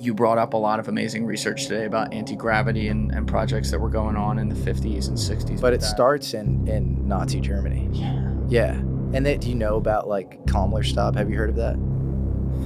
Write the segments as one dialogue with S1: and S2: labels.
S1: You brought up a lot of amazing research today about anti-gravity and projects that were going on in the 50s and 60s.
S2: But it starts in Nazi Germany.
S1: Yeah.
S2: Yeah. And do you know about like Kammlerstab? Have you heard of that?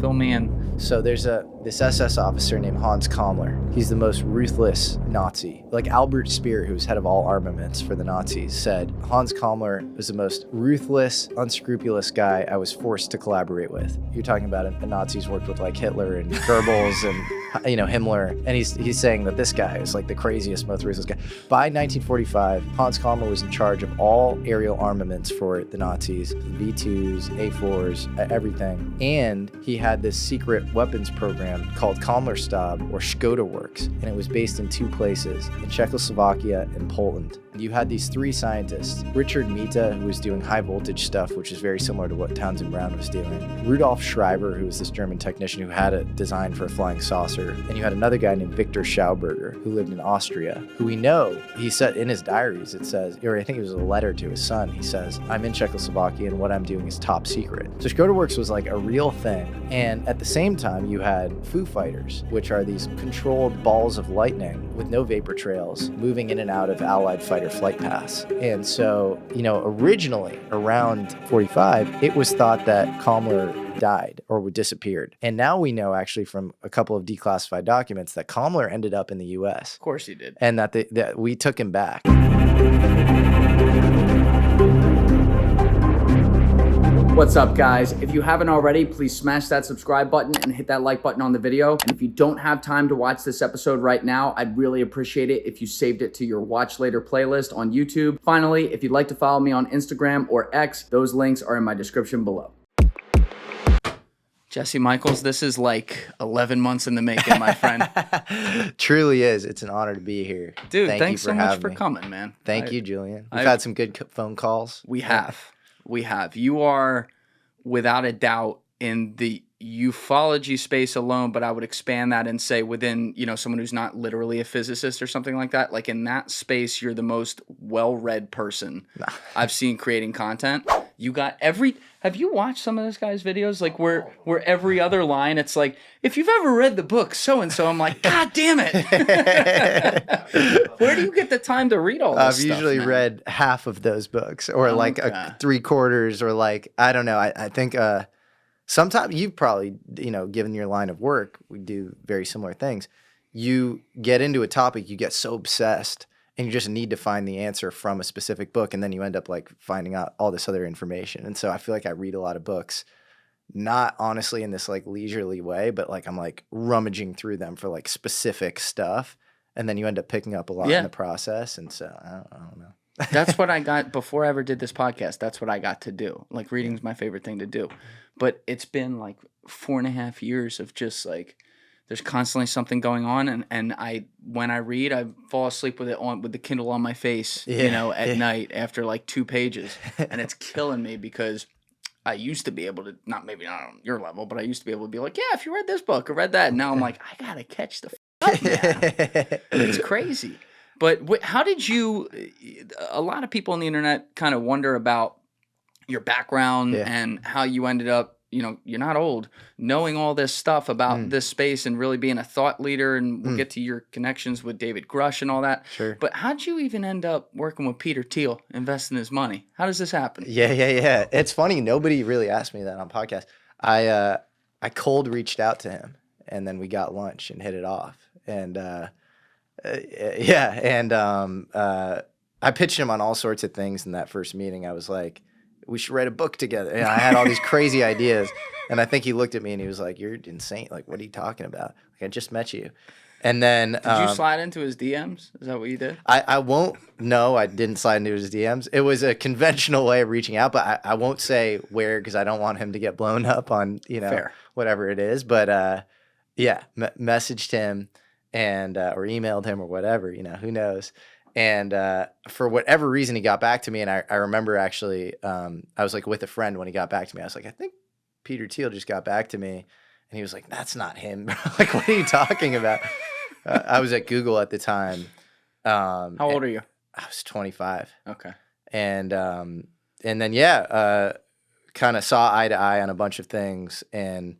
S1: Fill me in.
S2: So there's this SS officer named Hans Kammler. He's the most ruthless Nazi. Like Albert Speer, who was head of all armaments for the Nazis, said Hans Kammler was the most ruthless, unscrupulous guy I was forced to collaborate with. You're talking about the Nazis worked with like Hitler and Goebbels and Himmler, and he's saying that this guy is like the craziest, most ruthless guy. By 1945, Hans Kammler was in charge of all aerial armaments for the Nazis, V2s, A4s, everything, and he had this secret weapons program called Kammlerstab or Skoda Works, and it was based in two places, in Czechoslovakia and Poland. You had these three scientists, Richard Mita, who was doing high voltage stuff, which is very similar to what Townsend Brown was doing, Rudolf Schreiber, who was this German technician who had a design for a flying saucer, and you had another guy named Victor Schauberger, who lived in Austria, who we know, he said in his diaries, it says, or I think it was a letter to his son, he says, I'm in Czechoslovakia and what I'm doing is top secret. So Skoda Works was like a real thing, and at the same time, you had Foo Fighters, which are these controlled balls of lightning with no vapor trails moving in and out of Allied fighter flight paths. And so, originally around 45, it was thought that Kammler died or disappeared. And now we know actually from a couple of declassified documents that Kammler ended up in the US.
S1: Of course he did.
S2: And that we took him back.
S1: What's up, guys? If you haven't already, please smash that subscribe button and hit that like button on the video. And if you don't have time to watch this episode right now, I'd really appreciate it if you saved it to your watch later playlist on YouTube. Finally, if you'd like to follow me on Instagram or X, those links are in my description below. Jesse Michels, this is like 11 months in the making, my friend.
S2: Truly is. It's an honor to be here.
S1: Dude, thanks so much for coming, man.
S2: Thank you, Julian. We've had some good phone calls.
S1: We have. You are, without a doubt, in the ufology space alone, but I would expand that and say within, someone who's not literally a physicist or something like that. Like in that space, you're the most well-read person I've seen creating content. You got have you watched some of this guy's videos? Like where every other line, it's like, if you've ever read the book so-and-so, I'm like, God damn it. Where do you get the time to read all this stuff,
S2: I've usually read half of those books or like 3/4 or like, I don't know. I think sometimes you've probably, given your line of work, we do very similar things. You get into a topic, you get so obsessed and you just need to find the answer from a specific book. And then you end up like finding out all this other information. And so I feel like I read a lot of books, not honestly in this like leisurely way, but like I'm like rummaging through them for like specific stuff. And then you end up picking up a lot in the process. And so I don't know.
S1: That's what I got before I ever did this podcast. That's what I got to do. Like reading is my favorite thing to do. But it's been like 4.5 years of just like, there's constantly something going on, and when I read, I fall asleep with the Kindle on my face, at night after like 2 pages, and it's killing me because I used to be able to not on your level, but I used to be able to be like, yeah, if you read this book or read that, and now I'm like, I gotta catch the up now. It's crazy. But how did you? A lot of people on the internet kind of wonder about your background and how you ended up. You're not old, knowing all this stuff about this space and really being a thought leader, and we'll get to your connections with David Grush and all that.
S2: Sure.
S1: But how'd you even end up working with Peter Thiel, investing his money? How does this happen?
S2: Yeah. It's funny. Nobody really asked me that on podcast. I cold reached out to him, and then we got lunch and hit it off. And I pitched him on all sorts of things in that first meeting. I was like, we should write a book together. And I had all these crazy ideas. And I think he looked at me and he was like, you're insane. Like, what are you talking about? Like, I just met you. And then...
S1: Did you slide into his DMs? Is that what you did?
S2: I won't... No, I didn't slide into his DMs. It was a conventional way of reaching out, but I won't say where because I don't want him to get blown up on,
S1: Fair.
S2: Whatever it is. But, messaged him and or emailed him or whatever, who knows. And for whatever reason, he got back to me. And I remember actually, I was like with a friend when he got back to me. I was like, I think Peter Thiel just got back to me. And he was like, that's not him. Like, what are you talking about? I was at Google at the time.
S1: How old are you?
S2: I was 25.
S1: Okay.
S2: And then, kind of saw eye to eye on a bunch of things. And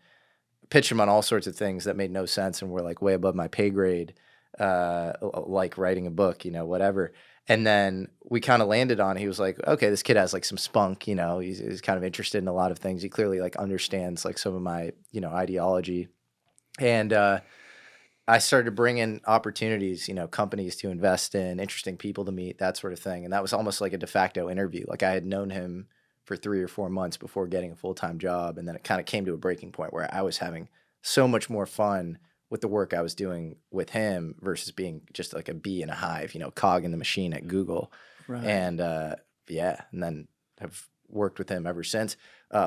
S2: pitched him on all sorts of things that made no sense and were like way above my pay grade, like writing a book, whatever. And then we kind of landed on, he was like, okay, this kid has like some spunk, he's kind of interested in a lot of things. He clearly like understands like some of my, ideology. And I started to bring in opportunities, companies to invest in, interesting people to meet, that sort of thing. And that was almost like a de facto interview. Like I had known him for 3 or 4 months before getting a full-time job. And then it kind of came to a breaking point where I was having so much more fun with the work I was doing with him versus being just like a bee in a hive, cog in the machine at Google.
S1: Right.
S2: And and then have worked with him ever since,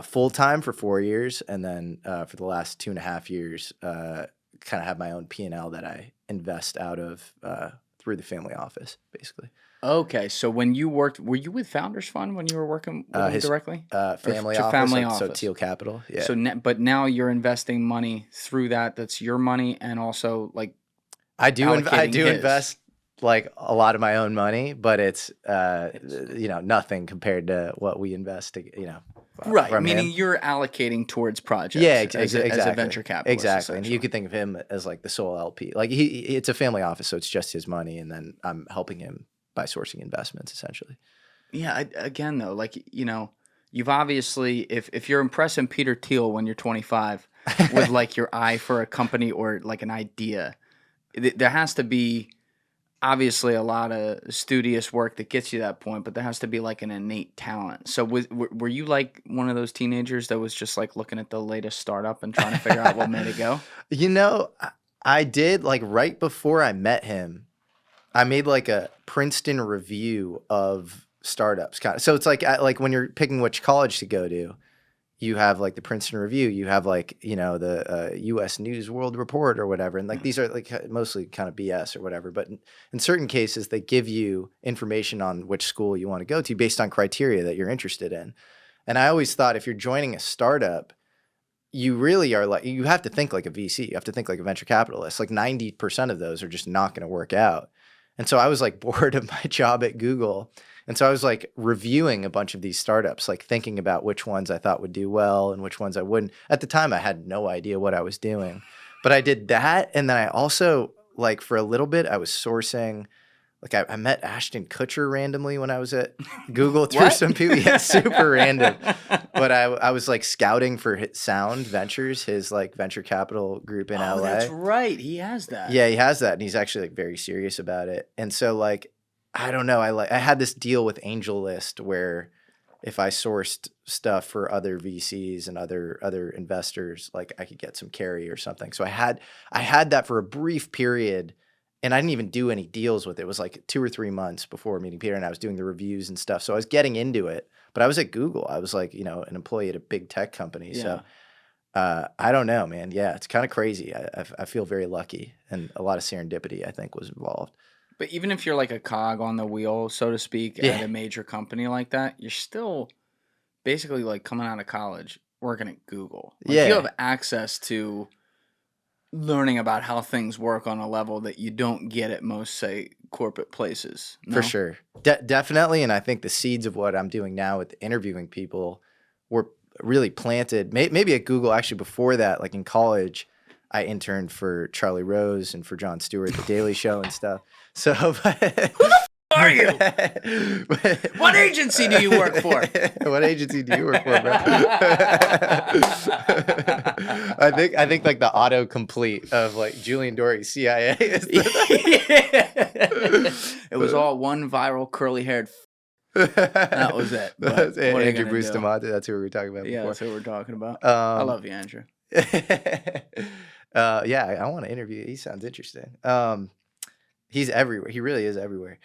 S2: full-time for 4 years. And then for the last 2.5 years, kind of have my own P&L that I invest out of through the family office, basically.
S1: Okay, so when you worked, were you with Founders Fund when you were working with him directly?
S2: Family
S1: Or
S2: office,
S1: family
S2: so
S1: office.
S2: Thiel Capital. Yeah.
S1: So, but now you're investing money through that. That's your money, and also like
S2: I do
S1: allocating his.
S2: invest like a lot of my own money, but it's nothing compared to what we invest.
S1: Right,
S2: from
S1: meaning
S2: him.
S1: you're allocating towards projects.
S2: Yeah,
S1: as a venture capitalist.
S2: Exactly, and you could think of him as like the sole LP. Like it's a family office, so it's just his money, and then I'm helping him by sourcing investments, essentially.
S1: Yeah, again though, like you've obviously, if you're impressing Peter Thiel when you're 25 with like your eye for a company or like an idea, there has to be obviously a lot of studious work that gets you that point, but there has to be like an innate talent. So were you like one of those teenagers that was just like looking at the latest startup and trying to figure out what made it go?
S2: I did, like right before I met him, I made like a Princeton review of startups. So it's like when you're picking which college to go to, you have like the Princeton Review, you have like, the U.S. News World Report or whatever. And like these are like mostly kind of BS or whatever. But in certain cases, they give you information on which school you want to go to based on criteria that you're interested in. And I always thought if you're joining a startup, you really are like, you have to think like a VC. You have to think like a venture capitalist. Like 90% of those are just not going to work out. And so I was like bored of my job at Google. And so I was like reviewing a bunch of these startups, like thinking about which ones I thought would do well and which ones I wouldn't. At the time, I had no idea what I was doing, but I did that. And then I also, like for a little bit, I was sourcing, like I met Ashton Kutcher randomly when I was at Google through some people. Yeah, super random. But I was like scouting for Sound Ventures, his like venture capital group in LA.
S1: Oh, that's right. He has that.
S2: Yeah, he has that. And he's actually like very serious about it. And so like, I don't know. I had this deal with AngelList where if I sourced stuff for other VCs and other investors, like I could get some carry or something. So I had that for a brief period, and I didn't even do any deals with it. It was like 2 or 3 months before meeting Peter, and I was doing the reviews and stuff. So I was getting into it, but I was at Google. I was like, an employee at a big tech company.
S1: Yeah.
S2: So I don't know, man. Yeah, it's kind of crazy. I feel very lucky, and a lot of serendipity, I think, was involved.
S1: But even if you're like a cog on the wheel, so to speak, at a major company like that, you're still basically like coming out of college working at Google. Like you have access to learning about how things work on a level that you don't get at most, say, corporate places. No?
S2: For sure. Definitely. And I think the seeds of what I'm doing now with interviewing people were really planted, maybe at Google. Actually, before that, like in college, I interned for Charlie Rose and for Jon Stewart, The Daily Show and stuff. So, who
S1: the f- are you? What agency do you work for?
S2: What agency do you work for, bro? I think like the autocomplete of like Julian Dorey, CIA.
S1: It was all one viral curly-haired. That was it.
S2: That's Andrew Bustamante. That's who we were talking about before.
S1: That's what we're talking about. I love you, Andrew.
S2: Yeah, I want to interview. He sounds interesting. He's everywhere. He really is everywhere.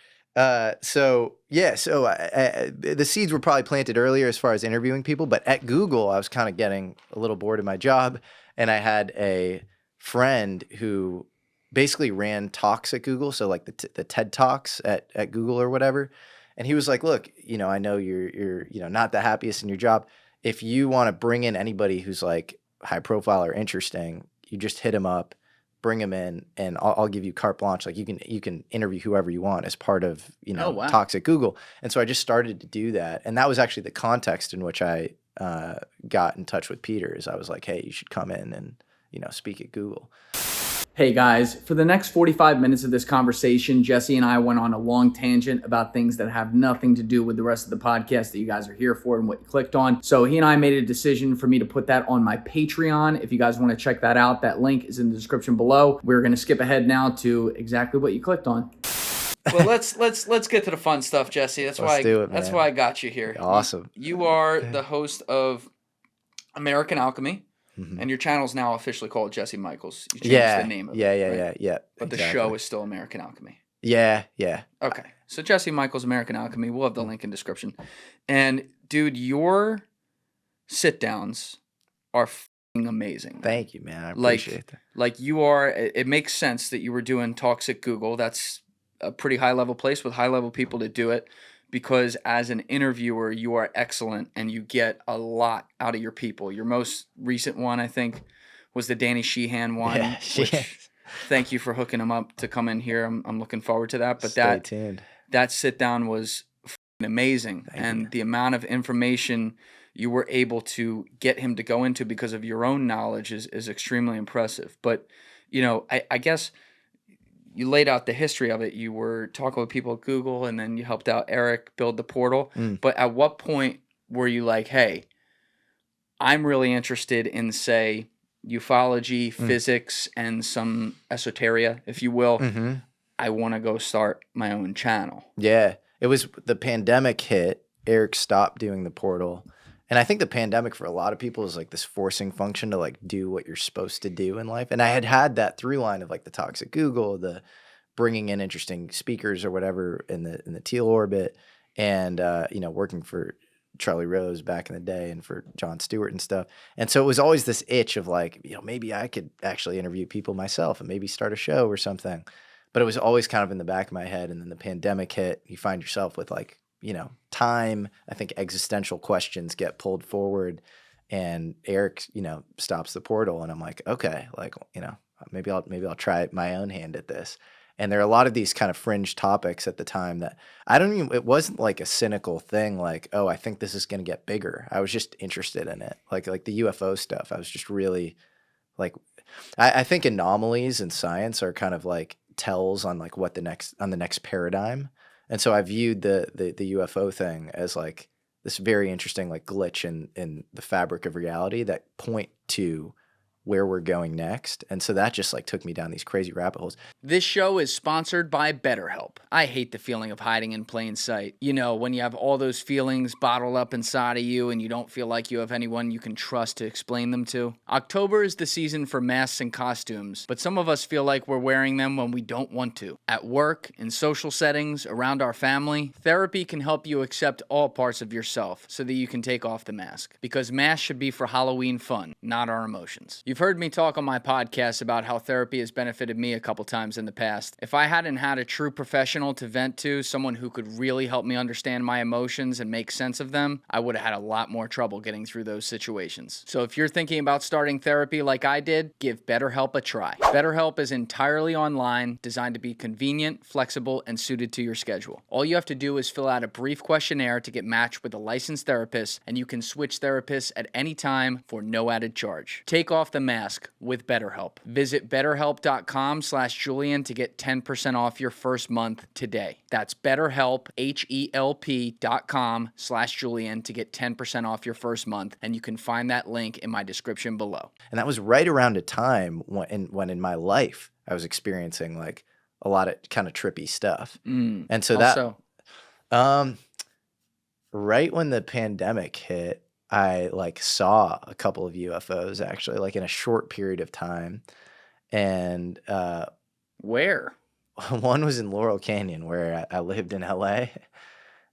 S2: So the seeds were probably planted earlier as far as interviewing people, but at Google, I was kind of getting a little bored of my job, and I had a friend who basically ran talks at Google, so like the TED Talks at Google or whatever. And he was like, "Look, I know you're not the happiest in your job. If you want to bring in anybody who's like high profile or interesting, you just hit him up, bring him in, and I'll give you carte blanche. Like you can interview whoever you want as part of talks at Google." And so I just started to do that, and that was actually the context in which I got in touch with Peter. Is I was like, "Hey, you should come in and speak at Google.
S1: Hey guys, for the next 45 minutes of this conversation, Jesse and I went on a long tangent about things that have nothing to do with the rest of the podcast that you guys are here for and what you clicked on. So he and I made a decision for me to put that on my Patreon. If you guys want to check that out, that link is in the description below. We're going to skip ahead now to exactly what you clicked on. Well, let's get to the fun stuff, Jesse. That's why I got you here.
S2: Awesome.
S1: You are the host of American Alchemy. Mm-hmm. And your channel's now officially called Jesse Michels. You changed the name of it. Yeah. But the show is still American Alchemy.
S2: Yeah.
S1: Okay. So Jesse Michels, American Alchemy. We'll have the link in description. And dude, your sit-downs are f***ing amazing.
S2: Thank you, man. I appreciate that.
S1: Like you are, it makes sense that you were doing talks at Google. That's a pretty high-level place with high-level people to do it. Because as an interviewer, you are excellent and you get a lot out of your people. Your most recent one, I think, was the Danny Sheehan one.
S2: Yeah,
S1: which, thank you for hooking him up to come in here. I'm looking forward to that. But
S2: Stay tuned.
S1: That sit down was amazing. Thank you. The amount of information you were able to get him to go into because of your own knowledge is extremely impressive. But, I guess you laid out the history of it. You were talking with people at Google, and then you helped out Eric build the portal. But at what point were you like, hey, I'm really interested in, say, ufology, physics, and some esoteria, if you will. Mm-hmm. I want to go start my own channel.
S2: Yeah. It was the pandemic hit. Eric stopped doing the portal. And I think the pandemic for a lot of people is like this forcing function to like do what you're supposed to do in life. And I had that through line of like the talks at Google, the bringing in interesting speakers or whatever in the Thiel orbit, and working for Charlie Rose back in the day and for Jon Stewart and stuff. And so it was always this itch of like, maybe I could actually interview people myself and maybe start a show or something. But it was always kind of in the back of my head. And then the pandemic hit. You find yourself with like, time, I think existential questions get pulled forward, and Eric, stops the portal, and I'm like, okay, like, maybe I'll try my own hand at this. And there are a lot of these kind of fringe topics at the time that it wasn't like a cynical thing, like, oh, I think this is going to get bigger. I was just interested in it. Like the UFO stuff. I was just really like, I think anomalies in science are kind of like tells on like what the next paradigm. And so I viewed the UFO thing as like this very interesting like glitch in the fabric of reality that point to where we're going next. And so that just like took me down these crazy rabbit holes.
S1: This show is sponsored by BetterHelp. I hate the feeling of hiding in plain sight. When you have all those feelings bottled up inside of you and you don't feel like you have anyone you can trust to explain them to. October is the season for masks and costumes, but some of us feel like we're wearing them when we don't want to. At work, in social settings, around our family, therapy can help you accept all parts of yourself so that you can take off the mask. Because masks should be for Halloween fun, not our emotions. You've heard me talk on my podcast about how therapy has benefited me a couple times in the past. If I hadn't had a true professional to vent to, someone who could really help me understand my emotions and make sense of them, I would have had a lot more trouble getting through those situations. So if you're thinking about starting therapy like I did, give BetterHelp a try. BetterHelp is entirely online, designed to be convenient, flexible, and suited to your schedule. All you have to do is fill out a brief questionnaire to get matched with a licensed therapist, and you can switch therapists at any time for no added charge. Take off the mask with BetterHelp. Visit BetterHelp.com/Julian to get 10% off your first month today. That's BetterHelp, HELP.com/Julian to get 10% off your first month, and you can find that link in my description below.
S2: And that was right around a time when in my life I was experiencing like a lot of kind of trippy stuff. And so right when the pandemic hit, I like saw a couple of UFOs actually, like in a short period of time. And
S1: where?
S2: One was in Laurel Canyon, where I lived in LA,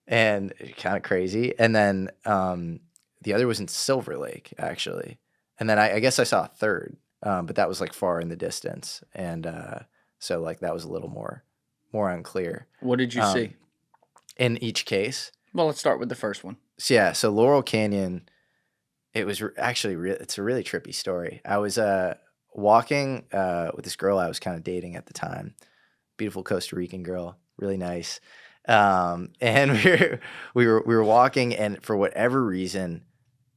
S2: and kind of crazy. And then the other was in Silver Lake, actually. And then I guess I saw a third, but that was like far in the distance. And so like that was a little more unclear.
S1: What did you see?
S2: In each case?
S1: Well, let's start with the first one.
S2: So Laurel Canyon, it was actually it's a really trippy story. I was walking with this girl I was kind of dating at the time, beautiful Costa Rican girl, really nice, and we were walking, and for whatever reason,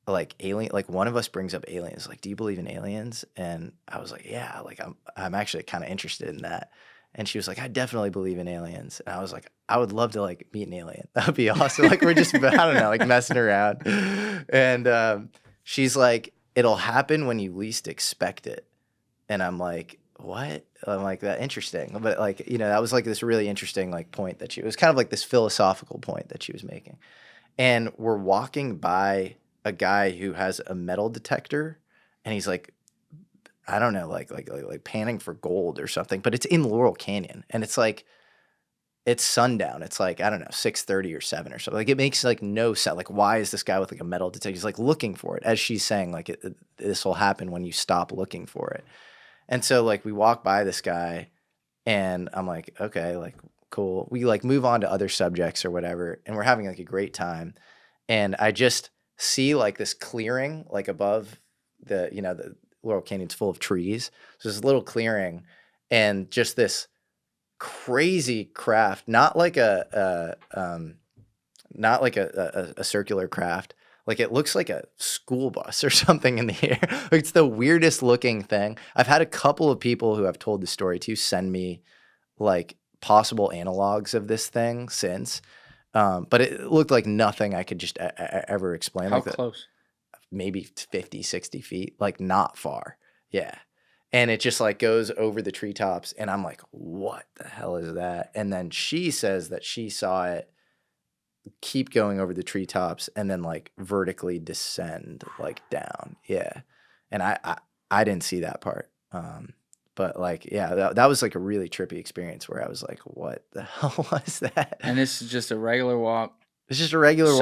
S2: like alien, like one of us brings up aliens, like, do you believe in aliens? And I was like, yeah, like I'm actually kind of interested in that. And she was like, I definitely believe in aliens. And I was like, I would love to like meet an alien. That would be awesome. Like we're just, I don't know, like messing around. And she's like, it'll happen when you least expect it. And I'm like, what? I'm like, that interesting. But like, you know, that was like this really interesting like point that it was kind of like this philosophical point that she was making. And we're walking by a guy who has a metal detector, and he's like, I don't know, like panning for gold or something, but it's in Laurel Canyon, and it's like, it's sundown. It's like, I don't know, 6:30 or 7 or something. Like it makes like no sense. Like, why is this guy with like a metal detector? He's like looking for it, as she's saying, like this will happen when you stop looking for it. And so like we walk by this guy, and I'm like, okay, like cool. We like move on to other subjects or whatever, and we're having like a great time. And I just see like this clearing like above the, you know, the Laurel Canyon's full of trees. So this little clearing, and just this crazy craft, not like a circular craft. Like it looks like a school bus or something in the air. It's the weirdest looking thing. I've had a couple of people who I've told the story to send me like possible analogs of this thing since. But it looked like nothing I could just ever explain.
S1: How
S2: like
S1: close?
S2: Maybe 50, 60 feet, like not far. Yeah. And it just like goes over the treetops. And I'm like, what the hell is that? And then she says that she saw it keep going over the treetops and then like vertically descend like down. Yeah. And I didn't see that part. But like, yeah, that was like a really trippy experience where I was like, what the hell was that?
S1: And this is just a regular walk.
S2: It's just a regular walk.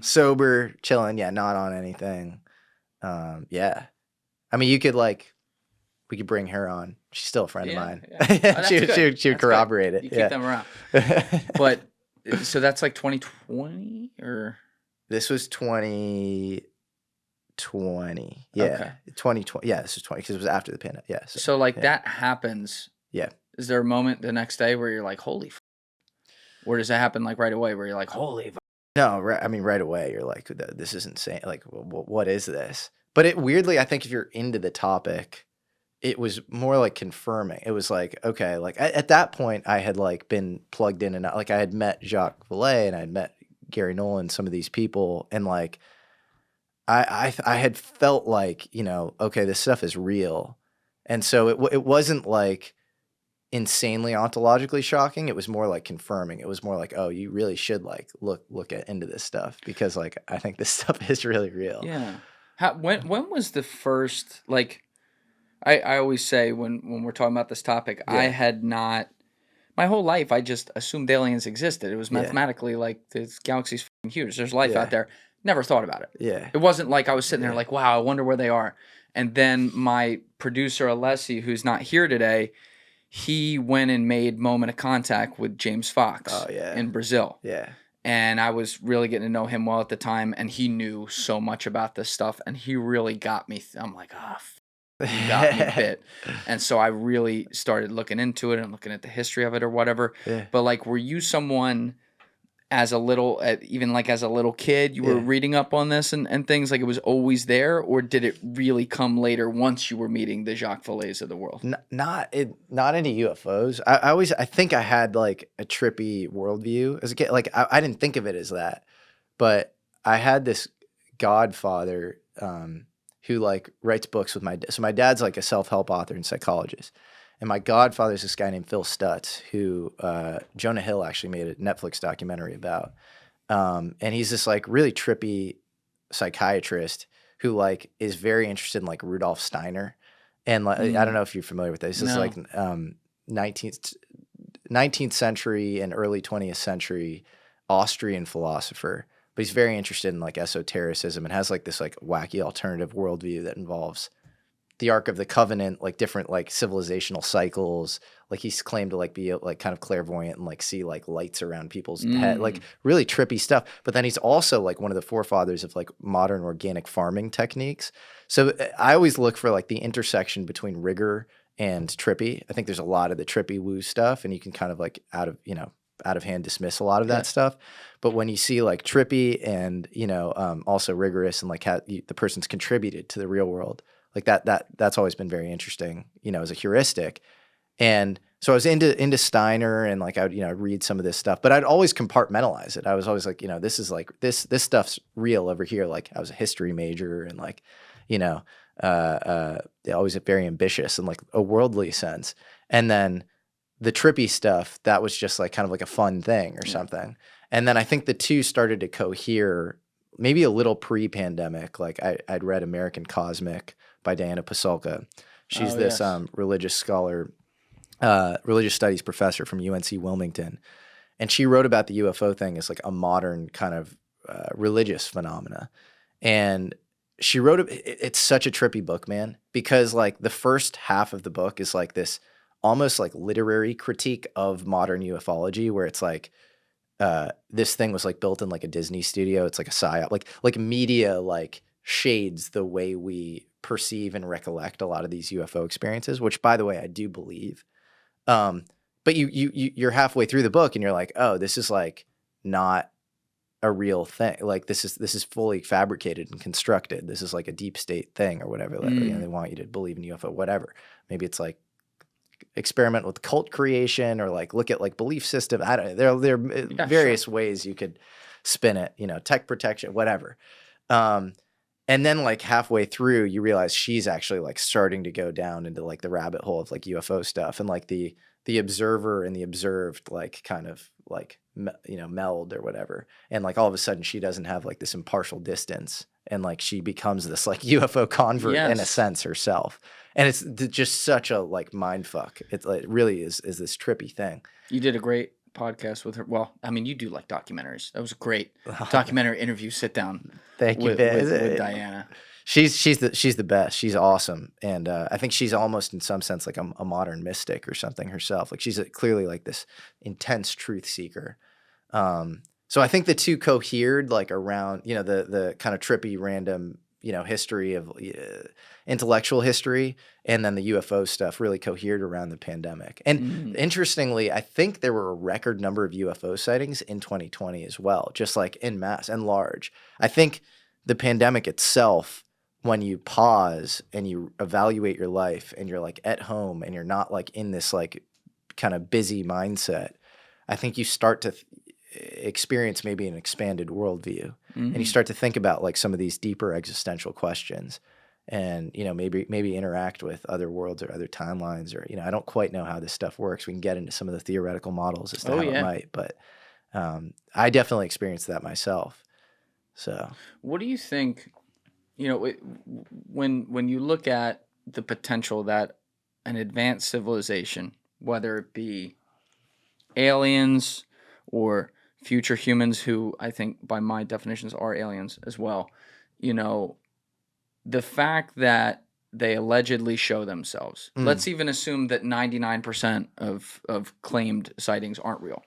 S2: Sober, chilling. Yeah, not on anything. Yeah. I mean, we could bring her on. She's still a friend of mine. Yeah. She would corroborate it.
S1: You keep them around. But so that's like 2020 or?
S2: This was 2020. Yeah. Okay. 2020. Yeah, this was 20 because it was after the pandemic. Yeah.
S1: So like that happens.
S2: Yeah.
S1: Is there a moment the next day where you're like, holy or does that happen like right away where you're like, holy
S2: No, I mean, right away, you're like, this is insane. Like, what is this? But it weirdly, I think if you're into the topic, it was more like confirming. It was like, okay, like at that point, I had like been plugged in and out. Like I had met Jacques Vallee and I had met Garry, Nolan, some of these people. And like, I had felt like, you know, okay, this stuff is real. And so it wasn't like insanely ontologically shocking. It was more like confirming. It was more like, oh, you really should like look into this stuff because like I think this stuff is really real.
S1: Yeah. When was the first like I always say when we're talking about this topic, I had not my whole life I just assumed aliens existed. It was mathematically like this galaxy's huge. There's life out there. Never thought about it.
S2: Yeah.
S1: It wasn't like I was sitting there like, wow, I wonder where they are. And then my producer Alessi, who's not here today, he went and made Moment of Contact with James Fox in Brazil.
S2: Yeah.
S1: And I was really getting to know him well at the time, and he knew so much about this stuff, and he really got me. I'm like, you got me a bit. And so I really started looking into it and looking at the history of it or whatever. Yeah. But like, were you someone as a little, even like as a little kid, you were reading up on this and things, like it was always there, or did it really come later once you were meeting the Jacques Vallees of the world?
S2: Not into UFOs. I think I had like a trippy worldview as a kid. Like I didn't think of it as that, but I had this godfather who like writes books with so my dad's like a self-help author and psychologist. And my godfather's this guy named Phil Stutz, who Jonah Hill actually made a Netflix documentary about. And he's this like really trippy psychiatrist who like is very interested in like Rudolf Steiner. And like, I don't know if you're familiar with this. This is like 19th century and early 20th century Austrian philosopher. But he's very interested in like esotericism and has like this like wacky alternative worldview that involves the Ark of the Covenant, like different like civilizational cycles. Like he's claimed to like be like kind of clairvoyant and like see like lights around people's head, like really trippy stuff. But then he's also like one of the forefathers of like modern organic farming techniques. So I always look for like the intersection between rigor and trippy. I think there's a lot of the trippy woo stuff, and you can kind of like out of, you know, out of hand dismiss a lot of
S1: Yeah.
S2: that stuff. But when you see like trippy and, also rigorous and like how the person's contributed to the real world, like that's always been very interesting, as a heuristic. And so I was into Steiner, and like I would, read some of this stuff, but I'd always compartmentalize it. I was always like, this is like this stuff's real over here. Like I was a history major, and like, always very ambitious in like a worldly sense. And then the trippy stuff, that was just like kind of like a fun thing or something. And then I think the two started to cohere maybe a little pre-pandemic. Like I'd read American Cosmic by Diana Pasulka. She's this religious scholar, religious studies professor from UNC Wilmington. And she wrote about the UFO thing as like a modern kind of religious phenomena. And she wrote it's such a trippy book, man, because like the first half of the book is like this almost like literary critique of modern ufology, where it's like this thing was like built in like a Disney studio. It's like a psyop, like media like shades the way we perceive and recollect a lot of these UFO experiences, which by the way, I do believe. But you're halfway through the book and you're like, oh, this is like not a real thing. Like this is fully fabricated and constructed. This is like a deep state thing or whatever. Like, they want you to believe in UFO, whatever. Maybe it's like experiment with cult creation, or like look at like belief system. I don't know. There are various ways you could spin it, tech protection, whatever. And then like halfway through, you realize she's actually like starting to go down into like the rabbit hole of like UFO stuff, and like the observer and the observed like kind of like, meld or whatever. And like all of a sudden she doesn't have like this impartial distance, and like she becomes this like UFO convert in a sense herself. And it's just such a like mind fuck. It really is this trippy thing.
S1: You did a great podcast with her. Well, I mean, you do like documentaries. That was a great documentary interview sit down.
S2: Thank you,
S1: with Diana.
S2: She's the best. She's awesome, and I think she's almost in some sense like a modern mystic or something herself. Like she's clearly like this intense truth seeker. So I think the two cohered like around the kind of trippy random history of intellectual history, and then the UFO stuff really cohered around the pandemic. And interestingly, I think there were a record number of UFO sightings in 2020 as well, just like en masse and large. I think the pandemic itself, when you pause and you evaluate your life and you're like at home and you're not like in this like kind of busy mindset, I think you start to experience maybe an expanded worldview, and you start to think about like some of these deeper existential questions, and maybe interact with other worlds or other timelines, or I don't quite know how this stuff works. We can get into some of the theoretical models as to how it might, but I definitely experienced that myself. So
S1: what do you think, when you look at the potential that an advanced civilization, whether it be aliens or future humans, who I think by my definitions are aliens as well, the fact that they allegedly show themselves, let's even assume that 99% of claimed sightings aren't real.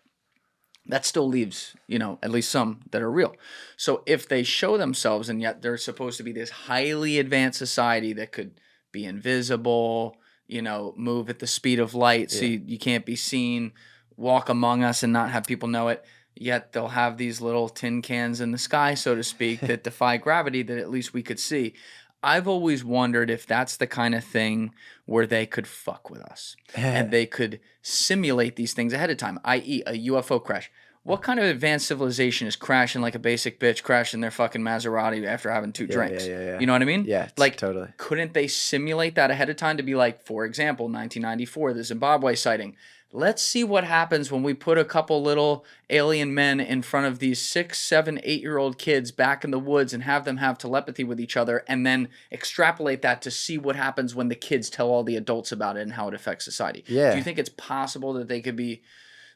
S1: That still leaves, at least some that are real. So if they show themselves, and yet they're supposed to be this highly advanced society that could be invisible, move at the speed of light, so you can't be seen, walk among us and not have people know it, yet they'll have these little tin cans in the sky, so to speak, that defy gravity that at least we could see. I've always wondered if that's the kind of thing where they could fuck with us and they could simulate these things ahead of time, i.e. a UFO crash. What kind of advanced civilization is crashing like a basic bitch crashing their fucking Maserati after having two drinks?
S2: Yeah.
S1: You know what I mean?
S2: Yeah,
S1: like,
S2: totally.
S1: Couldn't they simulate that ahead of time to be like, for example, 1994, the Zimbabwe sighting. Let's see what happens when we put a couple little alien men in front of these 6, 7, 8-year-old kids back in the woods and have them have telepathy with each other, and then extrapolate that to see what happens when the kids tell all the adults about it and how it affects society.
S2: Yeah.
S1: Do you think it's possible that they could be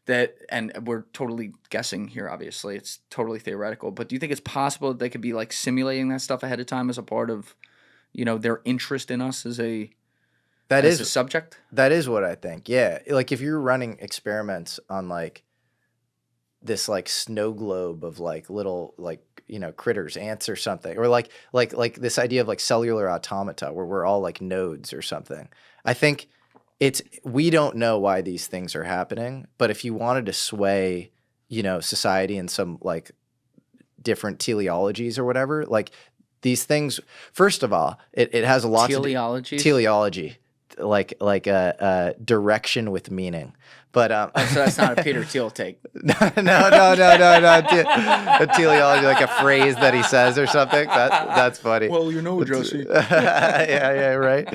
S1: that, and we're totally guessing here, obviously, it's totally theoretical, but do you think it's possible that they could be like simulating that stuff ahead of time as a part of, their interest in us as a subject?
S2: That is what I think. Yeah. Like if you're running experiments on like this like snow globe of like little like, critters, ants or something, or like this idea of like cellular automata where we're all like nodes or something. I think we don't know why these things are happening, but if you wanted to sway, society in some like different teleologies or whatever, like these things, first of all, it has a lot teleology, like a direction with meaning. But
S1: so that's not a Peter Thiel take.
S2: No. A teleology, like a phrase that he says or something. That's funny.
S1: Well, Josie.
S2: yeah, right.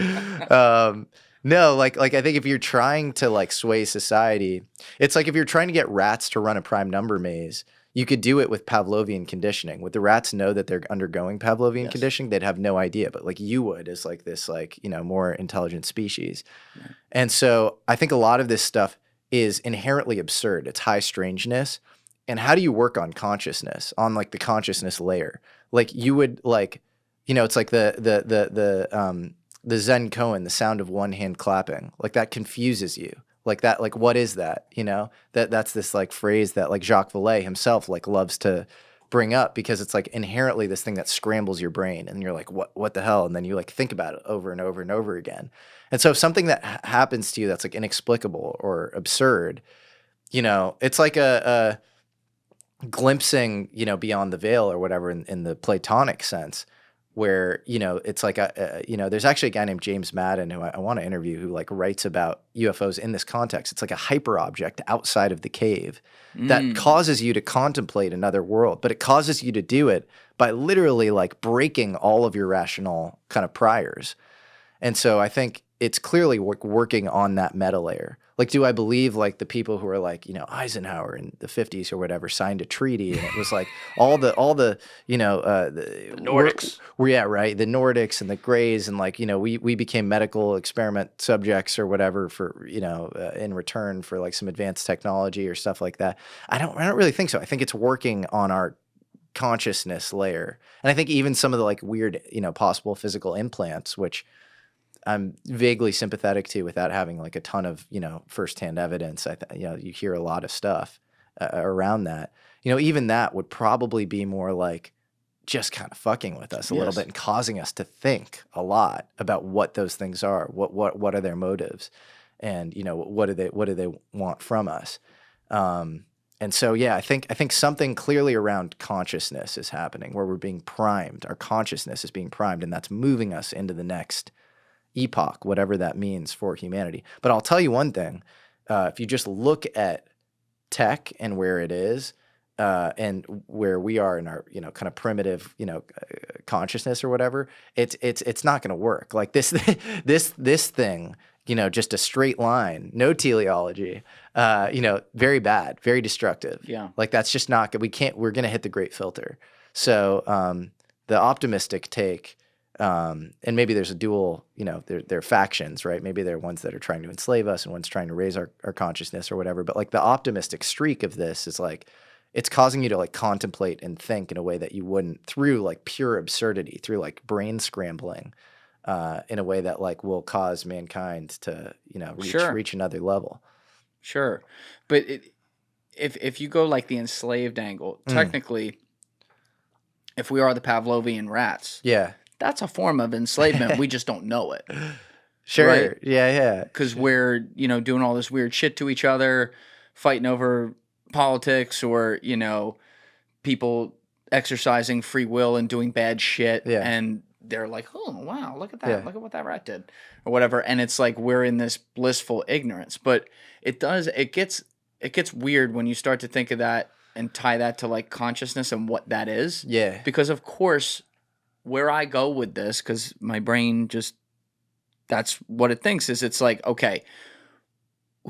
S2: No, like I think if you're trying to like sway society, it's like if you're trying to get rats to run a prime number maze, you could do it with Pavlovian conditioning. Would the rats know that they're undergoing Pavlovian conditioning? They'd have no idea, but like you would as like this like, more intelligent species. Yeah. And so I think a lot of this stuff is inherently absurd. It's high strangeness. And how do you work on consciousness, on like the consciousness layer? Like you would like, it's like the Zen koan, the sound of one hand clapping, like that confuses you. Like that, like what is that? That's this like phrase that like Jacques Vallee himself like loves to bring up because it's like inherently this thing that scrambles your brain, and you're like, what the hell? And then you like think about it over and over and over again. And so if something that happens to you that's like inexplicable or absurd, it's like a glimpsing, beyond the veil or whatever in the Platonic sense. Where, it's like, there's actually a guy named James Madden who I want to interview who like writes about UFOs in this context. It's like a hyper object outside of the cave that causes you to contemplate another world, but it causes you to do it by literally like breaking all of your rational kind of priors. And so I think it's clearly working on that meta layer. Like, do I believe like the people who are like, Eisenhower in the 50s or whatever signed a treaty, and it was like all the the
S1: Nordics.
S2: Right. The Nordics and the Greys, and like, we became medical experiment subjects or whatever for, in return for like some advanced technology or stuff like that. I don't really think so. I think it's working on our consciousness layer. And I think even some of the like weird, possible physical implants, which I'm vaguely sympathetic to without having like a ton of, firsthand evidence. You hear a lot of stuff around that. Even that would probably be more like just kind of fucking with us a little bit and causing us to think a lot about what those things are, what are their motives, and what do they want from us. And so I think something clearly around consciousness is happening where we're being primed. Our consciousness is being primed, and that's moving us into the next epoch, whatever that means for humanity. But I'll tell you one thing: if you just look at tech and where it is, and where we are in our kind of primitive consciousness or whatever, it's not going to work. Like this thing, just a straight line, no teleology, very bad, very destructive. Yeah, like that's just not good. We're going to hit the great filter. So the optimistic take. And maybe there's a dual, they're factions, right? Maybe they're ones that are trying to enslave us and ones trying to raise our consciousness or whatever. But like the optimistic streak of this is like, it's causing you to like contemplate and think in a way that you wouldn't through like pure absurdity, through like brain scrambling, in a way that like will cause mankind to, reach another level.
S1: Sure. But if you go like the enslaved angle, technically, if we are the Pavlovian rats.
S2: Yeah.
S1: That's a form of enslavement. We just don't know it.
S2: Sure.
S1: Right?
S2: Yeah.
S1: Because we're, doing all this weird shit to each other, fighting over politics or, people exercising free will and doing bad shit. Yeah. And they're like, oh, wow, look at that. Yeah. Look at what that rat did or whatever. And it's like we're in this blissful ignorance. But it gets weird when you start to think of that and tie that to like consciousness and what that is.
S2: Yeah.
S1: Because, of course, where I go with this, because my brain that's what it thinks is it's like, okay,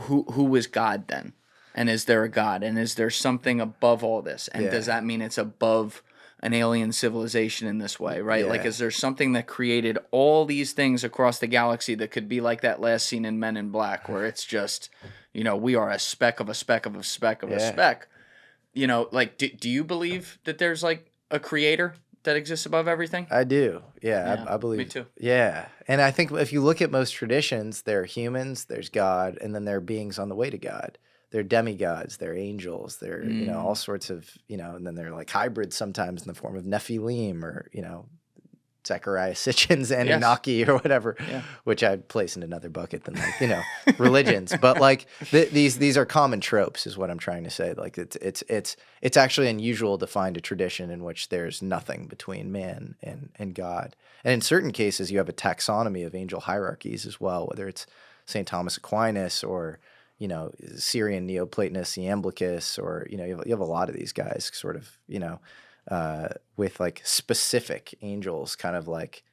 S1: who is God then? And is there a God? And is there something above all this? And does that mean it's above an alien civilization in this way, right? Yeah. Like, is there something that created all these things across the galaxy that could be like that last scene in Men in Black where it's just, we are a speck of a speck of a speck of a speck. Like, do you believe that there's like a creator that exists above everything?
S2: I do. Yeah, I believe.
S1: Me too.
S2: Yeah. And I think if you look at most traditions, there are humans, there's God, and then there are beings on the way to God. They're demigods, they're angels, they're, all sorts of, and then they're like hybrids sometimes in the form of Nephilim or, Zechariah Sitchin's
S1: Yes.
S2: Anunnaki or whatever,
S1: Yeah.
S2: which I'd place in another bucket than religions. But like these are common tropes, is what I'm trying to say. Like it's actually unusual to find a tradition in which there's nothing between man and God. And in certain cases, you have a taxonomy of angel hierarchies as well, whether it's St. Thomas Aquinas or Syrian Neoplatonists, Iamblichus, or you have a lot of these guys sort of with like specific angels, kind of like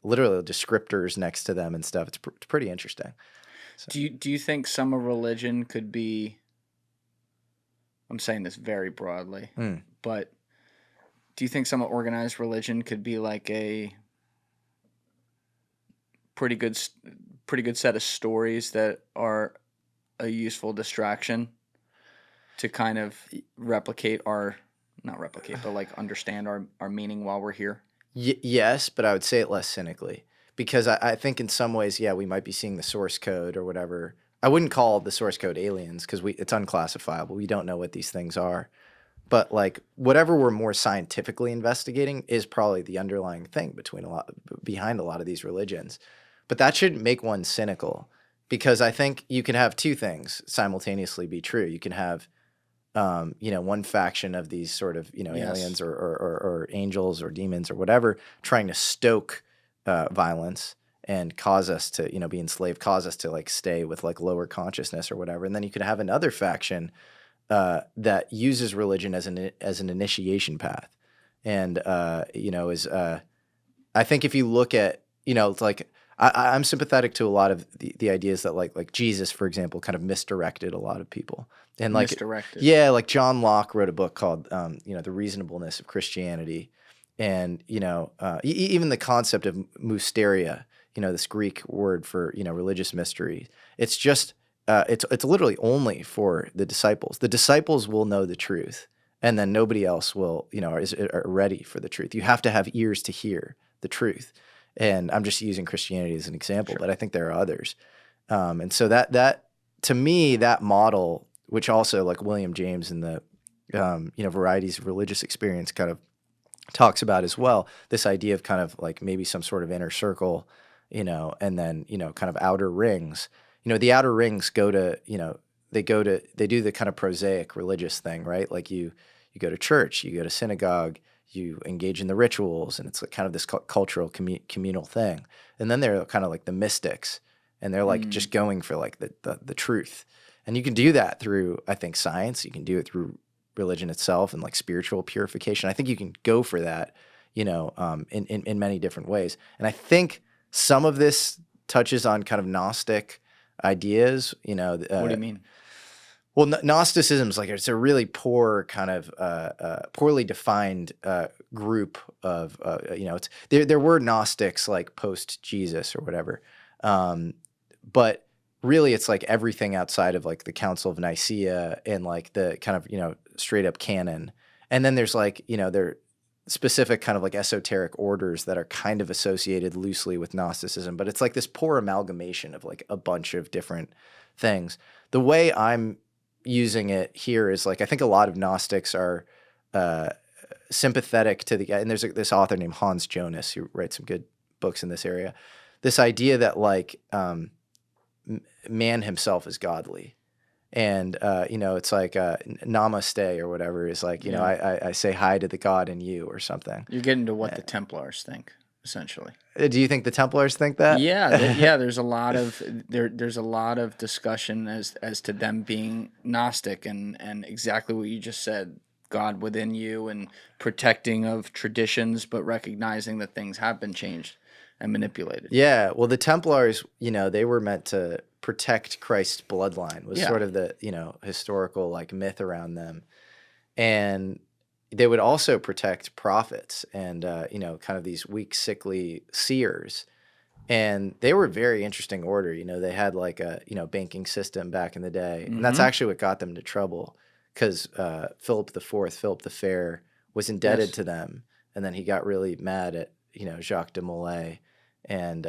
S2: literally descriptors next to them and stuff. It's pretty interesting. So.
S1: Do you think some religion could be? I'm saying this very broadly, but do you think some organized religion could be like a pretty good set of stories that are a useful distraction to kind of understand our meaning while we're here?
S2: Yes, but I would say it less cynically, because I think in some ways, we might be seeing the source code or whatever. I wouldn't call the source code aliens because it's unclassifiable. We don't know what these things are. But like whatever we're more scientifically investigating is probably the underlying thing behind a lot of these religions. But that shouldn't make one cynical, because I think you can have two things simultaneously be true. You can have one faction of these sort of, aliens or angels or demons or whatever trying to stoke violence and cause us to, be enslaved, cause us to like stay with like lower consciousness or whatever. And then you could have another faction that uses religion as an initiation path. And, I think if you look at, it's like, I'm sympathetic to a lot of the ideas that like Jesus, for example, kind of misdirected a lot of people. And like
S1: misdirected.
S2: Yeah, like John Locke wrote a book called The Reasonableness of Christianity. And even the concept of mysteria, this Greek word for religious mystery, it's just it's literally only for the disciples. The disciples will know the truth, and then nobody else will are ready for the truth. You have to have ears to hear the truth. And I'm just using Christianity as an example, but I think there are others. And so that to me, that model, which also like William James in the Varieties of Religious Experience kind of talks about as well, this idea of kind of like maybe some sort of inner circle, and then kind of outer rings. The outer rings go to they do the kind of prosaic religious thing, right? Like you go to church, you go to synagogue, you engage in the rituals, and it's like kind of this cultural communal thing. And then they're kind of like the mystics, and they're like just going for like the truth. And you can do that through, I think, science. You can do it through religion itself and like spiritual purification. I think you can go for that, in many different ways. And I think some of this touches on kind of Gnostic ideas. What
S1: do you mean?
S2: Well, Gnosticism is like, it's a really poor kind of poorly defined group of there were Gnostics like post Jesus or whatever, but really it's like everything outside of like the Council of Nicaea and like the kind of straight up canon, and then there's like there specific kind of like esoteric orders that are kind of associated loosely with Gnosticism, but it's like this poor amalgamation of like a bunch of different things. The way I'm using it here is like, I think a lot of Gnostics are sympathetic to and there's this author named Hans Jonas who writes some good books in this area. This idea that like man himself is godly, and it's like namaste or whatever is like I say hi to the God in you or something.
S1: You're getting to what the Templars think, essentially.
S2: Do you think the Templars think that?
S1: Yeah, there's a lot of there's a lot of discussion as to them being Gnostic and exactly what you just said, God within you and protecting of traditions, but recognizing that things have been changed and manipulated.
S2: Yeah, well, the Templars, they were meant to protect Christ's bloodline was sort of the historical like myth around them, and they would also protect prophets and kind of these weak, sickly seers. And they were a very interesting order. They had like a banking system back in the day, and that's actually what got them into trouble, because Philip the Fair was indebted to them, and then he got really mad at Jacques de Molay and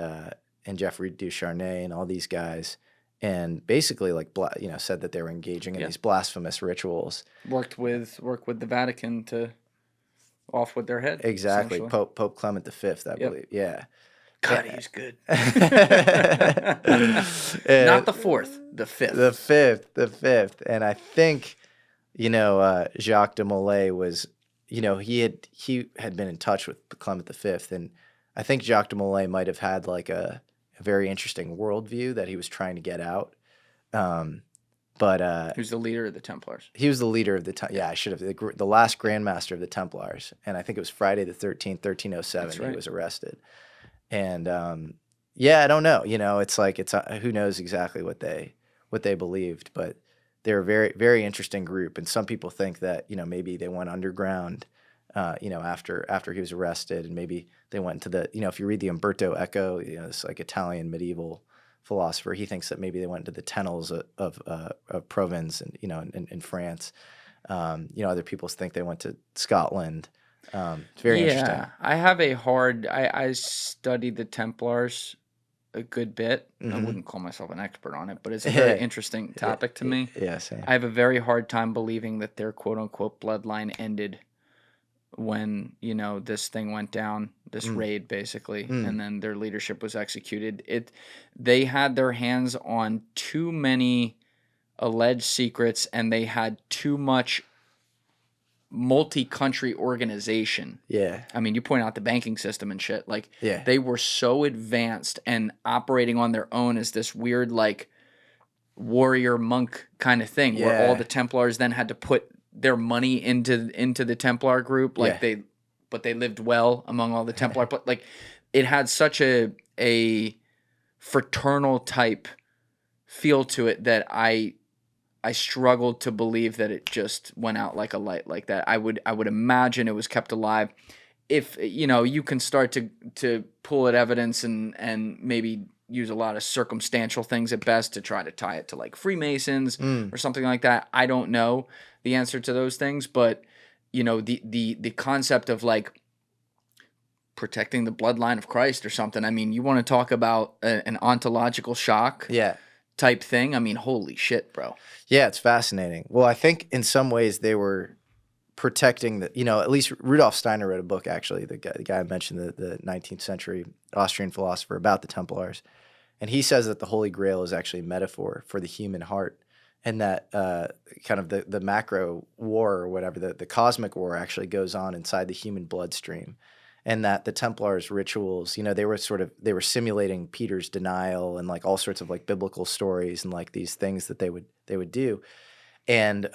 S2: Geoffrey du Charnay and all these guys, and basically like said that they were engaging in these blasphemous rituals.
S1: Worked with the Vatican to off with their head.
S2: Exactly.
S1: essentially.
S2: Pope Clement V, I believe. Yeah.
S1: God, he's good.
S2: And
S1: Not the fourth, the fifth.
S2: The fifth. And I think, Jacques de Molay was, he had been in touch with Clement V, and I think Jacques de Molay might have had like a very interesting worldview that he was trying to get out. But
S1: who's the leader of the Templars?
S2: He was the leader of I should have the last Grand Master of the Templars, and I think it was Friday the 13th, 1307.
S1: That's right.
S2: He was arrested, and I don't know. It's like who knows exactly what they believed, but they're a very, very interesting group, and some people think that maybe they went underground, after he was arrested, and maybe they went into the if you read the Umberto Eco, this like Italian medieval philosopher, he thinks that maybe they went to the tunnels of Provence and in France. Other people think they went to Scotland. It's very interesting.
S1: I have I studied the Templars a good bit. I wouldn't call myself an expert on it, but it's a very interesting topic to me.
S2: Yeah, same.
S1: I have a very hard time believing that their quote unquote bloodline ended when this thing went down, this raid basically, and then their leadership was executed. They had their hands on too many alleged secrets, and they had too much multi-country organization.
S2: Yeah.
S1: I mean, you point out the banking system and shit. Like,
S2: yeah.
S1: They were so advanced and operating on their own as this weird, like, warrior monk kind of thing, where all the Templars then had to put their money into the Templar group, like they lived well among all the Templar, but like it had such a fraternal type feel to it that I struggled to believe that it just went out like a light like that. I would imagine it was kept alive. If you can start to pull at evidence and maybe use a lot of circumstantial things at best to try to tie it to like Freemasons or something like that. I don't know the answer to those things, but the concept of like protecting the bloodline of Christ or something. I mean, you want to talk about an ontological shock type thing. I mean, holy shit, bro.
S2: Yeah, it's fascinating. Well, I think in some ways they were protecting at least Rudolf Steiner wrote a book, actually, the guy I mentioned, the 19th century Austrian philosopher, about the Templars. And he says that the Holy Grail is actually a metaphor for the human heart, and that kind of the macro war or whatever, the cosmic war actually goes on inside the human bloodstream. And that the Templars' rituals, they were simulating Peter's denial and like all sorts of like biblical stories and like these things that they would do. And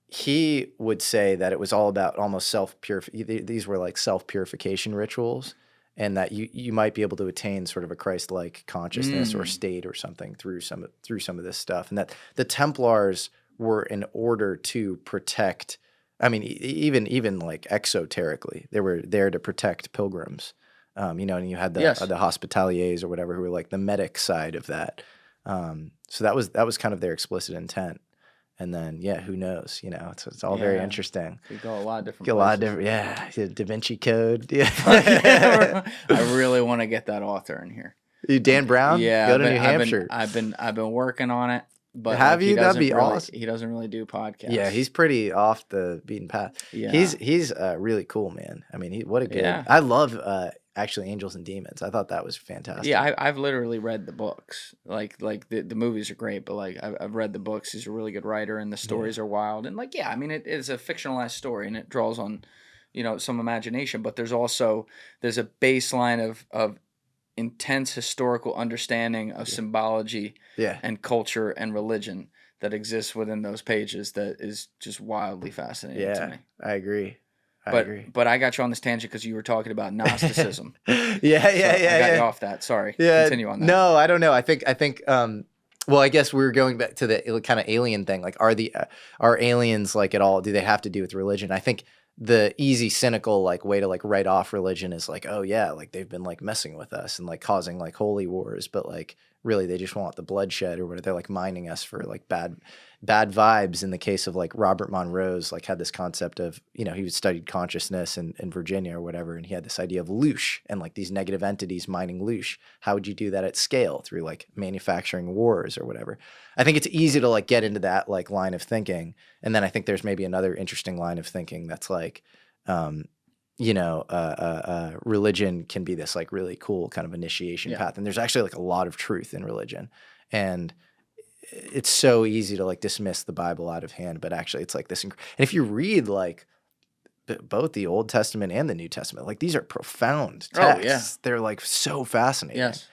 S2: he would say that it was all about almost self-purification. These were like self-purification rituals, and that you might be able to attain sort of a Christ-like consciousness or state or something through some of this stuff. And that the Templars were in order to protect, I mean, even like exoterically, they were there to protect pilgrims. And you had the hospitaliers or whatever, who were like the medic side of that. So that was kind of their explicit intent. And then, who knows? It's all very interesting.
S1: We go a lot of different
S2: places. Da Vinci Code.
S1: I really want to get that author in here.
S2: Dan Brown?
S1: Yeah.
S2: Go to New Hampshire.
S1: I've been working on it. But
S2: have you? That'd be awesome.
S1: He doesn't really do podcasts.
S2: Yeah, he's pretty off the beaten path. Yeah. He's really cool, man. I mean, what a good... Yeah. I love... actually, Angels and Demons. I thought that was fantastic.
S1: Yeah, I've literally read the books. Like the movies are great, but like I've read the books. He's a really good writer, and the stories are wild. And like, I mean, it is a fictionalized story, and it draws on, some imagination. But there's a baseline of intense historical understanding of symbology and culture and religion that exists within those pages that is just wildly fascinating to me.
S2: I agree.
S1: But I got you on this tangent because you were talking about Gnosticism.
S2: I got
S1: you off that. Sorry. Yeah. Continue on that.
S2: No, I don't know. I think. Well, I guess we were going back to the kind of alien thing. Like, are aliens like at all? Do they have to do with religion? I think the easy, cynical like way to like write off religion is like, oh yeah, like they've been like messing with us and like causing like holy wars, but like really they just want the bloodshed or whatever. They're like mining us for like bad vibes. In the case of like Robert Monroe's, like had this concept of, he studied consciousness in Virginia or whatever, and he had this idea of loosh and like these negative entities mining loosh. How would you do that at scale? Through like manufacturing wars or whatever. I think it's easy to like get into that like line of thinking. And then I think there's maybe another interesting line of thinking that's like, religion can be this like really cool kind of initiation path. And there's actually like a lot of truth in religion. And it's so easy to like dismiss the Bible out of hand, but actually it's like this. And if you read like both the Old Testament and the New Testament, like these are profound texts. They're like so fascinating.
S1: Yes.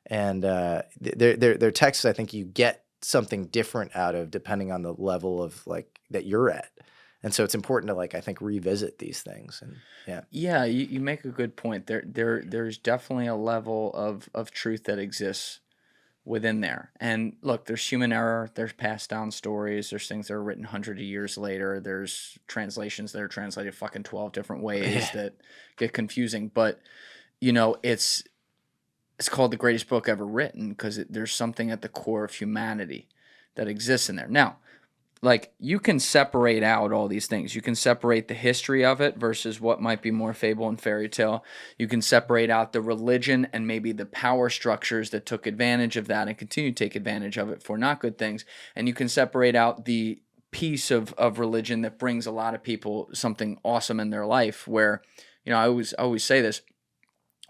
S2: And they're texts I think you get something different out of depending on the level of like that you're at. And so it's important to like I think revisit these things. And
S1: you make a good point. There's definitely a level of truth that exists within there. And look, there's human error, there's passed down stories, there's things that are written hundreds of years later, there's translations that are translated fucking 12 different ways that get confusing. But it's called the greatest book ever written because there's something at the core of humanity that exists in there. Now, like, you can separate out all these things. You can separate the history of it versus what might be more fable and fairy tale. You can separate out the religion and maybe the power structures that took advantage of that and continue to take advantage of it for not good things. And you can separate out the piece of religion that brings a lot of people something awesome in their life where, I always say this,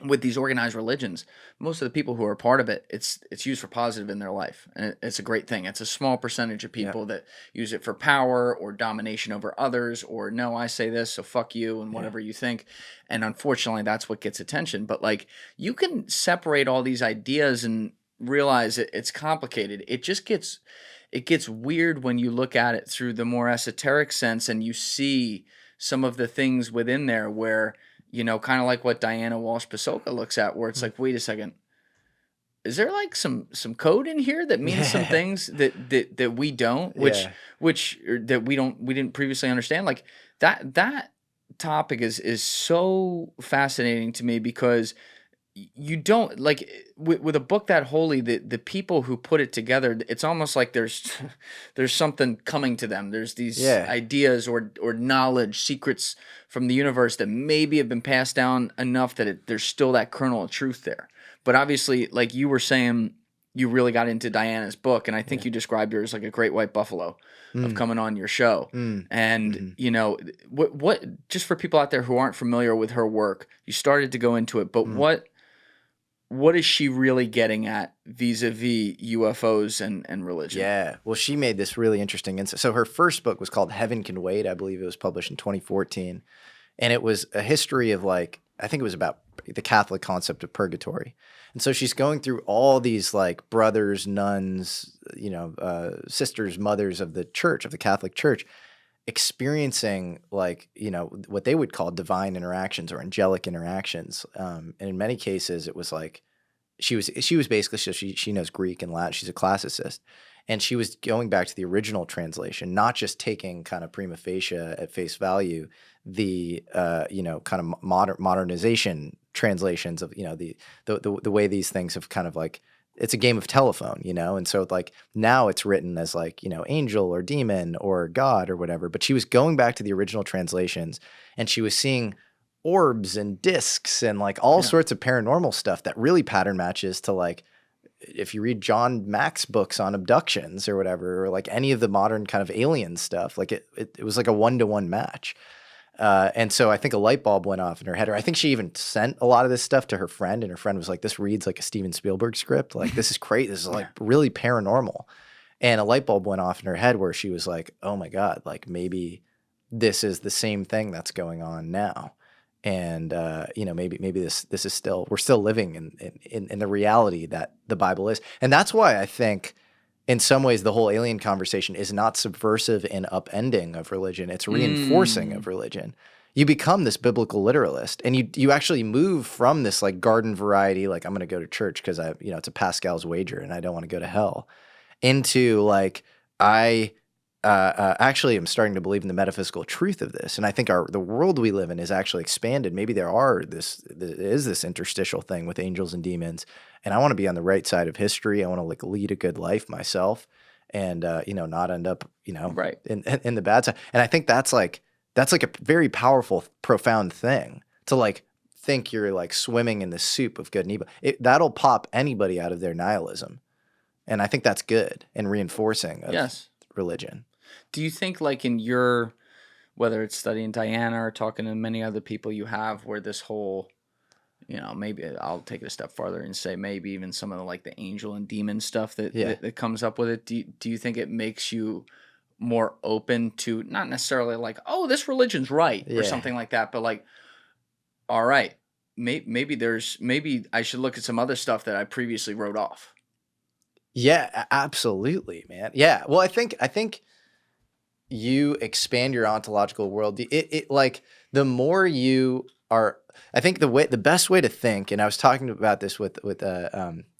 S1: with these organized religions, most of the people who are part of it, it's used for positive in their life. And it's a great thing. It's a small percentage of people that use it for power or domination over others, or no, I say this, so fuck you and whatever you think. And unfortunately, that's what gets attention. But like, you can separate all these ideas and realize it's complicated. It gets weird when you look at it through the more esoteric sense and you see some of the things within there where, kind of like what Diana Walsh Pasulka looks at, where it's like, wait a second, is there like some code in here that means some things that we don't, which that we didn't previously understand? Like that topic is so fascinating to me because you don't like with a book that holy, the people who put it together, it's almost like there's something coming to them. There's these ideas or knowledge, secrets from the universe that maybe have been passed down enough that there's still that kernel of truth there. But obviously, like you were saying, you really got into Diana's book, and I think you described her as like a great white buffalo of coming on your show. And what just for people out there who aren't familiar with her work, you started to go into it, but what is she really getting at vis-a-vis UFOs and religion?
S2: Yeah. Well, she made this really interesting insight. So her first book was called Heaven Can Wait. I believe it was published in 2014. And it was a history of like, I think it was about the Catholic concept of purgatory. And so she's going through all these like brothers, nuns, sisters, mothers of the church, of the Catholic Church, experiencing like, what they would call divine interactions or angelic interactions. And in many cases, it was like she was basically, so she knows Greek and Latin. She's a classicist. And she was going back to the original translation, not just taking kind of prima facie at face value the kind of modernization translations of the way these things have kind of like, it's a game of telephone, and so like now it's written as like angel or demon or God or whatever. But she was going back to the original translations and she was seeing orbs and discs and like all sorts of paranormal stuff that really pattern matches to like if you read John Mack's books on abductions or whatever, or like any of the modern kind of alien stuff. Like it was like a 1-to-1 match. And so I think a light bulb went off in her head. Or I think she even sent a lot of this stuff to her friend, and her friend was like, this reads like a Steven Spielberg script. Like, this is great. This is like really paranormal. And a light bulb went off in her head where she was like, oh my God, like maybe this is the same thing that's going on now. And, maybe this is still, we're still living in the reality that the Bible is. And that's why I think in some ways the whole alien conversation is not subversive and upending of religion. It's reinforcing of religion. You become this biblical literalist, and you actually move from this like garden variety, like I'm going to go to church because it's a Pascal's wager and I don't want to go to hell, into like, I actually am starting to believe in the metaphysical truth of this. And I think the world we live in is actually expanded. Maybe there is this interstitial thing with angels and demons. And I want to be on the right side of history. I want to like lead a good life myself and, not end up,
S1: right
S2: in the bad side. And I think that's like a very powerful, profound thing to like think you're like swimming in the soup of good and evil. That'll pop anybody out of their nihilism. And I think that's good and reinforcing of religion.
S1: Do you think like whether it's studying Diana or talking to many other people you have, where this whole, maybe I'll take it a step farther and say maybe even some of the, like the angel and demon stuff that comes up with it. Do you think it makes you more open to not necessarily like, oh, this religion's right or something like that, but like, all right, maybe I should look at some other stuff that I previously wrote off.
S2: Yeah, absolutely, man. Yeah. Well, I think you expand your ontological world. It like the more you are, I think the best way to think, and I was talking about this with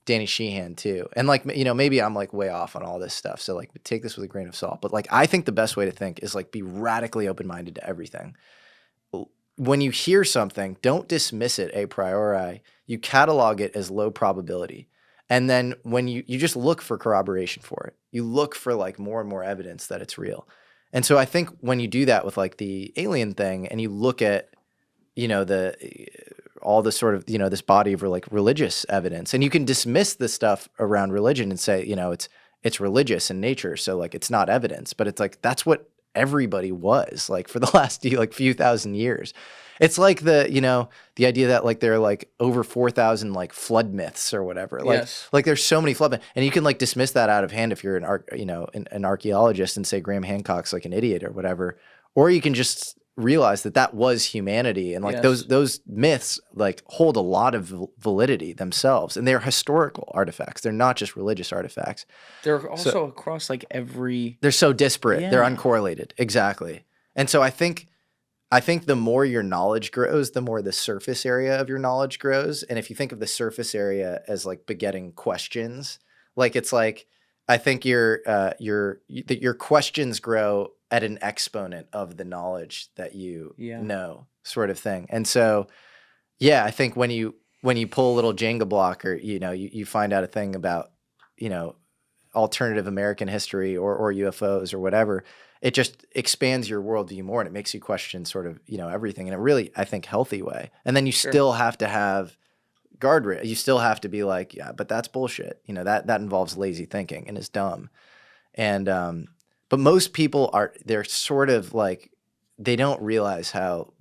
S2: Danny Sheehan too. And like, maybe I'm like way off on all this stuff. So like take this with a grain of salt, but like, I think the best way to think is like be radically open-minded to everything. When you hear something, don't dismiss it a priori. You catalog it as low probability. And then when you just look for corroboration for it, you look for like more and more evidence that it's real. And so I think when you do that with like the alien thing and you look at, all the sort of, this body of like religious evidence, and you can dismiss the stuff around religion and say, it's religious in nature. So like, it's not evidence, but it's like, that's what everybody was like for the last like few thousand years. It's like the idea that like there are like over 4,000 like flood myths or whatever. Like, like there's so many flood myths, and you can like dismiss that out of hand if you're an archaeologist and say Graham Hancock's like an idiot or whatever, or you can just realize that was humanity, and like those myths like hold a lot of validity themselves, and they're historical artifacts. They're not just religious artifacts.
S1: They're also across like every.
S2: They're so disparate. They're uncorrelated. Exactly. And so I think the more your knowledge grows, the more the surface area of your knowledge grows. And if you think of the surface area as like begetting questions, like it's like I think your questions grow at an exponent of the knowledge that you know, sort of thing. And so, I think when you pull a little Jenga block, or you find out a thing about alternative American history or UFOs or whatever, it just expands your worldview more, and it makes you question sort of everything in a really, I think, healthy way. And then you still have to have guardrail. You still have to be like, but that's bullshit. That involves lazy thinking and is dumb. And but most people they're sort of like, they don't realize how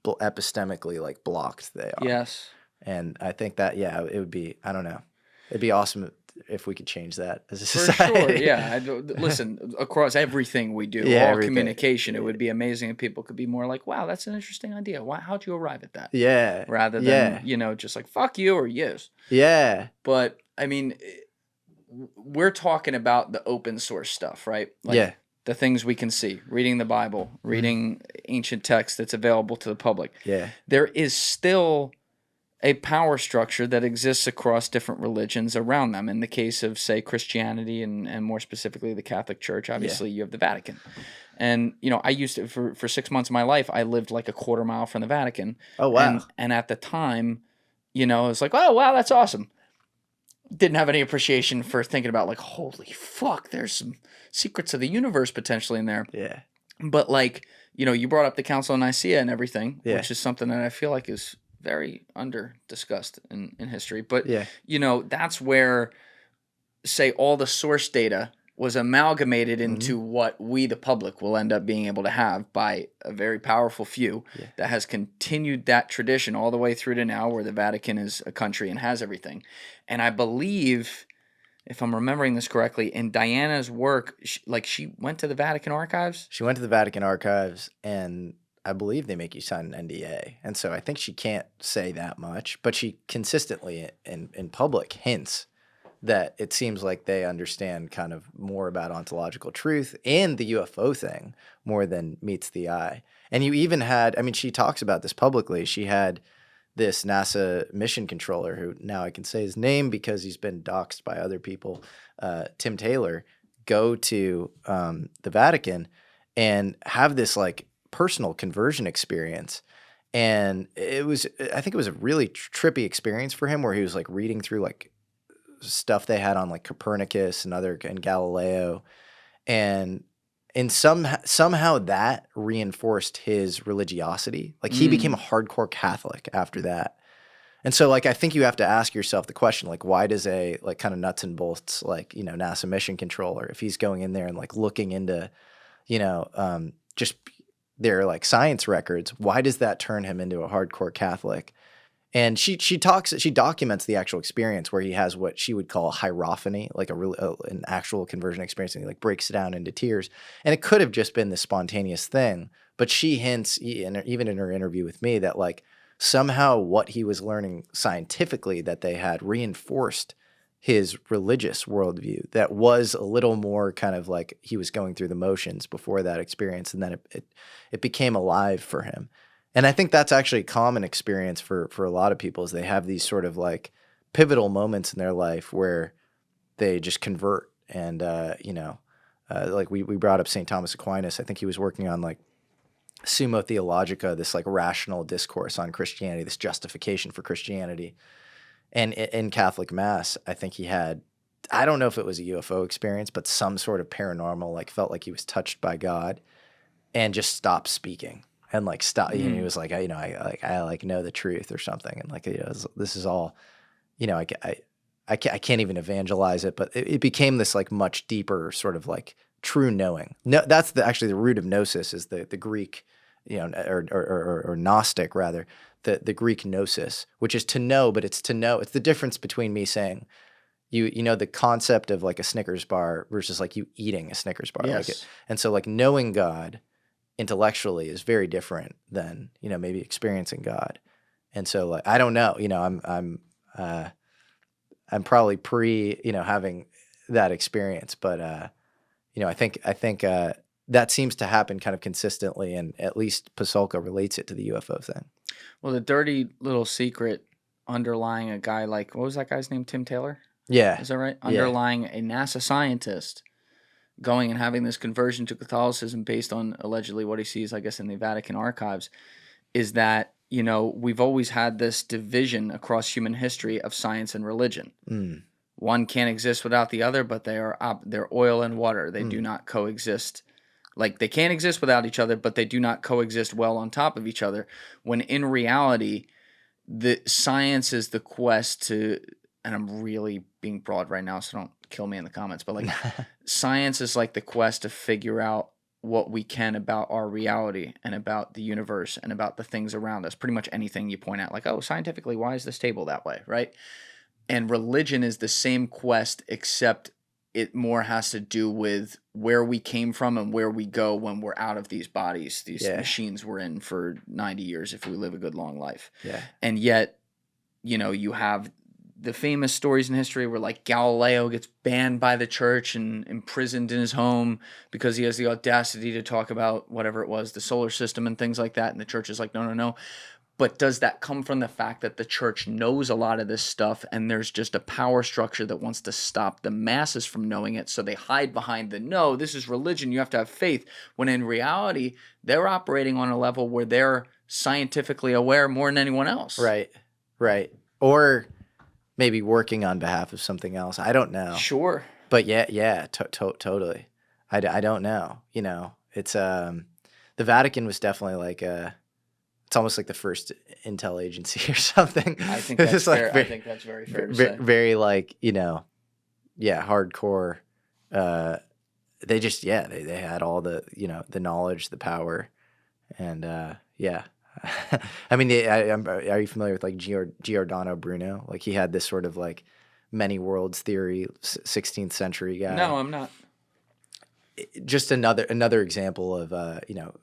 S2: epistemically like blocked they are.
S1: Yes.
S2: And I think that, it would be, I don't know, it'd be awesome if we could change that as a
S1: For
S2: society.
S1: sure, yeah. Listen, across everything we do, all everything. Communication, it would be amazing if people could be more like, wow, that's an interesting idea. How'd you arrive at that?
S2: Yeah.
S1: Rather than, just like, fuck you or yes.
S2: Yeah.
S1: But, I mean, we're talking about the open source stuff, right? Like the things we can see, reading the Bible, reading ancient text that's available to the public.
S2: Yeah.
S1: There is still a power structure that exists across different religions around them. In the case of, say, Christianity and more specifically the Catholic Church, obviously you have the Vatican. And, I used to, for 6 months of my life, I lived like a quarter mile from the Vatican.
S2: Oh, wow.
S1: And at the time, I was like, oh, wow, that's awesome. Didn't have any appreciation for thinking about like, holy fuck, there's some secrets of the universe potentially in there.
S2: Yeah.
S1: But like, you brought up the Council of Nicaea and everything, which is something that I feel like is very under discussed in history. But, that's where, say, all the source data was amalgamated into what we, the public, will end up being able to have by a very powerful few that has continued that tradition all the way through to now, where the Vatican is a country and has everything. And I believe, if I'm remembering this correctly, in Diana's work, she went to the Vatican archives?
S2: She went to the Vatican archives, and I believe they make you sign an NDA. And so I think she can't say that much, but she consistently in public hints that it seems like they understand kind of more about ontological truth and the UFO thing more than meets the eye. And you even had, she talks about this publicly. She had this NASA mission controller, who now I can say his name because he's been doxxed by other people, Tim Taylor, go to the Vatican and have this like personal conversion experience. And I think it was a really trippy experience for him, where he was like reading through like stuff they had on like Copernicus and Galileo, and somehow that reinforced his religiosity. Like he became a hardcore Catholic after that. And so like I think you have to ask yourself the question, like, why does a like kind of nuts and bolts like NASA mission controller, if he's going in there and like looking into just their like science records, why does that turn him into a hardcore Catholic? And she documents the actual experience where he has what she would call hierophany, like an actual conversion experience, and he like breaks it down into tears. And it could have just been this spontaneous thing, but she hints, even in her interview with me, that like somehow what he was learning scientifically that they had reinforced his religious worldview that was a little more kind of like he was going through the motions before that experience, and then it became alive for him. And I think that's actually a common experience for a lot of people, is they have these sort of like pivotal moments in their life where they just convert. And like we brought up St. Thomas Aquinas. I think he was working on like Summa Theologica, this like rational discourse on Christianity, this justification for Christianity. And in Catholic Mass, I think he had, I don't know if it was a UFO experience, but some sort of paranormal, like felt like he was touched by God and just stopped speaking and like stop. You know, he was like, I know the truth or something. And like, this is all, I can't even evangelize it, but it became this like much deeper sort of like true knowing. No, that's actually the root of gnosis, is the Greek, or Gnostic rather, the Greek gnosis, which is to know, but it's to know. It's the difference between me saying, the concept of like a Snickers bar versus like you eating a Snickers bar.
S1: Yes.
S2: Like and so like knowing God intellectually is very different than, maybe experiencing God. And so like, I don't know, I'm probably having that experience, but I think that seems to happen kind of consistently, and at least Pasulka relates it to the UFO thing.
S1: Well, the dirty little secret underlying a guy like, what was that guy's name? Tim Taylor?
S2: Yeah.
S1: Is that right?
S2: Yeah.
S1: Underlying a NASA scientist going and having this conversion to Catholicism based on allegedly what he sees, I guess, in the Vatican archives, is that, we've always had this division across human history of science and religion.
S2: Mm.
S1: One can't exist without the other, but they're oil and water. They do not coexist. Like, they can't exist without each other, but they do not coexist well on top of each other. When in reality, the science is the quest to, and I'm really being broad right now, so don't kill me in the comments, but like science is like the quest to figure out what we can about our reality and about the universe and about the things around us. Pretty much anything you point out, like, oh, scientifically, why is this table that way, right? And religion is the same quest, except it more has to do with where we came from and where we go when we're out of these bodies, these machines we're in for 90 years if we live a good long life.
S2: Yeah.
S1: And yet, you have the famous stories in history where like Galileo gets banned by the church and imprisoned in his home because he has the audacity to talk about whatever it was, the solar system and things like that. And the church is like, no. But does that come from the fact that the church knows a lot of this stuff and there's just a power structure that wants to stop the masses from knowing it? So they hide behind no, this is religion, you have to have faith. When in reality, they're operating on a level where they're scientifically aware more than anyone else.
S2: Right. Or maybe working on behalf of something else. I don't know.
S1: Sure.
S2: But yeah, totally. I don't know. It's the Vatican was definitely like it's almost like the first intel agency or something.
S1: I think that's fair. I think that's very fair to say.
S2: Very like, hardcore. They just, they had all the, the knowledge, the power, and I mean, are you familiar with like Giordano Bruno? Like he had this sort of like many worlds theory, 16th century guy.
S1: No, I'm not.
S2: Just another example of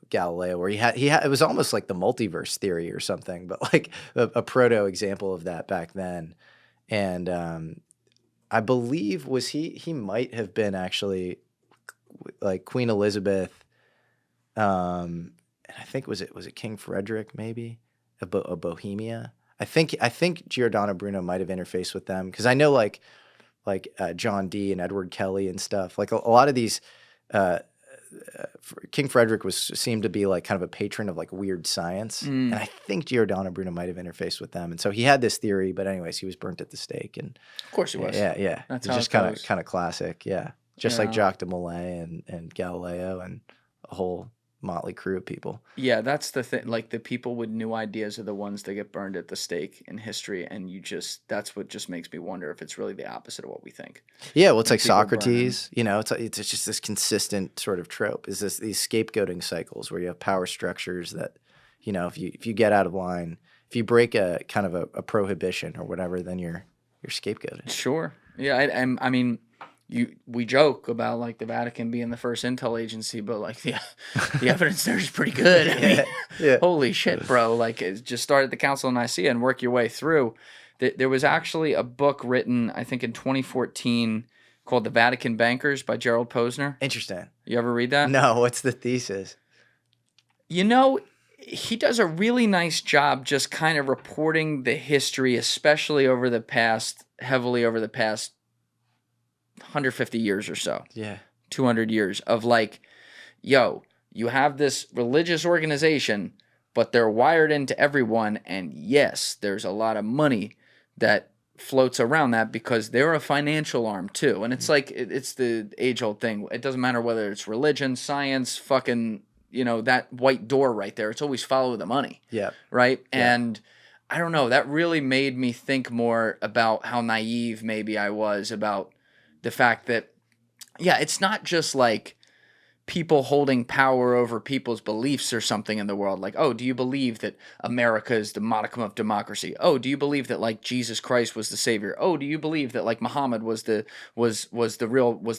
S2: Galileo, where he had it was almost like the multiverse theory or something, but like a proto example of that back then. And I believe he might have been actually like Queen Elizabeth. And I think was it King Frederick maybe of Bohemia. I think Giordano Bruno might have interfaced with them, because I know like John Dee and Edward Kelly and stuff. Like a lot of these. King Frederick seemed to be like kind of a patron of like weird science, and I think Giordano Bruno might have interfaced with them, and so he had this theory. But anyways, he was burnt at the stake, and
S1: of course he was.
S2: Yeah.
S1: That's
S2: it's
S1: how
S2: just
S1: it
S2: kind of classic, just like Jacques de Molay and Galileo and a whole motley crew of people.
S1: Yeah, that's the thing. Like, the people with new ideas are the ones that get burned at the stake in history, and that's what just makes me wonder if it's really the opposite of what we think.
S2: Yeah, well, it's
S1: When
S2: like
S1: people
S2: Socrates. You know, it's just this consistent sort of trope. Is these scapegoating cycles where you have power structures that, you know, if you get out of line, if you break a kind of a prohibition or whatever, then you're scapegoated.
S1: Sure. Yeah, I mean, we joke about like the Vatican being the first intel agency, but like the evidence there is pretty good. I mean,
S2: Yeah.
S1: holy shit, bro! Like, just start at the Council of Nicaea and work your way through. There was actually a book written, I think, in 2014 called "The Vatican Bankers" by Gerald Posner.
S2: Interesting.
S1: You ever read that?
S2: No, what's the thesis?
S1: You know, he does a really nice job just kind of reporting the history, especially heavily over the past 150 years or so.
S2: Yeah.
S1: 200 years of like, yo, you have this religious organization, but they're wired into everyone. And yes, there's a lot of money that floats around that because they're a financial arm too. And it's like, it's the age old thing. It doesn't matter whether it's religion, science, fucking, you know, that white door right there. It's always follow the money.
S2: Yeah.
S1: Right.
S2: Yeah.
S1: And I don't know, that really made me think more about how naive maybe I was about the fact that, yeah, it's not just like people holding power over people's beliefs or something in the world. Like, oh, do you believe that America is the modicum of democracy? Oh, do you believe that like Jesus Christ was the savior? Oh, do you believe that like Muhammad was the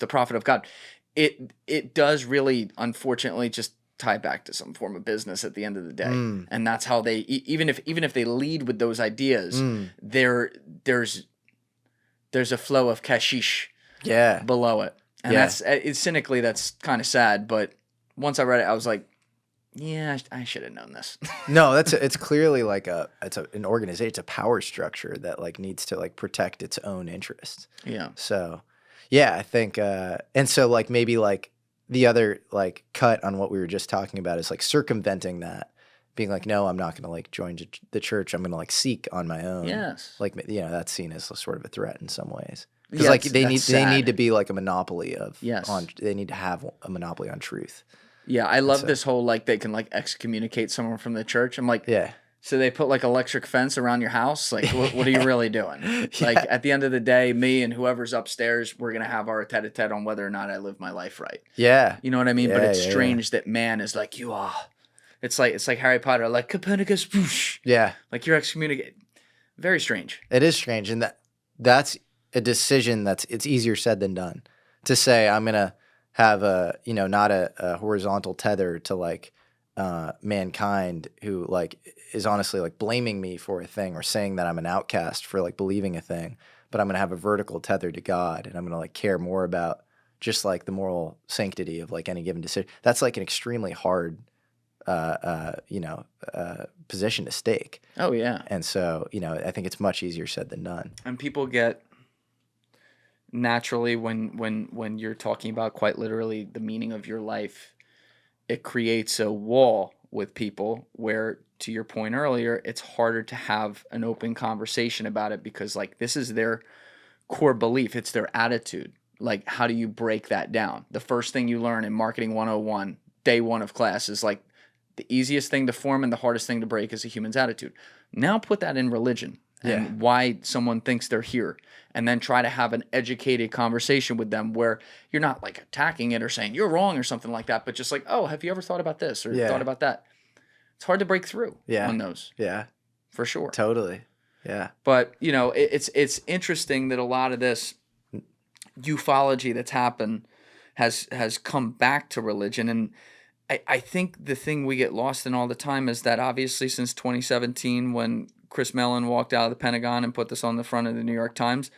S1: prophet of God? It does really, unfortunately, just tie back to some form of business at the end of the day. And that's how they, even if they lead with those ideas, there's a flow of kashish below it. And it's cynically, that's kind of sad. But once I read it, I was like, yeah, I should have known this.
S2: No, it's clearly like an organization. It's a power structure that like needs to like protect its own interests.
S1: Yeah.
S2: So, yeah, I think, and so like maybe like the other like cut on what we were just talking about is like circumventing that, being like, no, I'm not going to like join the church. I'm going to like seek on my own.
S1: Yes.
S2: Like, you know, that's seen as sort of a threat in some ways. Because
S1: Yeah,
S2: like they
S1: sad.
S2: need to be like a monopoly of
S1: Yes.
S2: they need to have a monopoly on truth.
S1: Yeah, I love this whole like they can like excommunicate someone from the church. I'm like,
S2: Yeah.
S1: So they put like electric fence around your house. Like, what are you really doing? Like at the end of the day, me and whoever's upstairs, we're gonna have our tete-a-tete on whether or not I live my life right.
S2: Yeah.
S1: You know what I mean?
S2: Yeah,
S1: But it's
S2: yeah,
S1: strange that man is like, you are. It's like Harry Potter, like Copernicus, whoosh.
S2: Yeah.
S1: Like you're excommunicated. Very strange.
S2: It is strange, and that's a decision it's easier said than done. To say I'm gonna have not a horizontal tether to like mankind who like is honestly like blaming me for a thing or saying that I'm an outcast for like believing a thing, but I'm gonna have a vertical tether to God, and I'm gonna like care more about just like the moral sanctity of like any given decision. That's like an extremely hard position to stake.
S1: Oh yeah.
S2: And so, I think it's much easier said than done.
S1: And people get naturally when you're talking about quite literally the meaning of your life, it creates a wall with people where, to your point earlier, it's harder to have an open conversation about it because like this is their core belief. It's their attitude. Like, how do you break that down? The first thing you learn in Marketing 101, day one of class, is like the easiest thing to form and the hardest thing to break is a human's attitude. Now put that in religion and why someone thinks they're here, and then try to have an educated conversation with them where you're not like attacking it or saying you're wrong or something like that, but just like, oh, have you ever thought about this or thought about that? It's hard to break through on those. Yeah. For sure.
S2: Totally. Yeah.
S1: But, it's interesting that a lot of this ufology that's happened has come back to religion. And I think the thing we get lost in all the time is that obviously since 2017, when Chris Mellon walked out of the Pentagon and put this on the front of the New York Times,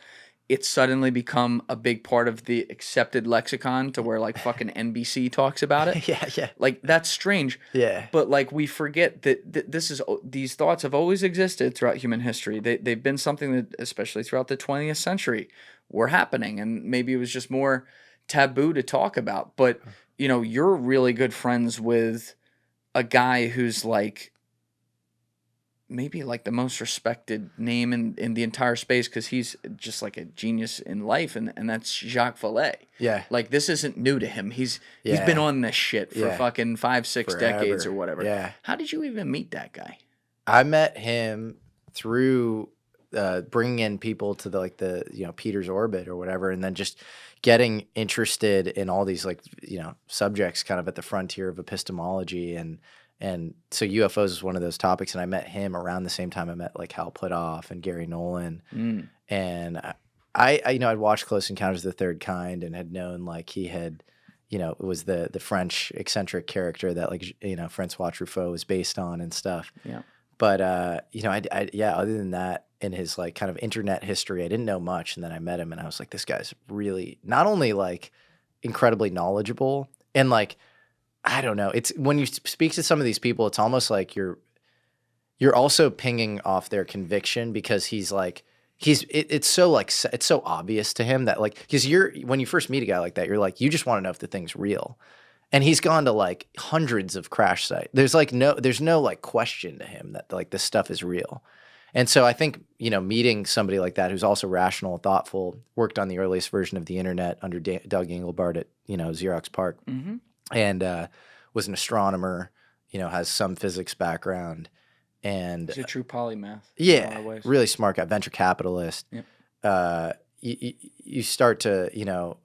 S1: it's suddenly become a big part of the accepted lexicon to where like fucking NBC talks about it.
S2: Yeah.
S1: Like that's strange.
S2: Yeah.
S1: But like we forget that these thoughts have always existed throughout human history. They've been something that, especially throughout the 20th century, were happening, and maybe it was just more taboo to talk about. But you're really good friends with a guy who's like maybe like the most respected name in the entire space, because he's just like a genius in life, and that's Jacques Vallee.
S2: Yeah.
S1: Like, this isn't new to him. He's been on this shit for fucking 5-6 decades or whatever.
S2: Yeah.
S1: How did you even meet that guy?
S2: I met him through bringing in people to the Peter's orbit or whatever, and then just getting interested in all these subjects kind of at the frontier of epistemology, and so UFOs is one of those topics. And I met him around the same time I met like Hal Puthoff and Gary Nolan, and I'd watched Close Encounters of the Third Kind and had known like he had, it was the French eccentric character that Francois Truffaut was based on and stuff.
S1: Yeah.
S2: But other than that, in his like kind of internet history, I didn't know much. And then I met him and I was like, this guy's really not only like incredibly knowledgeable, and like, I don't know, it's when you speak to some of these people, it's almost like you're also pinging off their conviction, because it's so obvious to him that like, because when you first meet a guy like that, you're like, you just want to know if the thing's real. And he's gone to like hundreds of crash sites. There's no like question to him that like this stuff is real. And so I think, meeting somebody like that who's also rational, thoughtful, worked on the earliest version of the internet under Doug Engelbart at, Xerox PARC, and was an astronomer, has some physics background. And
S1: he's a true polymath.
S2: Yeah,
S1: in a lot of ways.
S2: Really smart guy, venture capitalist.
S1: Yep.
S2: You start to,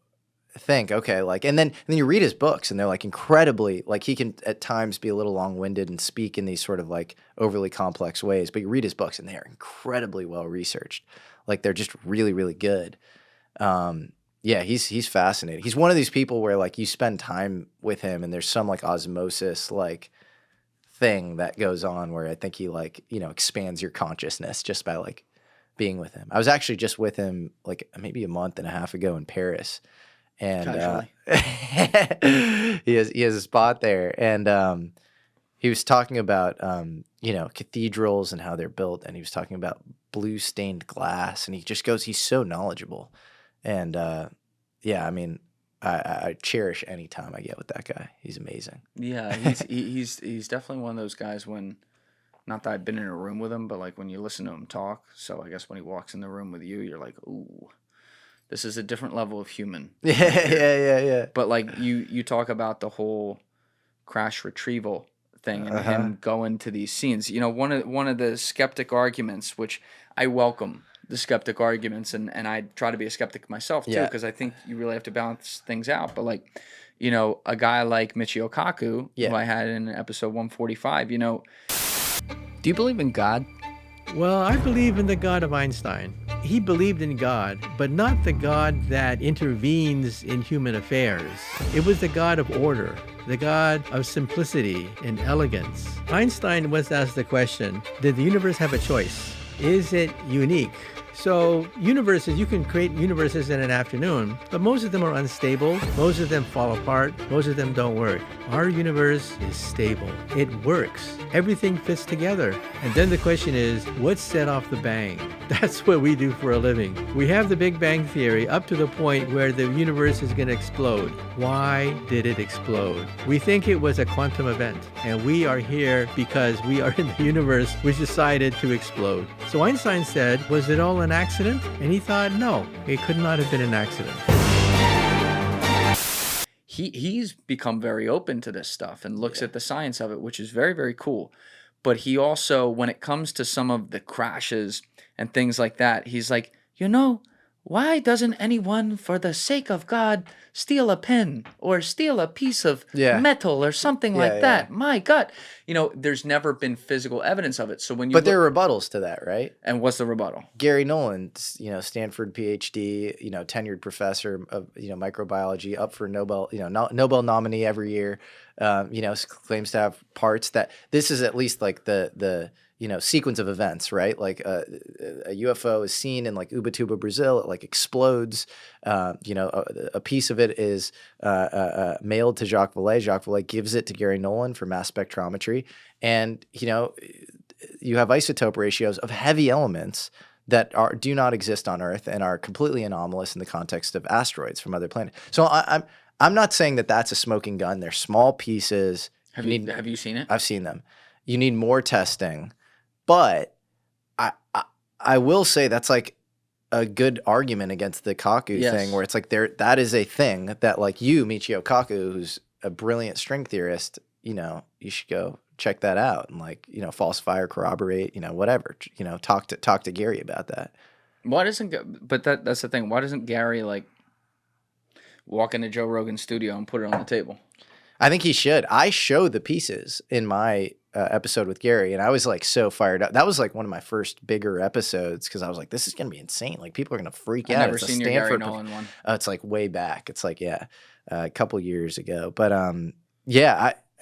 S2: think, okay, like, and then you read his books, and they're like incredibly, like, he can at times be a little long-winded and speak in these sort of like overly complex ways, but you read his books and they are incredibly well researched. Like, they're just really, really good. He's fascinating. He's one of these people where like you spend time with him and there's some like osmosis like thing that goes on where I think he like, expands your consciousness just by like being with him. I was actually just with him like maybe a month and a half ago in Paris. And he has a spot there, and he was talking about cathedrals and how they're built, and he was talking about blue stained glass, and he's so knowledgeable, and I cherish any time I get with that guy. He's amazing.
S1: Yeah, he's definitely one of those guys. When, not that I've been in a room with him, but like when you listen to him talk, so I guess when he walks in the room with you, you're like, ooh. This is a different level of human.
S2: Yeah.
S1: But like you talk about the whole crash retrieval thing and him going to these scenes. One of the skeptic arguments, which I welcome the skeptic arguments, and I try to be a skeptic myself too, because I think you really have to balance things out. But like, a guy like Michio Kaku, who I had in episode 145, do you believe in God?
S3: Well, I believe in the God of Einstein. He believed in God, but not the God that intervenes in human affairs. It was the God of order, the God of simplicity and elegance. Einstein was asked the question, did the universe have a choice? Is it unique? So universes, you can create universes in an afternoon, but most of them are unstable. Most of them fall apart. Most of them don't work. Our universe is stable. It works. Everything fits together. And then the question is, what set off the bang? That's what we do for a living. We have the Big Bang Theory up to the point where the universe is going to explode. Why did it explode? We think it was a quantum event, and we are here because we are in the universe which decided to explode. So Einstein said, was it all an accident? And he thought, no, it could not have been an accident.
S1: He's become very open to this stuff and looks at the science of it, which is very, very cool. But he also, when it comes to some of the crashes and things like that, he's like, why doesn't anyone, for the sake of God, steal a pen or steal a piece of metal or something like that? My God. There's never been physical evidence of it. So when you
S2: there are rebuttals to that, right?
S1: And what's the rebuttal?
S2: Gary Nolan, Stanford PhD, tenured professor of, microbiology, up for Nobel nominee every year, claims to have parts that this is at least like the sequence of events, right? Like a UFO is seen in like Ubatuba, Brazil. It like explodes. A piece of it is mailed to Jacques Vallee. Jacques Vallee gives it to Gary Nolan for mass spectrometry. And, you have isotope ratios of heavy elements that do not exist on Earth and are completely anomalous in the context of asteroids from other planets. So I'm not saying that that's a smoking gun. They're small pieces.
S1: Have you seen it?
S2: I've seen them. You need more testing. But I will say that's like a good argument against the Kaku thing, where it's like that is a thing that like you, Michio Kaku, who's a brilliant string theorist, you should go check that out and like, falsify or corroborate, whatever, talk to Garry about that.
S1: Why doesn't, but that's the thing. Why doesn't Garry like walk into Joe Rogan's studio and put it on the table?
S2: I think he should. I showed the pieces in my episode with Garry, and I was like so fired up. That was like one of my first bigger episodes because I was like, this is going to be insane. Like people are going to freak out.
S1: I've never seen your Garry Nolan one.
S2: It's like way back. It's like, a couple years ago. But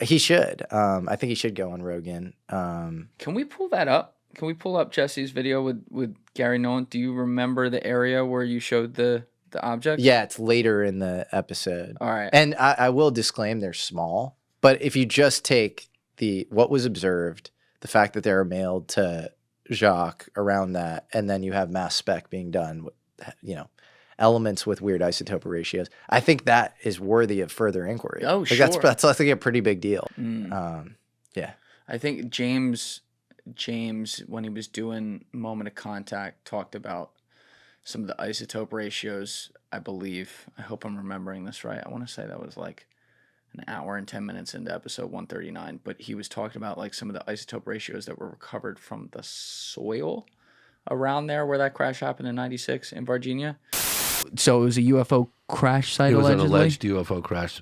S2: he should. I think he should go on Rogan.
S1: Can we pull that up? Can we pull up Jesse's video with Garry Nolan? Do you remember the area where you showed the object?
S2: Yeah, it's later in the episode.
S1: All right.
S2: And I will disclaim they're small, but if you just take what was observed, the fact that they were mailed to Jacques around that, and then you have mass spec being done, elements with weird isotope ratios, I think that is worthy of further inquiry.
S1: Oh,
S2: like
S1: sure.
S2: That's I think a pretty big deal. Yeah.
S1: I think James, when he was doing Moment of Contact, talked about some of the isotope ratios, I believe. I hope I'm remembering this right. I want to say that was like an hour and 10 minutes into episode 139, but he was talking about like some of the isotope ratios that were recovered from the soil around there where that crash happened in 96 in Virginia. So it was a UFO crash site, allegedly?
S4: It was an alleged UFO crash.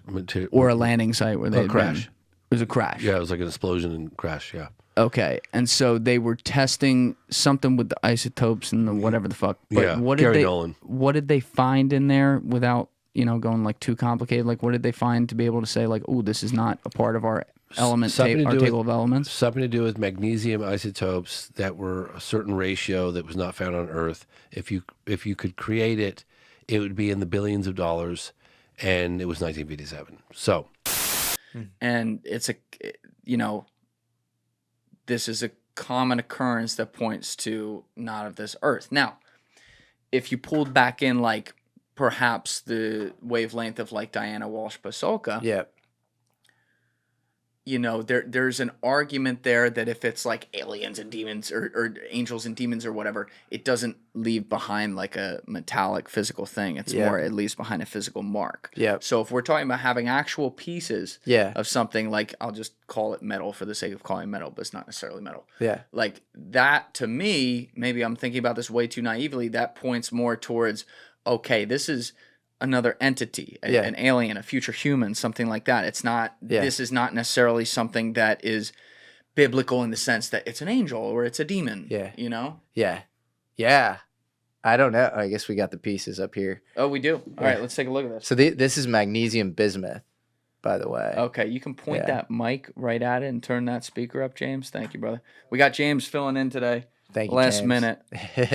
S1: Or a landing site where they
S4: crash.
S1: It was a crash.
S4: Yeah, it was like an explosion and crash, yeah.
S1: Okay, and so they were testing something with the isotopes and the whatever the fuck. But
S4: yeah,
S1: what did
S4: Garry Nolan.
S1: What did they find in there without, going like too complicated? Like what did they find to be able to say like, oh, this is not a part of our our table of elements?
S4: Something to do with magnesium isotopes that were a certain ratio that was not found on Earth. If you could create it, it would be in the billions of dollars, and it was 1957. So,
S1: and it's this is a common occurrence that points to not of this Earth. Now, if you pulled back in like perhaps the wavelength of like Diana Walsh Pasulka,
S2: yeah.
S1: There's an argument there that if it's like aliens and demons or angels and demons or whatever, it doesn't leave behind like a metallic physical thing. It's more it leaves behind a physical mark.
S2: Yeah.
S1: So if we're talking about having actual pieces of something, like I'll just call it metal for the sake of calling it metal, but it's not necessarily metal.
S2: Yeah.
S1: Like that to me, maybe I'm thinking about this way too naively, that points more towards, okay, this is another entity, an alien, a future human, something like that. It's not, this is not necessarily something that is biblical in the sense that it's an angel or it's a demon,
S2: Yeah.
S1: Yeah.
S2: Yeah. I don't know. I guess we got the pieces up here.
S1: Oh, we do? All right, let's take a look at this.
S2: So this is magnesium bismuth, by the way.
S1: Okay, you can point that mic right at it and turn that speaker up, James. Thank you, brother. We got James filling in today.
S2: Thank you,
S1: Last
S2: James.
S1: minute.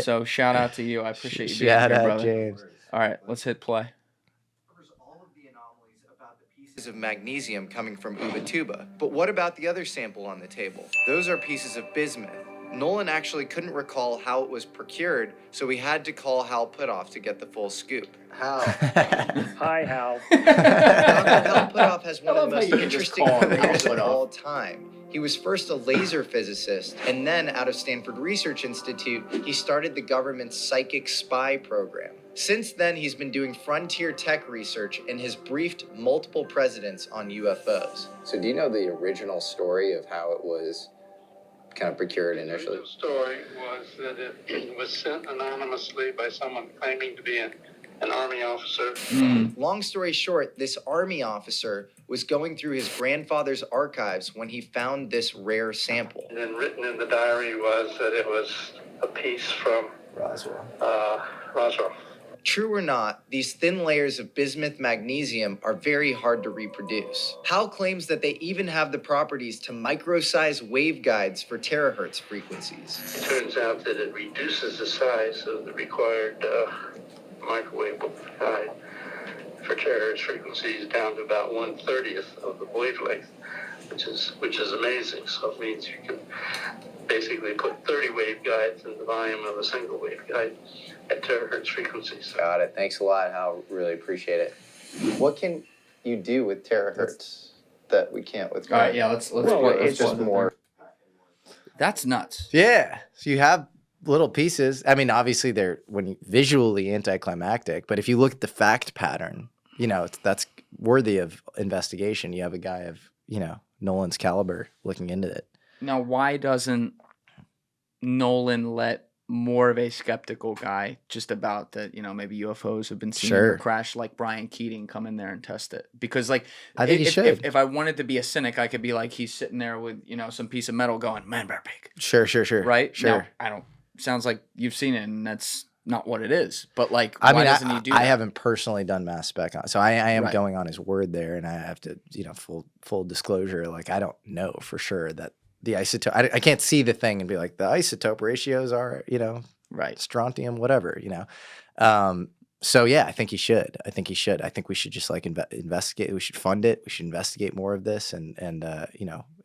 S1: So shout out to you. I appreciate you being
S2: Shout
S1: here,
S2: out,
S1: brother.
S2: James.
S1: All right, let's hit play.
S2: All of the anomalies about the pieces of magnesium coming from Ubatuba. But what about the other sample on the table? Those are pieces of bismuth. Nolan actually couldn't recall how it was procured, so we had to call Hal Puthoff to get the full scoop. Hal.
S5: Hi, Hal.
S2: Dr. Hal Puthoff has one of the most interesting careers of all time. He was first a laser physicist, and then out of Stanford Research Institute, he started the government's psychic spy program. Since then, he's been doing frontier tech research and has briefed multiple presidents on UFOs.
S6: So do you know the original story of how it was kind of procured initially?
S5: The story was that it was sent anonymously by someone claiming to be an Army officer.
S2: Long story short, this Army officer was going through his grandfather's archives when he found this rare sample.
S5: And then written in the diary was that it was a piece from Roswell.
S2: True or not, these thin layers of bismuth magnesium are very hard to reproduce. Hal claims that they even have the properties to micro-size waveguides for terahertz frequencies.
S5: It turns out that it reduces the size of the required microwave guide for terahertz frequencies down to about 1/30th of the wavelength, which is amazing. So it means you can basically put 30 waveguides in the volume of a single waveguide at terahertz frequencies.
S6: Got it. Thanks a lot, Hal. Really appreciate it. What can you do with terahertz that we can't with?
S1: All right, yeah, let's
S6: Well, it's just more.
S1: That's nuts.
S2: Yeah. So you have little pieces. I mean, obviously they're visually anticlimactic, but if you look at the fact pattern, that's worthy of investigation. You have a guy of, Nolan's caliber looking into it.
S1: Now, why doesn't Nolan let more of a skeptical guy just about that, maybe UFOs have been seen or crashed, like Brian Keating, come in there and test it? Because, like,
S2: I think he should.
S1: If I wanted to be a cynic, I could be like, he's sitting there with, some piece of metal going, man, bear pig.
S2: Sure.
S1: Right?
S2: Sure.
S1: No, I don't. Sounds like you've seen it, and that's not what it is. But, like, why doesn't he do that?
S2: I haven't personally done mass spec on, so I am going on his word there, and I have to, full disclosure, like, I don't know for sure that the isotope, I can't see the thing and be like, the isotope ratios are,
S1: right,
S2: strontium, whatever, So yeah, I think he should. I think we should just like investigate. We should fund it. We should investigate more of this, and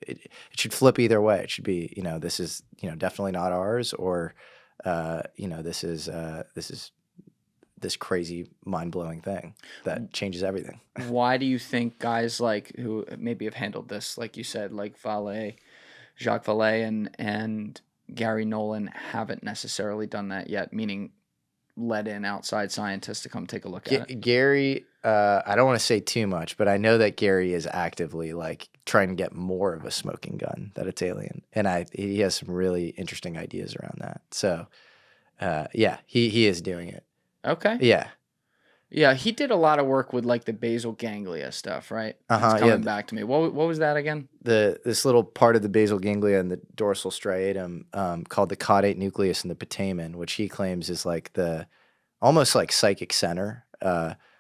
S2: it should flip either way. It should be, this is, definitely not ours, or this is this crazy mind-blowing thing that changes everything.
S1: Why do you think guys like who maybe have handled this, like you said, like Jacques Vallee and Garry Nolan, haven't necessarily done that yet, meaning let in outside scientists to come take a look at it?
S2: Garry, I don't want to say too much, but I know that Garry is actively like trying to get more of a smoking gun that it's alien, and he has some really interesting ideas around that. So, yeah, he is doing it.
S1: Okay. Yeah, he did a lot of work with like the basal ganglia stuff, right? It's coming back to me. What was that again?
S2: This little part of the basal ganglia and the dorsal striatum called the caudate nucleus and the putamen, which he claims is like the almost like psychic center,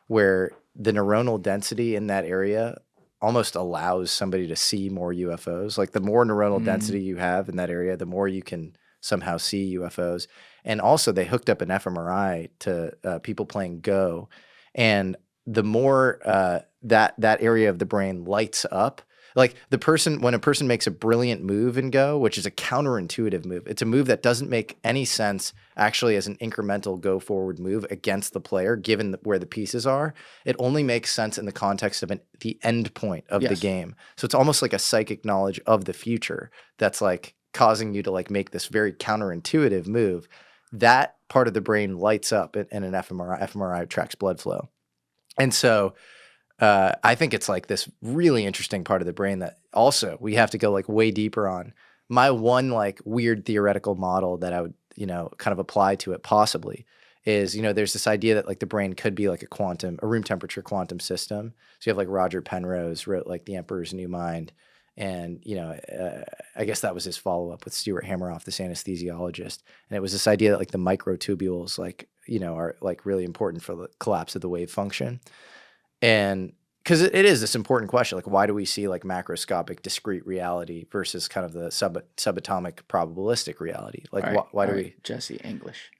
S2: where the neuronal density in that area almost allows somebody to see more UFOs. Like the more neuronal density you have in that area, the more you can somehow see UFOs. And also they hooked up an fMRI to people playing Go. And the more that area of the brain lights up, like when a person makes a brilliant move in Go, which is a counterintuitive move, it's a move that doesn't make any sense actually as an incremental go forward move against the player, given where the pieces are. It only makes sense in the context of the end point of the game. So it's almost like a psychic knowledge of the future that's like causing you to like make this very counterintuitive move. That part of the brain lights up in an fMRI. fMRI tracks blood flow. And so I think it's like this really interesting part of the brain that also we have to go like way deeper on. My one like weird theoretical model that I would, kind of apply to it possibly is, there's this idea that like the brain could be like a room temperature quantum system. So you have like Roger Penrose wrote like The Emperor's New Mind. And, I guess that was his follow-up with Stuart Hameroff, this anesthesiologist. And it was this idea that like the microtubules, like, are like really important for the collapse of the wave function. And because it is this important question, like why do we see like macroscopic discrete reality versus kind of the subatomic probabilistic reality? Like why do we?
S1: Jesse, English.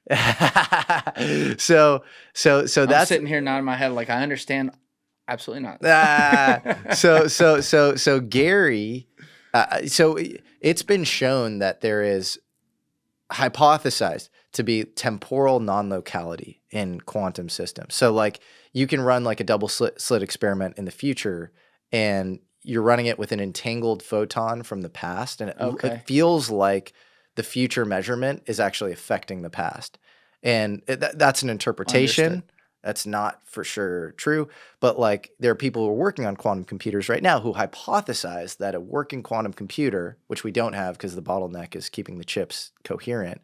S2: So
S1: I'm
S2: that's
S1: sitting here nodding my head like I understand. Absolutely not.
S2: So Garry, so it's been shown that there is hypothesized to be temporal non-locality in quantum systems. So like you can run like a double slit experiment in the future and you're running it with an entangled photon from the past. And it feels like the future measurement is actually affecting the past. And that's an interpretation. Understood. That's not for sure true, but like there are people who are working on quantum computers right now who hypothesize that a working quantum computer, which we don't have because the bottleneck is keeping the chips coherent,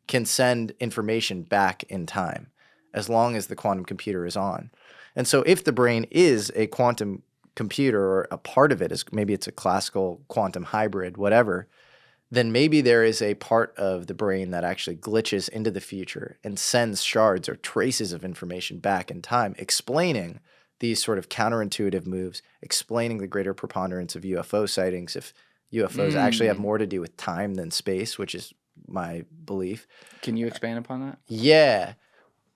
S2: can send information back in time as long as the quantum computer is on. And so if the brain is a quantum computer or a part of it is maybe it's a classical quantum hybrid, whatever, then maybe there is a part of the brain that actually glitches into the future and sends shards or traces of information back in time, explaining these sort of counterintuitive moves, explaining the greater preponderance of UFO sightings, if UFOs actually have more to do with time than space, which is my belief.
S1: Can you expand upon that?
S2: Yeah.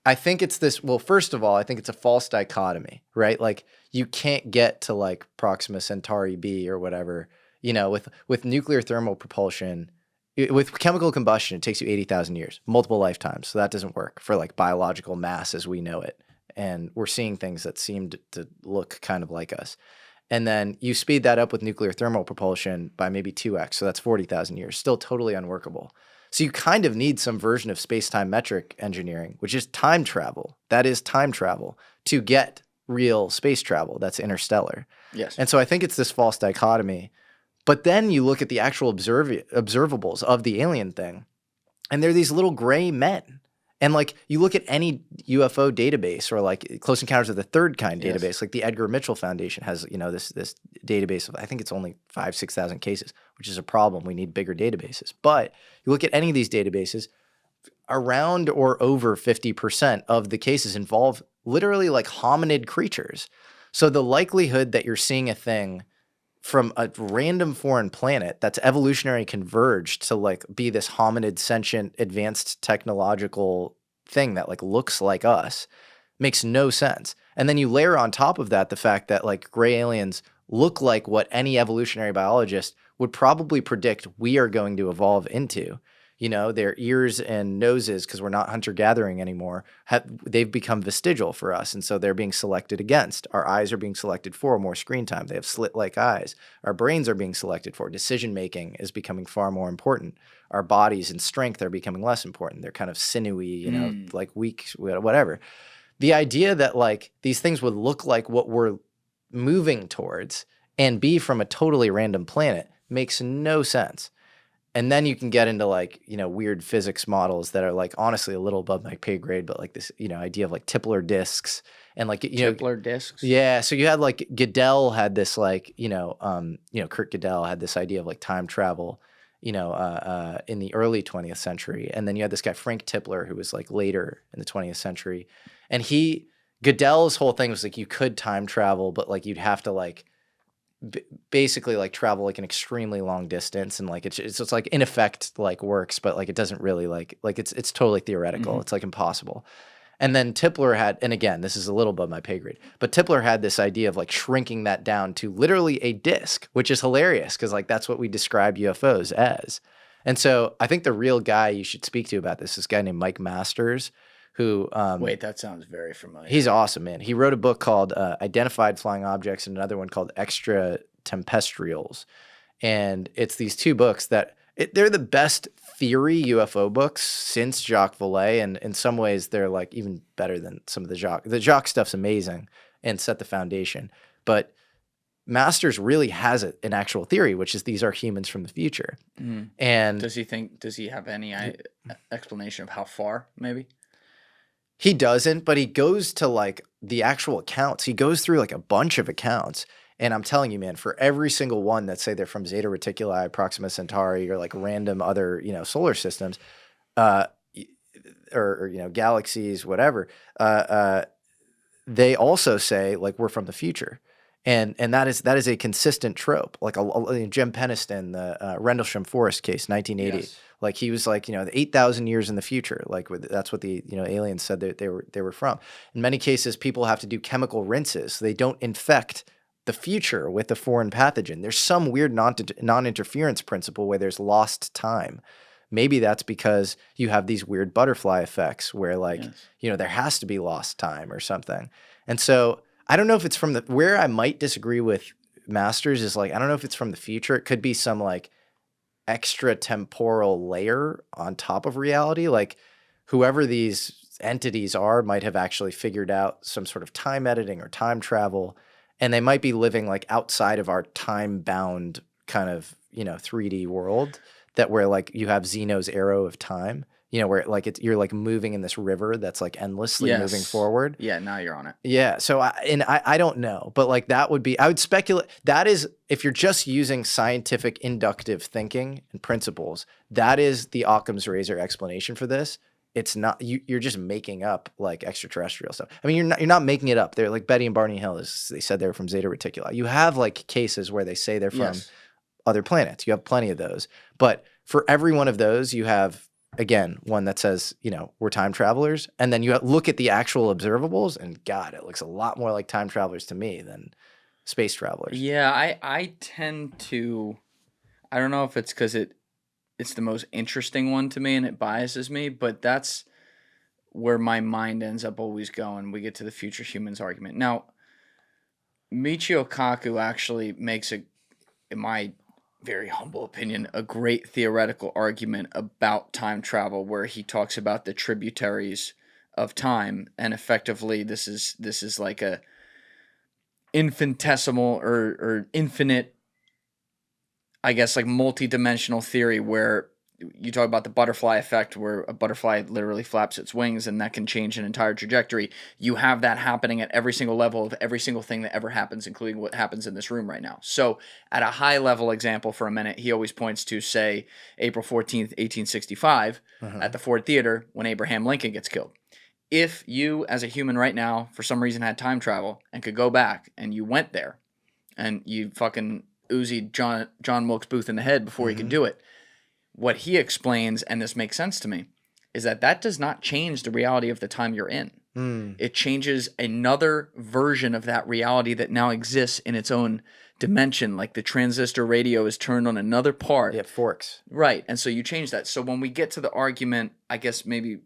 S2: I think it's this, well, first of all, I think it's a false dichotomy, right? Like you can't get to like Proxima Centauri b or whatever. With nuclear thermal propulsion, with chemical combustion, it takes you 80,000 years, multiple lifetimes. So that doesn't work for like biological mass as we know it. And we're seeing things that seem to look kind of like us. And then you speed that up with nuclear thermal propulsion by maybe 2x. So that's 40,000 years. Still totally unworkable. So you kind of need some version of space-time metric engineering, which is time travel. That is time travel to get real space travel. That's interstellar.
S1: Yes.
S2: And so I think it's this false dichotomy. But then you look at the actual observables of the alien thing, and they're these little gray men. And like you look at any UFO database or like Close Encounters of the Third Kind database,
S1: Yes.
S2: like the Edgar Mitchell Foundation has, this database of, I think it's only 5,000-6,000 cases, which is a problem. We need bigger databases. But you look at any of these databases, around or over 50% of the cases involve literally like hominid creatures. So the likelihood that you're seeing a thing from a random foreign planet that's evolutionary converged to like be this hominid sentient advanced technological thing that like looks like us makes no sense. And then you layer on top of that the fact that like gray aliens look like what any evolutionary biologist would probably predict we are going to evolve into. Their ears and noses, because we're not hunter-gathering anymore, they've become vestigial for us, and so they're being selected against. Our eyes are being selected for more screen time. They have slit-like eyes. Our brains are being selected for. Decision-making is becoming far more important. Our bodies and strength are becoming less important. They're kind of sinewy, like weak, whatever. The idea that like these things would look like what we're moving towards and be from a totally random planet makes no sense. And then you can get into like, weird physics models that are like honestly a little above my pay grade, but like this, idea of like Tipler disks and like,
S1: Tipler disks.
S2: Yeah. So you had like Gödel had this like, Kurt Gödel had this idea of like time travel, in the early 20th century. And then you had this guy, Frank Tipler, who was like later in the 20th century. And Gödel's whole thing was like, you could time travel, but like you'd have to like, basically like travel like an extremely long distance, and like it's like in effect like works, but like it doesn't really like it's totally theoretical.
S1: Mm-hmm.
S2: It's like impossible. And then Tipler had, and again, this is a little above my pay grade, but Tipler had this idea of like shrinking that down to literally a disk, which is hilarious because like that's what we describe UFOs as. And so I think the real guy you should speak to about this is this guy named Mike Masters, who
S1: wait, that sounds very familiar.
S2: He's awesome, man. He wrote a book called Identified Flying Objects and another one called Extra Tempestrials. And it's these two books that they're the best theory UFO books since Jacques Vallee, and in some ways they're like even better than some of the Jacques. The Jacques stuff's amazing and set the foundation. But Masters really has an actual theory, which is these are humans from the future.
S1: Mm-hmm.
S2: And
S1: does he have any explanation of how far, maybe?
S2: He doesn't, but he goes to like the actual accounts. He goes through like a bunch of accounts. And I'm telling you, man, for every single one that say they're from Zeta Reticuli, Proxima Centauri, or like random other, solar systems, or galaxies, whatever, they also say like we're from the future. And that is a consistent trope. Like Jim Peniston, the Rendlesham Forest case, 1980. Yes. Like he was like, 8,000 years in the future. Like that's what the aliens said that they were from. In many cases, people have to do chemical rinses so they don't infect the future with a foreign pathogen. There's some weird non-interference principle where there's lost time. Maybe that's because you have these weird butterfly effects where like, yes, there has to be lost time or something. And so I don't know if it's from where I might disagree with Masters is like, I don't know if it's from the future. It could be some like extra temporal layer on top of reality. Like whoever these entities are might have actually figured out some sort of time editing or time travel. And they might be living like outside of our time bound kind of, 3D world that where like you have Zeno's arrow of time. Where like you're like moving in this river that's like endlessly moving forward.
S1: Yeah, now you're on it.
S2: Yeah. So I don't know, but like that would be, I would speculate that is, if you're just using scientific inductive thinking and principles, that is the Occam's razor explanation for this. It's not, you're just making up like extraterrestrial stuff. I mean, you're not making it up. They're like Betty and Barney Hill, they said they're from Zeta Reticuli. You have like cases where they say they're from other planets. You have plenty of those, but for every one of those, you have, again, one that says, we're time travelers. And then you look at the actual observables and God, it looks a lot more like time travelers to me than space travelers.
S1: Yeah, I tend to, I don't know if it's because it's the most interesting one to me and it biases me, but that's where my mind ends up always going. We get to the future humans argument. Now, Michio Kaku actually makes in my very humble opinion, a great theoretical argument about time travel, where he talks about the tributaries of time, and effectively this is like a infinitesimal or infinite, I guess, like multi-dimensional theory, where you talk about the butterfly effect, where a butterfly literally flaps its wings and that can change an entire trajectory. You have that happening at every single level of every single thing that ever happens, including what happens in this room right now. So at a high level example for a minute, he always points to, say, April 14th, 1865 at the Ford Theater when Abraham Lincoln gets killed. If you as a human right now, for some reason, had time travel and could go back and you went there and you fucking Uzi'd John Wilkes Booth in the head before he could do it, what he explains, and this makes sense to me, is that does not change the reality of the time you're in. It changes another version of that reality that now exists in its own dimension. Like the transistor radio is turned on another part.
S2: Yeah, forks.
S1: Right. And so you change that. So when we get to the argument, I guess maybe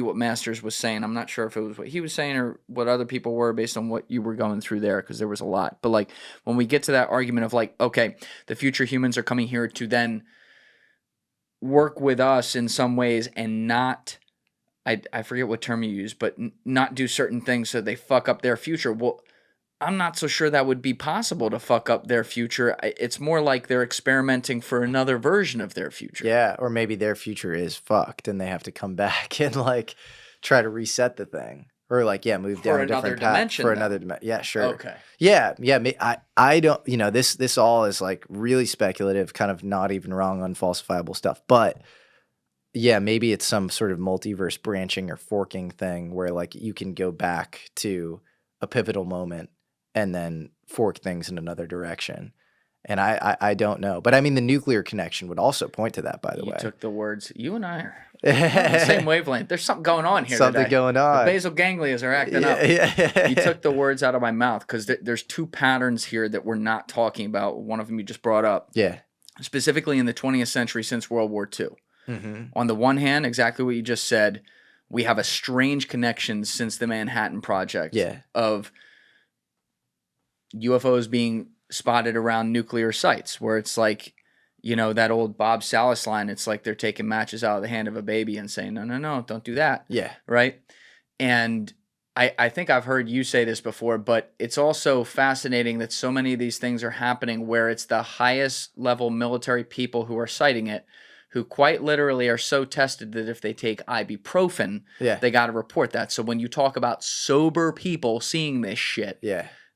S1: what Masters was saying, I'm not sure if it was what he was saying or what other people were based on what you were going through there, because there was a lot. But like when we get to that argument of like, okay, the future humans are coming here to then work with us in some ways and not, I forget what term you use, but not do certain things so they fuck up their future. Well, I'm not so sure that would be possible to fuck up their future. It's more like they're experimenting for another version of their future.
S2: Yeah, or maybe their future is fucked and they have to come back and like try to reset the thing. Or like, yeah, move down a different path for another dimension. Yeah, sure.
S1: Okay.
S2: Yeah. I don't, this all is like really speculative, kind of not even wrong, unfalsifiable stuff. But yeah, maybe it's some sort of multiverse branching or forking thing where like you can go back to a pivotal moment and then fork things in another direction. And I don't know. But I mean, the nuclear connection would also point to that, by the way.
S1: You took the words, you and I are on the same wavelength. There's something going on here
S2: Something
S1: today.
S2: going on.
S1: The basal ganglias are acting up.
S2: Yeah.
S1: You took the words out of my mouth, because there's two patterns here that we're not talking about. One of them you just brought up.
S2: Yeah.
S1: Specifically in the 20th century since World War II.
S2: Mm-hmm.
S1: On the one hand, exactly what you just said, we have a strange connection since the Manhattan Project of UFOs being spotted around nuclear sites, where it's like, that old Bob Salas line, it's like they're taking matches out of the hand of a baby and saying, no, don't do that.
S2: Yeah.
S1: Right? And I think I've heard you say this before, but it's also fascinating that so many of these things are happening where it's the highest level military people who are citing it, who quite literally are so tested that if they take ibuprofen, they got to report that. So when you talk about sober people seeing this shit,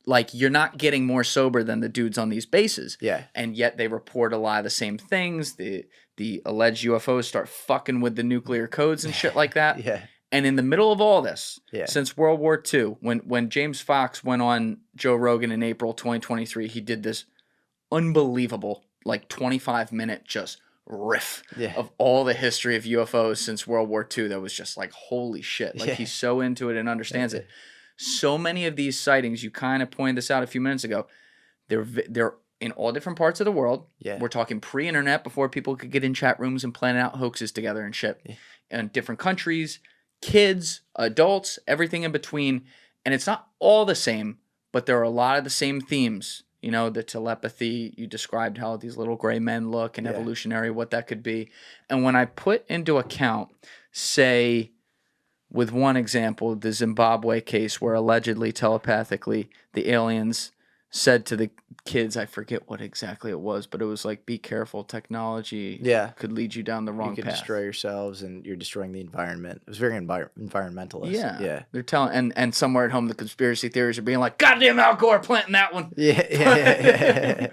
S1: like you're not getting more sober than the dudes on these bases. Yeah. And yet they report a lot of the same things. The alleged UFOs start fucking with the nuclear codes and shit like that. Yeah. And in the middle of all this, since World War II, when James Fox went on Joe Rogan in April 2023, he did this unbelievable, like 25-minute just riff of all the history of UFOs since World War II that was just like, holy shit. Like he's so into it and understands it. So many of these sightings, you kind of pointed this out a few minutes ago, they're in all different parts of the world. Yeah. We're talking pre-internet, before people could get in chat rooms and plan out hoaxes together and shit. Yeah. And different countries, kids, adults, everything in between. And it's not all the same, but there are a lot of the same themes. The telepathy, you described how these little gray men look, and evolutionary, what that could be. And when I put into account, say, with one example, the Zimbabwe case where allegedly telepathically the aliens said to the kids, I forget what exactly it was, but it was like, be careful, technology could lead you down the wrong path.
S2: You could destroy yourselves and you're destroying the environment. It was very environmentalist.
S1: Yeah. They're telling, and somewhere at home the conspiracy theories are being like, goddamn Al Gore planting that one. Yeah.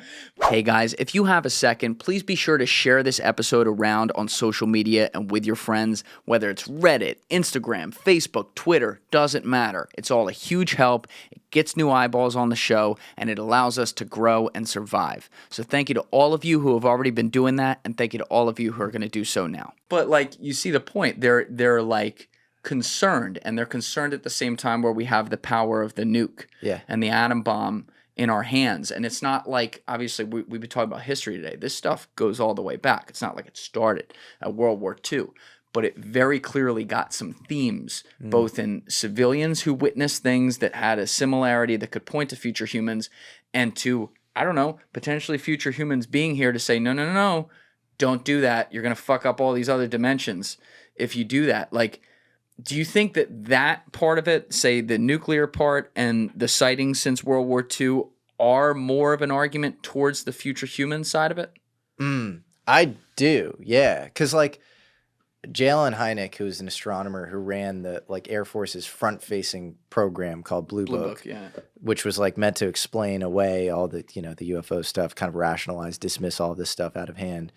S1: Hey guys, if you have a second, please be sure to share this episode around on social media and with your friends, whether it's Reddit, Instagram, Facebook, Twitter, doesn't matter. It's all a huge help. It gets new eyeballs on the show, and it allows us to grow and survive. So thank you to all of you who have already been doing that, and thank you to all of you who are going to do so now. But like, you see the point. They're like concerned, and they're concerned at the same time where we have the power of the nuke and the atom bomb in our hands. And it's not like, obviously, we've been talking about history today. This stuff goes all the way back. It's not like it started at World War II. but it very clearly got some themes, both in civilians who witnessed things that had a similarity that could point to future humans, and to, I don't know, potentially future humans being here to say, no, don't do that. You're going to fuck up all these other dimensions if you do that. Like, do you think that part of it, say the nuclear part and the sightings since World War II, are more of an argument towards the future human side of it?
S2: I do, yeah. Because, like, J.Allen Hynek, who was an astronomer who ran the, like, Air Force's front-facing program called Blue Book,
S1: yeah.
S2: which was, like, meant to explain away all the, you know, the UFO stuff, kind of rationalize, dismiss all this stuff out of hand.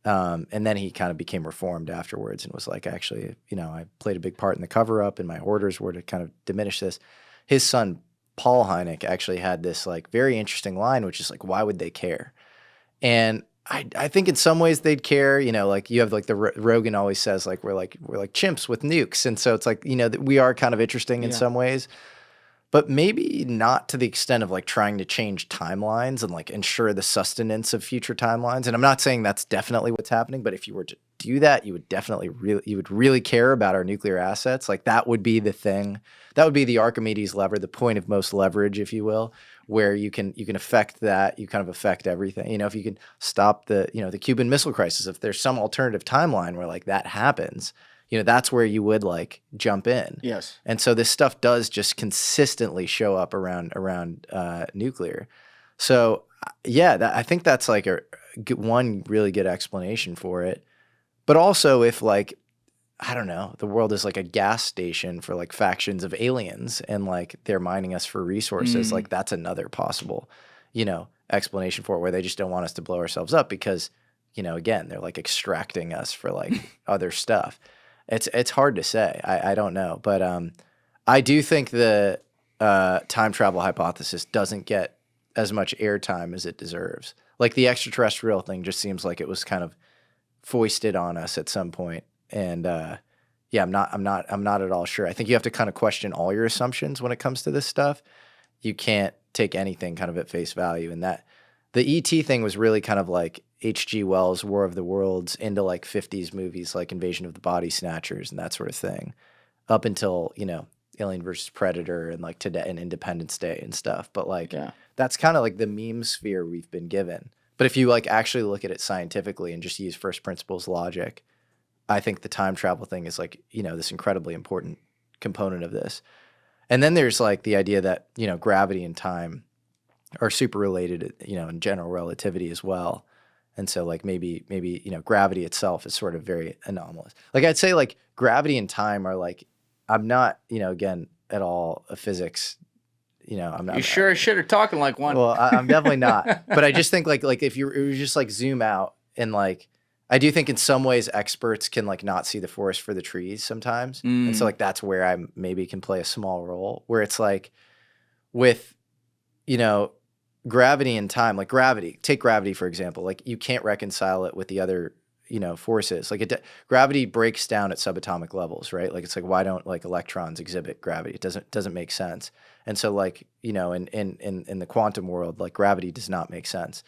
S2: And then he kind of became reformed afterwards and was like, actually, you know, I played a big part in the cover-up, and my orders were to kind of diminish this. His son, Paul Hynek, actually had this, like, very interesting line, which is like, why would they care? And I think in some ways they'd care, you know, like you have like the Rogan always says, like, we're like chimps with nukes. And so it's like, you know, that we are kind of interesting in some ways, but maybe not to the extent of like trying to change timelines and like ensure the sustenance of future timelines. And I'm not saying that's definitely what's happening, but if you were to do that, you would definitely really care about our nuclear assets. Like that would be the thing. That would be the Archimedes lever, the point of most leverage, if you will, where you can affect that, you kind of affect everything. You know, if you can stop the Cuban Missile Crisis, if there's some alternative timeline where like that happens, you know, that's where you would like jump in.
S1: Yes.
S2: And so this stuff does just consistently show up around nuclear. So yeah, I think that's like one really good explanation for it. But also if like, I don't know, the world is like a gas station for like factions of aliens and like they're mining us for resources, like that's another possible, you know, explanation for it, where they just don't want us to blow ourselves up because, you know, again, they're like extracting us for like other stuff. It's hard to say. I don't know. But I do think the time travel hypothesis doesn't get as much airtime as it deserves. Like the extraterrestrial thing just seems like it was kind of foisted on us at some point. And yeah, I'm not at all sure. I think you have to kind of question all your assumptions when it comes to this stuff. You can't take anything kind of at face value. And that the ET thing was really kind of like H.G. Wells' War of the Worlds into like 50s movies like Invasion of the Body Snatchers and that sort of thing, up until, you know, Alien versus Predator and like today and Independence Day and stuff. But like that's kind of like the meme sphere we've been given. But if you like actually look at it scientifically and just use first principles logic, I think the time travel thing is like, you know, this incredibly important component of this. And then there's like the idea that, you know, gravity and time are super related, you know, in general relativity as well. And so like maybe, you know, gravity itself is sort of very anomalous. Like I'd say like gravity and time are like, I'm not, you know, again, at all a physics, you know, I'm not.
S1: You sure as shit are talking like one.
S2: Well, I'm definitely not. But I just think like if you just like zoom out and like, I do think in some ways experts can like not see the forest for the trees sometimes. And so like that's where I maybe can play a small role, where it's like with, you know, gravity and time, like take gravity, for example, like you can't reconcile it with the other, you know, forces. Like gravity breaks down at subatomic levels, right? Like it's like, why don't like electrons exhibit gravity? It doesn't make sense. And so like, you know, in the quantum world, like gravity does not make sense.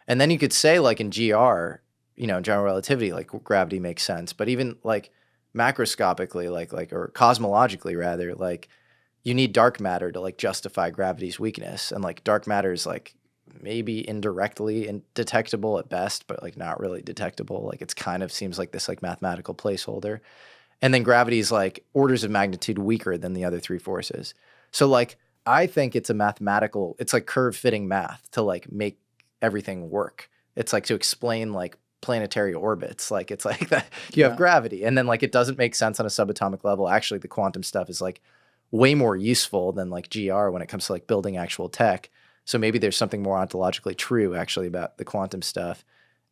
S2: And then you could say like in GR, you know, in general relativity, like gravity makes sense. But even like macroscopically, like or cosmologically rather, like you need dark matter to like justify gravity's weakness. And like dark matter is like maybe indirectly detectable at best, but like not really detectable. Like it's kind of seems like this like mathematical placeholder. And then gravity is like orders of magnitude weaker than the other three forces. So like I think it's it's like curve fitting math to like make everything work. It's like to explain like planetary orbits. Like it's like that you have gravity and then like it doesn't make sense on a subatomic level. Actually, the quantum stuff is like way more useful than like GR when it comes to like building actual tech. So maybe there's something more ontologically true actually about the quantum stuff.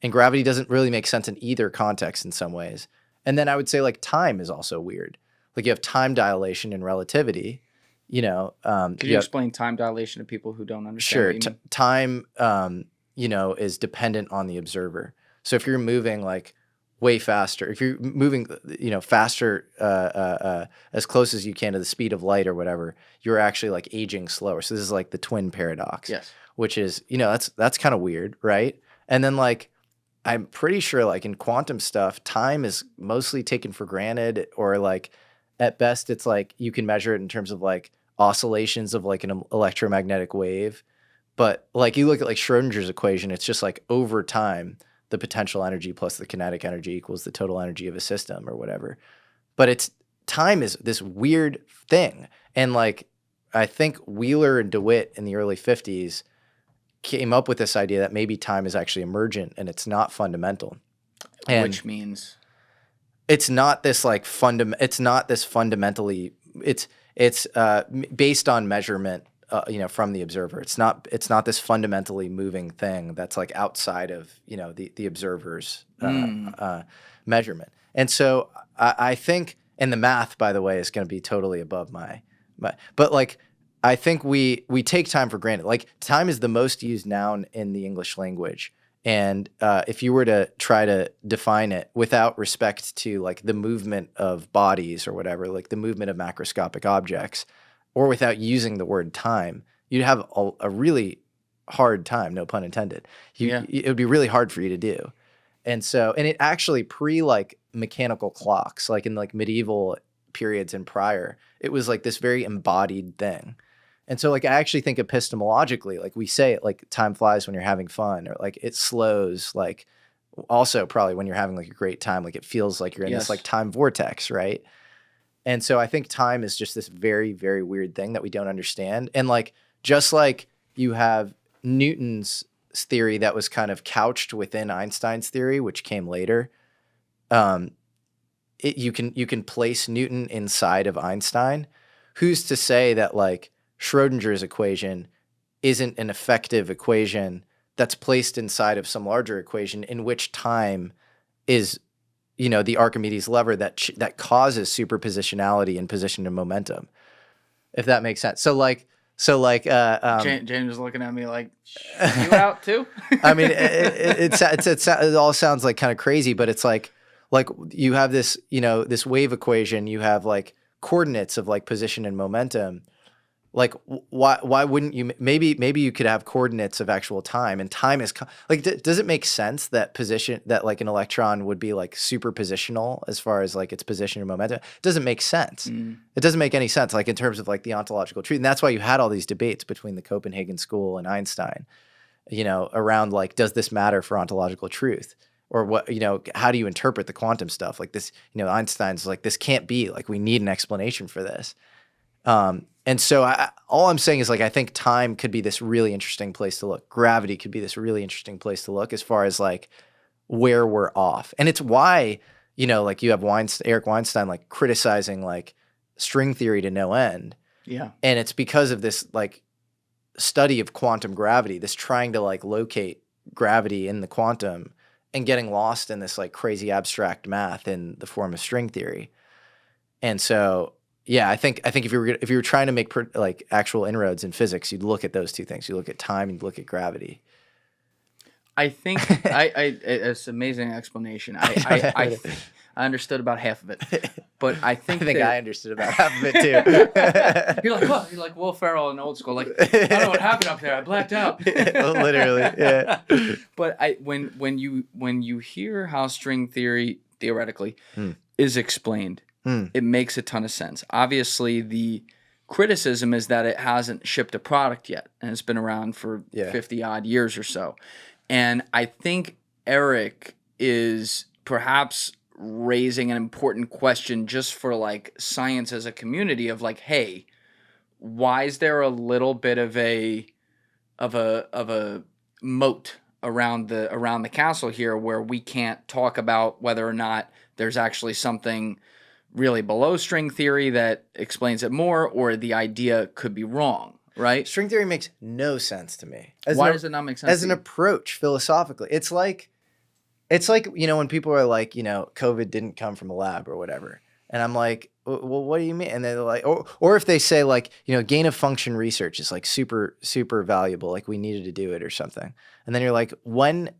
S2: And gravity doesn't really make sense in either context in some ways. And then I would say like time is also weird. Like you have time dilation and relativity, you know.
S1: Could you explain time dilation to people who don't understand?
S2: Sure. Time, you know, is dependent on the observer. So if you're moving like way faster, if you're moving, you know, faster, as close as you can to the speed of light or whatever, you're actually like aging slower. So this is like the twin paradox,
S1: yes,
S2: which is, you know, that's kind of weird, right? And then like, I'm pretty sure like in quantum stuff, time is mostly taken for granted, or like at best it's like you can measure it in terms of like oscillations of like an electromagnetic wave. But like you look at like Schrodinger's equation, it's just like over time, the potential energy plus the kinetic energy equals the total energy of a system or whatever. But time is this weird thing. And like, I think Wheeler and DeWitt in the early 50s came up with this idea that maybe time is actually emergent and it's not fundamental. And
S1: which means
S2: it's not this like it's not this fundamentally, it's based on measurement, from the observer. It's not this fundamentally moving thing that's like outside of, the observer's measurement. And so I think, and the math, by the way, is going to be totally above but like, I think we take time for granted. Like time is the most used noun in the English language. And if you were to try to define it without respect to like the movement of bodies or whatever, like the movement of macroscopic objects, or without using the word time, you'd have a really hard time, no pun intended. It would be really hard for you to do. And so, and it actually like mechanical clocks, like in like medieval periods and prior, it was like this very embodied thing. And so like, I actually think epistemologically, like we say it like time flies when you're having fun, or like it slows, like also probably when you're having like a great time, like it feels like you're in this like time vortex, right? And so I think time is just this very, very weird thing that we don't understand. And like, just like you have Newton's theory that was kind of couched within Einstein's theory, which came later, you can place Newton inside of Einstein. Who's to say that like Schrodinger's equation isn't an effective equation that's placed inside of some larger equation in which time is, the Archimedes lever that causes superpositionality and position and momentum, if that makes sense. So
S1: James is looking at me like, you out too?
S2: I mean, it all sounds like kind of crazy, but it's like you have this, this wave equation, you have like coordinates of like position and momentum. Like why wouldn't you, maybe you could have coordinates of actual time, and time is like, does it make sense that like an electron would be like superpositional as far as like its position and momentum? It doesn't make sense. It doesn't make any sense, like in terms of like the ontological truth. And that's why you had all these debates between the Copenhagen school and Einstein, around like, does this matter for ontological truth? Or what, how do you interpret the quantum stuff? Like this, Einstein's like, this can't be, like, we need an explanation for this. And so all I'm saying is like, I think time could be this really interesting place to look. Gravity could be this really interesting place to look as far as like where we're off. And it's why, like you have Eric Weinstein, like criticizing like string theory to no end.
S1: Yeah.
S2: And it's because of this like study of quantum gravity, this trying to like locate gravity in the quantum and getting lost in this like crazy abstract math in the form of string theory. And so, yeah, I think if you were trying to make like actual inroads in physics, you'd look at those two things. You look at time, and you look at gravity.
S1: I think it's an amazing explanation. I understood about half of it, but I think
S2: I understood about half of it too.
S1: You're like, what? You're like Will Ferrell in Old School. Like, I don't know what happened up there. I blacked out.
S2: Literally, yeah.
S1: But when you hear how string theory theoretically is explained, it makes a ton of sense. Obviously, the criticism is that it hasn't shipped a product yet, and it's been around for 50 odd years or so. And I think Eric is perhaps raising an important question just for like science as a community of like, hey, why is there a little bit of a moat around the castle here where we can't talk about whether or not there's actually something really below string theory that explains it more, or the idea could be wrong, right?
S2: String theory makes no sense to me.
S1: Why does it not make sense?
S2: As an approach philosophically, it's like when people are like, COVID didn't come from a lab or whatever, and I'm like, well, what do you mean? And they're like, or if they say like, gain of function research is like super super valuable, like we needed to do it or something, and then you're like, when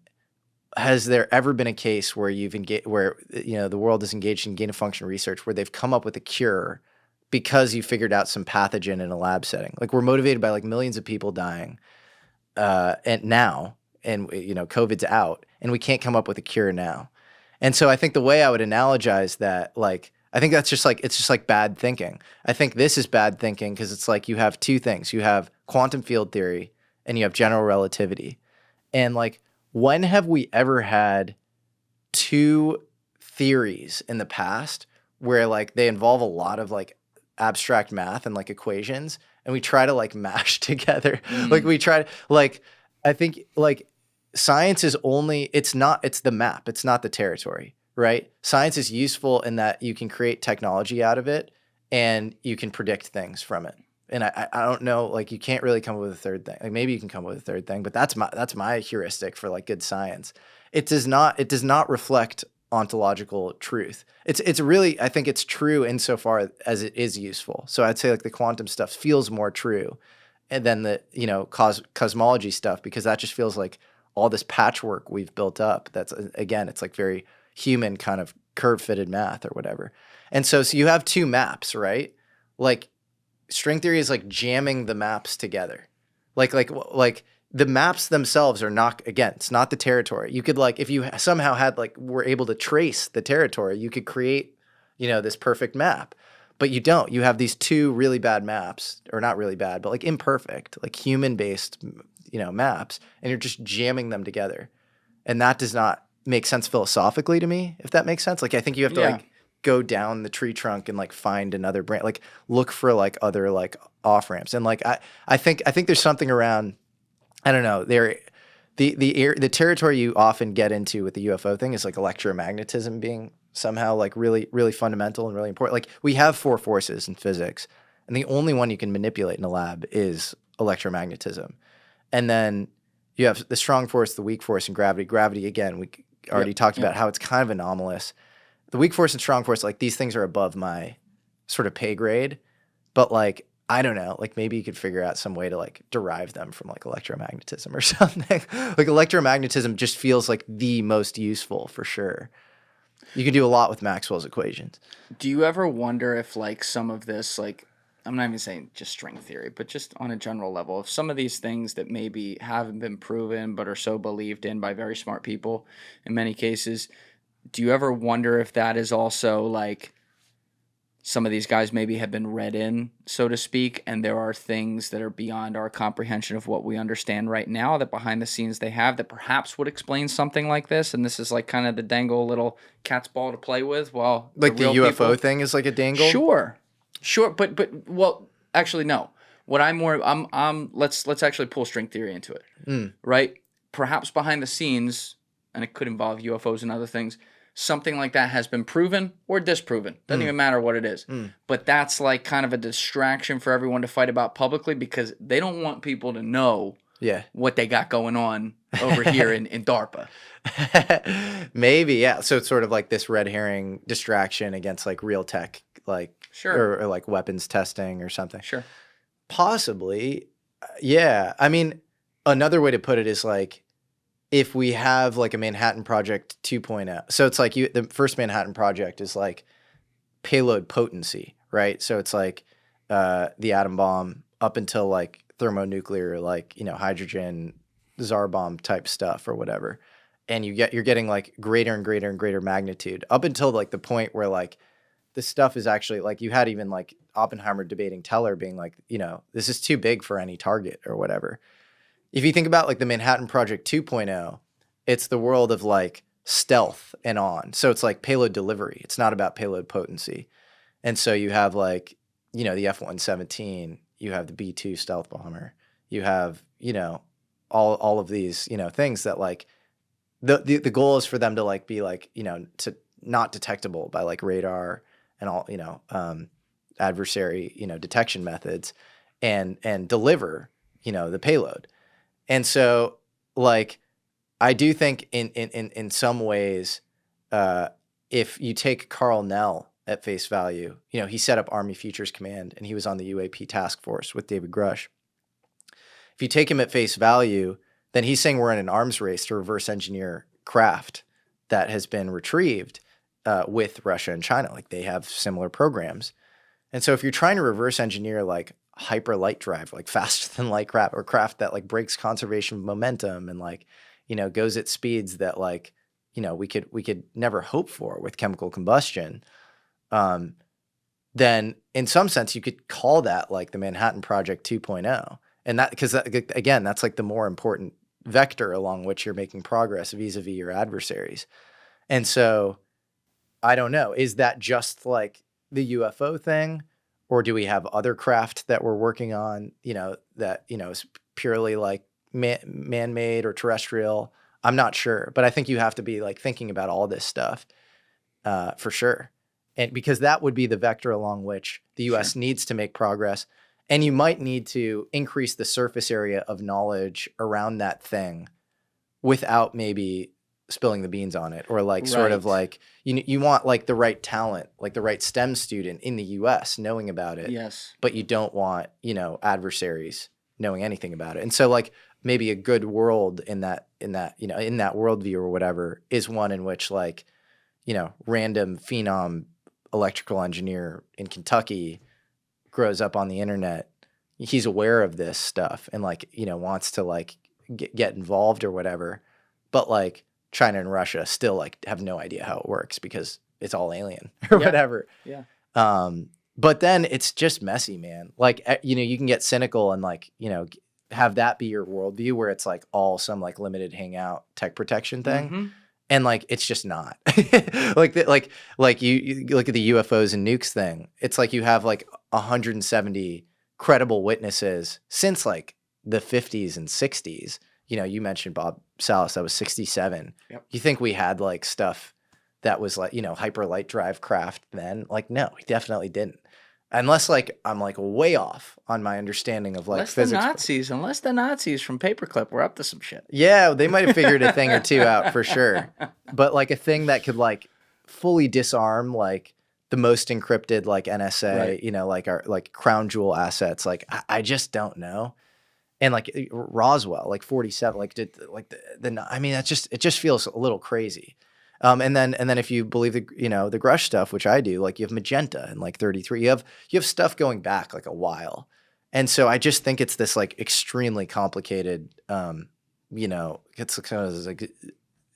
S2: has there ever been a case where the world is engaged in gain of function research where they've come up with a cure because you figured out some pathogen in a lab setting? Like, we're motivated by like millions of people dying, and COVID's out, and we can't come up with a cure now. And so I think the way I would analogize that, like, I think that's just like, it's just like bad thinking. I think this is bad thinking because it's like you have two things. You have quantum field theory and you have general relativity. And like, when have we ever had two theories in the past where like they involve a lot of like abstract math and like equations and we try to like mash together? Like we try to like, I think like science is only, it's the map. It's not the territory, right? Science is useful in that you can create technology out of it and you can predict things from it. And I don't know, like you can't really come up with a third thing. Like maybe you can come up with a third thing, but that's my heuristic for like good science. It does not reflect ontological truth. It's really, I think it's true insofar as it is useful. So I'd say like the quantum stuff feels more true and then the, cosmology stuff, because that just feels like all this patchwork we've built up. That's, again, it's like very human kind of curve fitted math or whatever. And so you have two maps, right? Like string theory is like jamming the maps together. Like the maps themselves are not, again, it's not the territory. You could like, if you somehow had like, were able to trace the territory, you could create, this perfect map, but you don't. You have these two really bad maps, or not really bad, but like imperfect, like human based, maps, and you're just jamming them together. And that does not make sense philosophically to me, if that makes sense. Like, I think you have to like go down the tree trunk and like find another branch, like look for like other like off ramps. And like, I think there's something around, I don't know, the territory you often get into with the UFO thing is like electromagnetism being somehow like really, really fundamental and really important. Like we have four forces in physics, and the only one you can manipulate in a lab is electromagnetism. And then you have the strong force, the weak force, and gravity. Gravity, again, we already talked about how it's kind of anomalous. The weak force and strong force, like these things are above my sort of pay grade, but like, I don't know, like maybe you could figure out some way to like derive them from like electromagnetism or something. Like electromagnetism just feels like the most useful for sure. You can do a lot with Maxwell's equations.
S1: Do you ever wonder if like some of this, like, I'm not even saying just string theory, but just on a general level, if some of these things that maybe haven't been proven but are so believed in by very smart people in many cases, do you ever wonder if that is also like some of these guys maybe have been read in, so to speak, and there are things that are beyond our comprehension of what we understand right now that behind the scenes they have that perhaps would explain something like this, and this is like kind of the dangle little cat's ball to play with? Well,
S2: like the UFO thing is like a dangle?
S1: Sure, but well, actually no. What let's actually pull string theory into it, right? Perhaps behind the scenes, and it could involve UFOs and other things, something like that has been proven or disproven. Doesn't even matter what it is. But that's like kind of a distraction for everyone to fight about publicly because they don't want people to know what they got going on over here in DARPA.
S2: Maybe, yeah. So it's sort of like this red herring distraction against like real tech, like or like weapons testing or something. Sure. Possibly. Yeah. I mean, another way to put it is like, if we have like a Manhattan Project 2.0, so it's like the first Manhattan Project is like payload potency, right? So it's like the atom bomb up until like thermonuclear, like, hydrogen, Tsar bomb type stuff or whatever. And you're getting like greater and greater and greater magnitude up until like the point where like this stuff is actually like, you had even like Oppenheimer debating Teller being like, this is too big for any target or whatever. If you think about like the Manhattan Project 2.0, it's the world of like stealth and on. So it's like payload delivery. It's not about payload potency. And so you have like, the F-117, you have the B-2 stealth bomber, you have, all of these, things that like the goal is for them to like be like, to not detectable by like radar and all, adversary, detection methods and deliver, the payload. And so, like, I do think in some ways, if you take Carl Nell at face value, he set up Army Futures Command and he was on the UAP task force with David Grush. If you take him at face value, then he's saying we're in an arms race to reverse engineer craft that has been retrieved with Russia and China. Like, they have similar programs. And so if you're trying to reverse engineer, like, hyper light drive, like faster than light craft, or craft that like breaks conservation of momentum and like, goes at speeds that like, we could never hope for with chemical combustion, then in some sense you could call that like the Manhattan Project 2.0. And that, because again, that's like the more important vector along which you're making progress vis-a-vis your adversaries. And so I don't know, is that just like the UFO thing, or do we have other craft that we're working on, that, is purely like man-made or terrestrial? I'm not sure, but I think you have to be like thinking about all this stuff for sure. And because that would be the vector along which the U.S. needs to make progress. And you might need to increase the surface area of knowledge around that thing without maybe spilling the beans on it, or like sort of like you want like the right talent, like the right STEM student in the U.S. knowing about it.
S1: Yes.
S2: But you don't want, adversaries knowing anything about it. And so like maybe a good world in that worldview or whatever is one in which like, random phenom electrical engineer in Kentucky grows up on the internet. He's aware of this stuff and like, wants to like get involved or whatever. But like China and Russia still like have no idea how it works because it's all alien or whatever.
S1: Yeah.
S2: But then it's just messy, man. Like, you can get cynical and like, have that be your worldview where it's like all some like limited hangout tech protection thing.
S1: Mm-hmm.
S2: And like, it's just not like you look at the UFOs and nukes thing. It's like you have like 170 credible witnesses since like the 50s and 60s. You mentioned Bob Salas, that was 67.
S1: Yep.
S2: You think we had like stuff that was like, hyper light drive craft then? Like, no, we definitely didn't. Unless like I'm like way off on my understanding of like physics.
S1: Unless the Nazis from Paperclip were up to some shit.
S2: Yeah, they might have figured a thing or two out for sure. But like a thing that could like fully disarm like the most encrypted like NSA,
S1: Right.
S2: Like our like crown jewel assets. Like I just don't know. And like Roswell, like 47, like did like I mean, it just feels a little crazy. And then if you believe the Grush stuff, which I do, like you have Magenta and like 33, you have stuff going back like a while. And so I just think it's this like extremely complicated, it's kind of like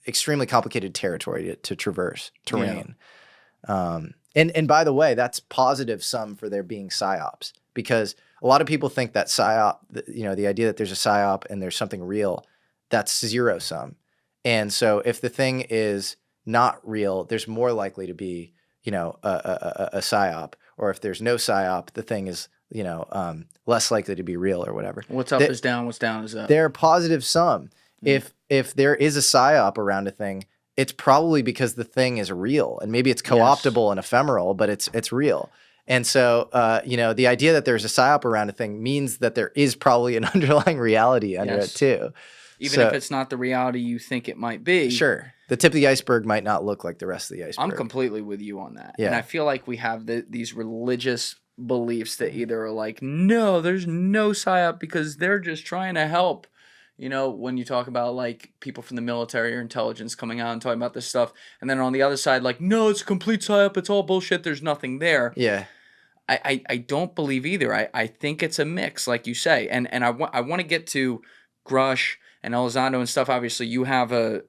S2: extremely complicated territory to traverse terrain. Yeah. And by the way, that's positive sum for there being psyops, because a lot of people think that psyop, the idea that there's a psyop and there's something real, that's zero sum. And so if the thing is not real, there's more likely to be, a psyop. Or if there's no psyop, the thing is, less likely to be real or whatever.
S1: What's up is down, what's down is up.
S2: They're positive sum. Mm. If there is a psyop around a thing, it's probably because the thing is real, and maybe it's co-optable and ephemeral, but it's real. And so, the idea that there's a psyop around a thing means that there is probably an underlying reality under it too.
S1: Even if it's not the reality you think it might be.
S2: Sure. The tip of the iceberg might not look like the rest of the iceberg.
S1: I'm completely with you on that.
S2: Yeah.
S1: And I feel like we have these religious beliefs that either are like, no, there's no psyop because they're just trying to help. When you talk about like people from the military or intelligence coming out and talking about this stuff. And then on the other side, like, no, it's a complete psyop. It's all bullshit. There's nothing there.
S2: Yeah.
S1: I don't believe either. I think it's a mix, like you say. And I want to get to Grush and Elizondo and stuff. Obviously, you have a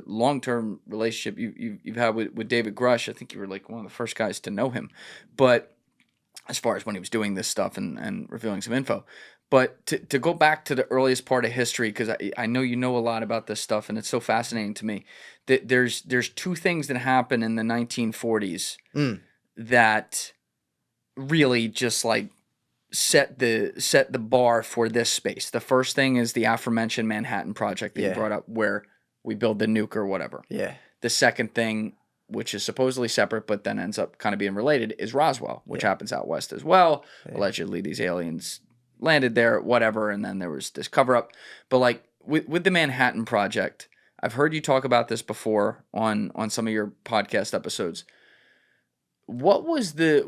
S1: long-term relationship you've had with David Grush. I think you were like one of the first guys to know him. But as far as when he was doing this stuff and revealing some info. But to go back to the earliest part of history, because I know you know a lot about this stuff, and it's so fascinating to me, that there's two things that happen in the 1940s that really just like set the bar for this space. The first thing is the aforementioned Manhattan Project that you brought up, where we build the nuke or whatever. Yeah. The second thing, which is supposedly separate but then ends up kind of being related, is Roswell, which happens out west as well. Yeah. Allegedly, these aliens landed there, whatever, and then there was this cover-up. But like with the Manhattan Project, I've heard you talk about this before on some of your podcast episodes. What was the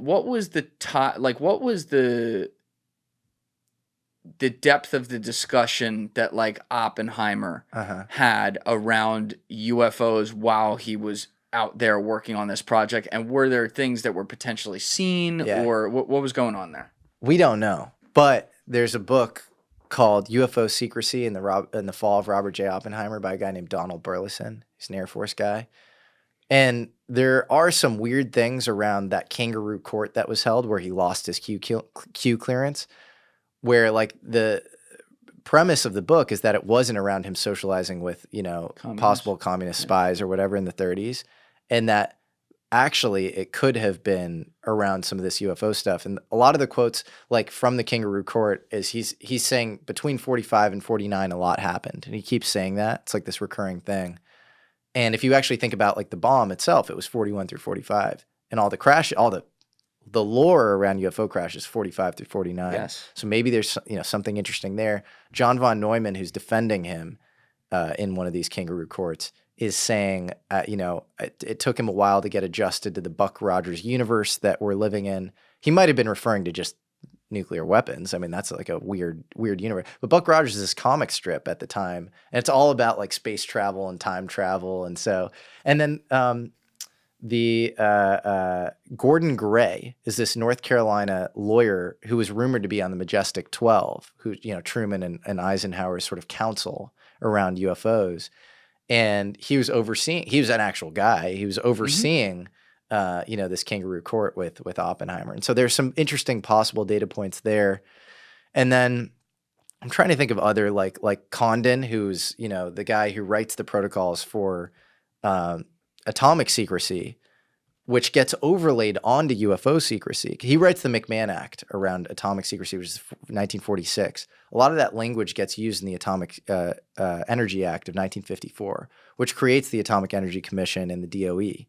S1: depth of the discussion that like Oppenheimer had around UFOs while he was out there working on this project? And were there things that were potentially seen or what was going on there?
S2: We don't know, but there's a book called UFO Secrecy in the Fall of Robert J. Oppenheimer by a guy named Donald Burleson. He's an Air Force guy. And there are some weird things around that kangaroo court that was held where he lost his Q clearance, where like the premise of the book is that it wasn't around him socializing with, possible communist spies or whatever in the 30s, and that actually it could have been around some of this UFO stuff. And a lot of the quotes like from the kangaroo court is he's saying between 45 and 49 a lot happened, and he keeps saying that. It's like this recurring thing. And if you actually think about like the bomb itself, it was 41 through 45, and all the lore around UFO crashes 45 through 49.
S1: Yes.
S2: So maybe there's something interesting there. John von Neumann, who's defending him in one of these kangaroo courts, is saying, it took him a while to get adjusted to the Buck Rogers universe that we're living in. He might have been referring to just nuclear weapons. I mean, that's like a weird universe. But Buck Rogers is this comic strip at the time, and it's all about like space travel and time travel. And then Gordon Gray is this North Carolina lawyer who was rumored to be on the Majestic 12, who, Truman and Eisenhower's sort of counsel around UFOs. And he was an actual guy. He was overseeing, this kangaroo court with Oppenheimer. And so there's some interesting possible data points there. And then I'm trying to think of other like Condon, who's, the guy who writes the protocols for atomic secrecy, which gets overlaid onto UFO secrecy. He writes the McMahon Act around atomic secrecy, which is 1946. A lot of that language gets used in the Atomic Energy Act of 1954, which creates the Atomic Energy Commission and the DOE.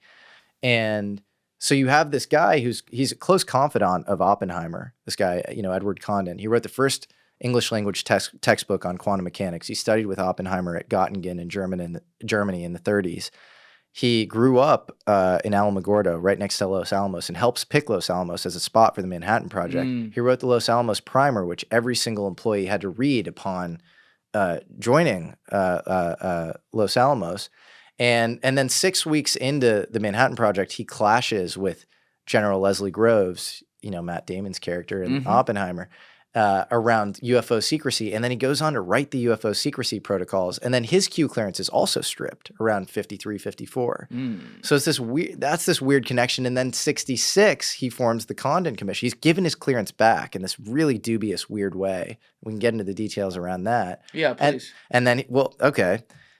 S2: And so you have this guy he's a close confidant of Oppenheimer, this guy, Edward Condon. He wrote the first English language textbook on quantum mechanics. He studied with Oppenheimer at Göttingen in Germany in the 30s. He grew up in Alamogordo, right next to Los Alamos, and helps pick Los Alamos as a spot for the Manhattan Project. He wrote the Los Alamos Primer, which every single employee had to read upon joining Los Alamos. And then 6 weeks into the Manhattan Project, he clashes with General Leslie Groves, Matt Damon's character in Oppenheimer, around UFO secrecy. And then he goes on to write the UFO secrecy protocols. And then his Q clearance is also stripped around 53, 54. So it's this weird connection. And then 66, he forms the Condon Commission. He's given his clearance back in this really dubious, weird way. We can get into the details around that.
S1: Yeah, please.
S2: And then, okay.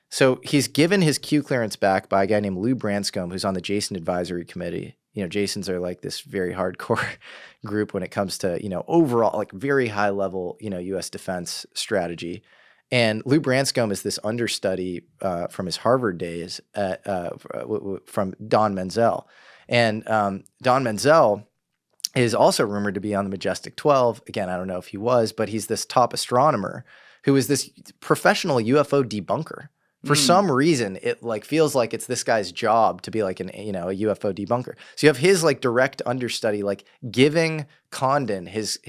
S2: So he's given his Q clearance back by a guy named Lou Branscombe, who's on the Jason Advisory Committee. Jasons are like this very hardcore group when it comes to, overall, like very high level, U.S. defense strategy. And Lou Branscombe is this understudy from his Harvard days from Don Menzel. And Don Menzel is also rumored to be on the Majestic 12. Again, I don't know if he was, but he's this top astronomer who is this professional UFO debunker. For some reason, it like feels like it's this guy's job to be like a UFO debunker. So you have his like direct understudy like giving Condon his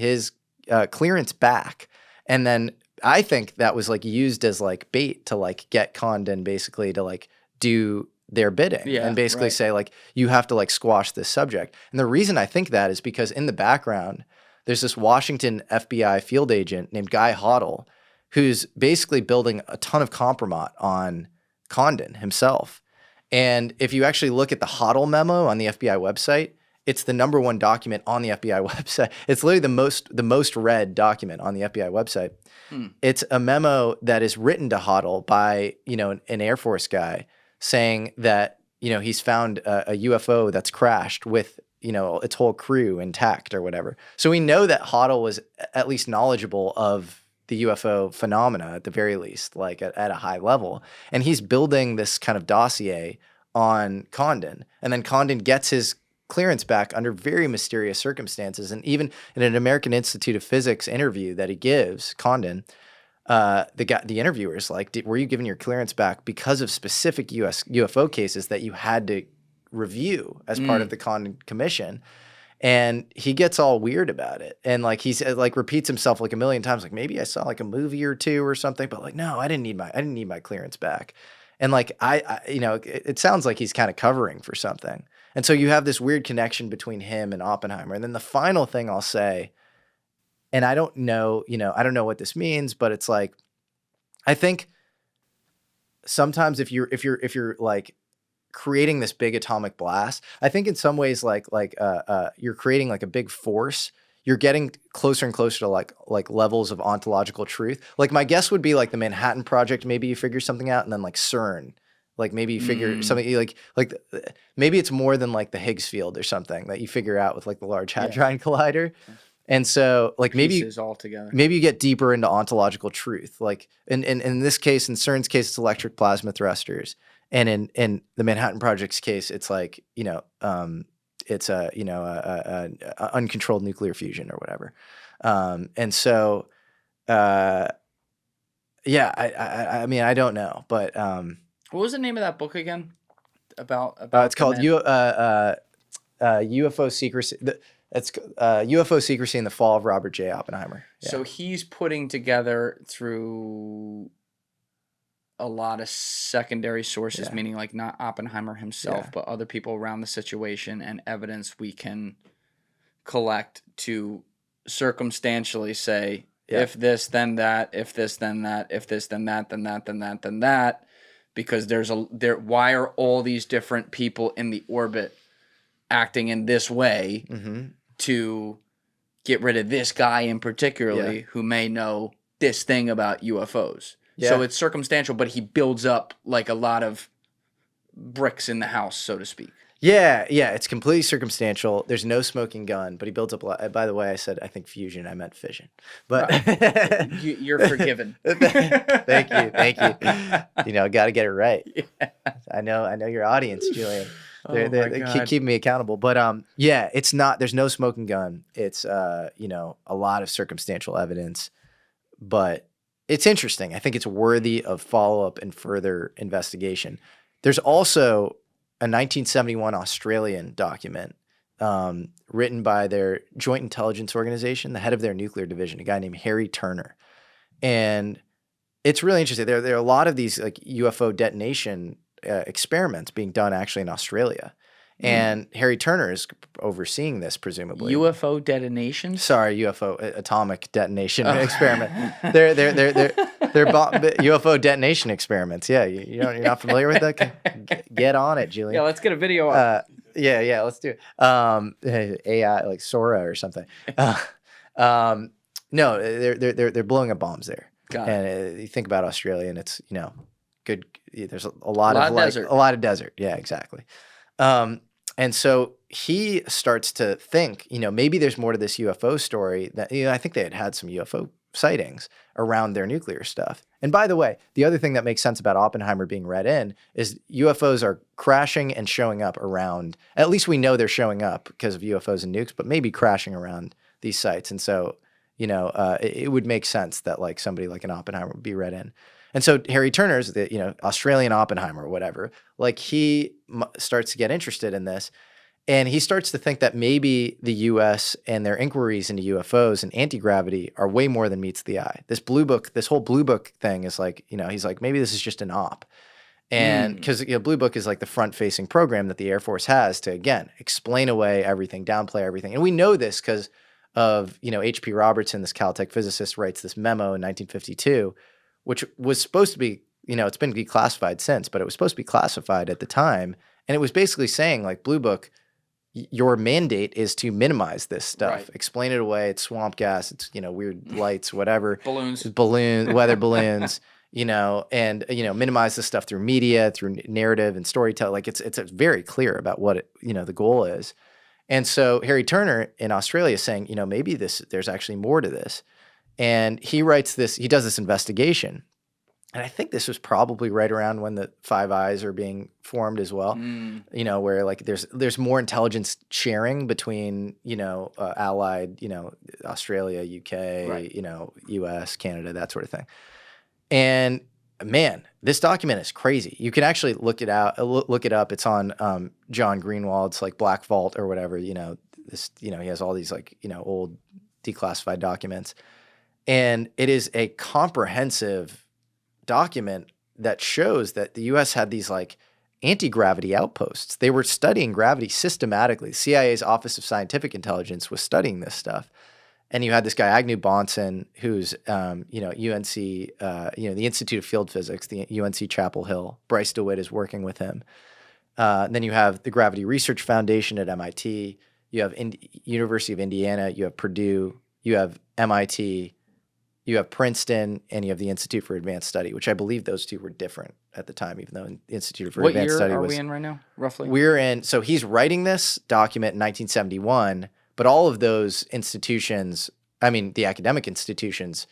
S2: clearance back, and then I think that was like used as like bait to like get Condon basically to like do their bidding and basically say like you have to like squash this subject. And the reason I think that is because in the background there's this Washington FBI field agent named Guy Hoddle, who's basically building a ton of compromat on Condon himself. And if you actually look at the Hoddle memo on the FBI website, it's the #1 document on the FBI website. It's literally the most read document on the FBI website. It's a memo that is written to Hoddle by, an Air Force guy saying that, he's found a UFO that's crashed with, its whole crew intact or whatever. So we know that Hoddle was at least knowledgeable of the UFO phenomena at the very least, like at a high level. And he's building this kind of dossier on Condon. And then Condon gets his clearance back under very mysterious circumstances. And even in an American Institute of Physics interview that he gives, Condon, the interviewer's like, were you given your clearance back because of specific US UFO cases that you had to review as part of the Condon Commission? And he gets all weird about it. And like he's like repeats himself like a million times, like maybe I saw like a movie or two or something, but like, no, I didn't need my clearance back. And like it sounds like he's kind of covering for something. And so you have this weird connection between him and Oppenheimer. And then the final thing I'll say, And I don't know, I don't know what this means, but it's like, I think sometimes if you're like creating this big atomic blast, I think in some ways, you're creating like a big force. You're getting closer and closer to like levels of ontological truth. Like my guess would be like the Manhattan Project. Maybe you figure something out, and then like CERN, like maybe you figure something like maybe it's more than like the Higgs field or something that you figure out with like the Large Hadron Collider. And so like
S1: Pieces all together.
S2: maybe you get deeper into ontological truth. Like in this case, in CERN's case, it's electric plasma thrusters. And in the Manhattan Project's case, it's like, it's a uncontrolled nuclear fusion or whatever. And so, I mean, I don't know, but
S1: what was the name of that book again? About
S2: it's called UFO Secrecy. It's UFO Secrecy and the Fall of Robert J. Oppenheimer. Yeah.
S1: So he's putting together through a lot of secondary sources, meaning like not Oppenheimer himself, but other people around the situation and evidence we can collect to circumstantially say, if this, then that, if this, then that, if this, then that, then that, then that, then that, because why are all these different people in the orbit acting in this way to get rid of this guy in particularly who may know this thing about UFOs. Yeah. So it's circumstantial, but he builds up like a lot of bricks in the house, so to speak.
S2: Yeah, it's completely circumstantial. There's no smoking gun, but he builds up a lot. By the way, I said I think fusion. I meant fission. But
S1: you're forgiven.
S2: Thank you. Got to get it right. Yeah. I know your audience, Julian. They keep me accountable. But it's not. There's no smoking gun. It's a lot of circumstantial evidence, but it's interesting. I think it's worthy of follow-up and further investigation. There's also a 1971 Australian document written by their Joint Intelligence Organization, the head of their nuclear division, a guy named Harry Turner. And it's really interesting. There are a lot of these like UFO detonation experiments being done actually in Australia. And Harry Turner is overseeing this, presumably.
S1: UFO detonation?
S2: Sorry, UFO atomic detonation experiment. They're UFO detonation experiments. Yeah, you're not familiar with that? Get on it, Julian.
S1: Yeah, let's get a video up.
S2: Yeah, let's do it. AI like Sora or something. No, they're blowing up bombs there.
S1: Got it.
S2: And you think about Australia, and it's good. There's a lot of desert. A lot of desert. Yeah, exactly. And so he starts to think, maybe there's more to this UFO story that, I think they had some UFO sightings around their nuclear stuff. And by the way, the other thing that makes sense about Oppenheimer being read in is UFOs are crashing and showing up around, at least we know they're showing up because of UFOs and nukes, but maybe crashing around these sites. And so, it would make sense that like somebody like an Oppenheimer would be read in. And so Harry Turner's the Australian Oppenheimer or whatever, like he starts to get interested in this, and he starts to think that maybe the U.S. and their inquiries into UFOs and anti-gravity are way more than meets the eye. This whole Blue Book thing is like, he's like, maybe this is just an op. And because Blue Book is like the front-facing program that the Air Force has to, again, explain away everything, downplay everything. And we know this because of, H.P. Robertson, this Caltech physicist, writes this memo in 1952, which was supposed to be, it's been declassified since, but it was supposed to be classified at the time. And it was basically saying, like, Blue Book, your mandate is to minimize this stuff. Right. Explain it away. It's swamp gas. It's, weird lights, whatever. Weather balloons, and, minimize this stuff through media, through narrative and storytelling. Like, it's very clear about what, the goal is. And so Harry Turner in Australia is saying, maybe there's actually more to this. And he does this investigation. And I think this was probably right around when the Five Eyes are being formed as well, where like there's more intelligence sharing between, allied, Australia, UK, right. US, Canada, that sort of thing. And man, this document is crazy. You can actually look it up. It's on John Greenwald's like Black Vault or whatever, he has all these like, old declassified documents. And it is a comprehensive document that shows that the U.S. had these like anti-gravity outposts. They were studying gravity systematically. The CIA's Office of Scientific Intelligence was studying this stuff. And you had this guy, Agnew Bonson, who's, UNC, the Institute of Field Physics, the UNC Chapel Hill. Bryce DeWitt is working with him. Then you have the Gravity Research Foundation at MIT. You have University of Indiana. You have Purdue. You have MIT. You have Princeton, and you have the Institute for Advanced Study, which I believe those two were different at the time, even though the Institute for Advanced Study was...
S1: What year are we in right now, roughly?
S2: We're in... So he's writing this document in 1971, but all of those institutions, I mean, the academic institutions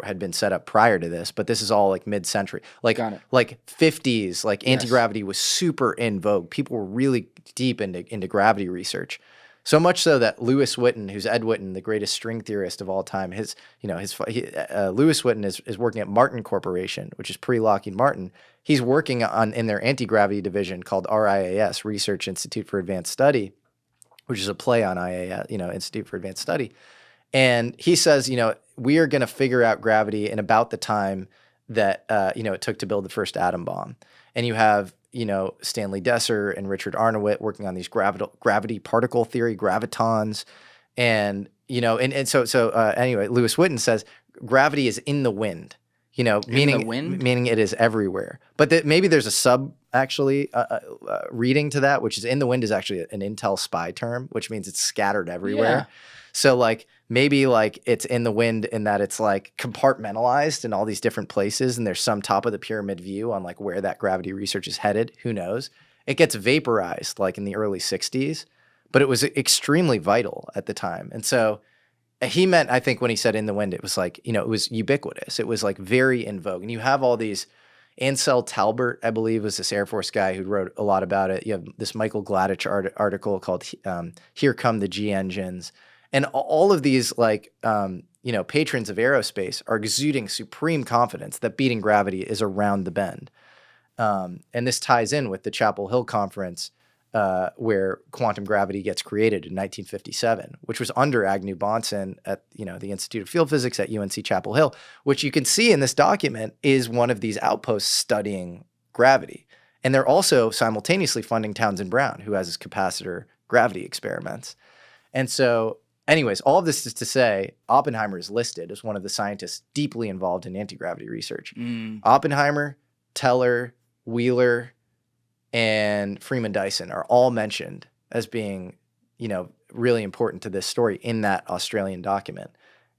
S2: had been set up prior to this, but this is all like mid-century. Like,
S1: Got it.
S2: like 50s, like anti-gravity was super in vogue. People were really deep into gravity research. So much so that Lewis Witten, who's Ed Witten, the greatest string theorist of all time, Lewis Witten is working at Martin Corporation, which is pre-Lockheed Martin. He's working in their anti-gravity division called RIAS, Research Institute for Advanced Study, which is a play on IAS, Institute for Advanced Study. And he says, we are going to figure out gravity in about the time that, it took to build the first atom bomb. And you have, Stanley Desser and Richard Arnowit working on these gravity particle theory, gravitons. And, anyway, Lewis Witten says gravity is in the wind, meaning it is everywhere. But maybe there's a sub reading to that, which is in the wind is actually an intel spy term, which means it's scattered everywhere.
S1: Yeah.
S2: So maybe it's in the wind in that it's compartmentalized in all these different places, and there's some top of the pyramid view on where that gravity research is headed. Who knows? It gets vaporized in the early 60s, but it was extremely vital at the time. And so he meant, I think when he said in the wind, it was it was ubiquitous. It was very in vogue. And you have all these, Ansel Talbert, I believe, was this Air Force guy who wrote a lot about it. You have this Michael Gladich article called Here Come the G Engines. And all of these, patrons of aerospace are exuding supreme confidence that beating gravity is around the bend. And this ties in with the Chapel Hill Conference, where quantum gravity gets created in 1957, which was under Agnew Bonson at, the Institute of Field Physics at UNC Chapel Hill, which you can see in this document is one of these outposts studying gravity. And they're also simultaneously funding Townsend Brown, who has his capacitor gravity experiments. And so... anyways, all of this is to say Oppenheimer is listed as one of the scientists deeply involved in anti-gravity research. Oppenheimer, Teller, Wheeler, and Freeman Dyson are all mentioned as being, really important to this story in that Australian document.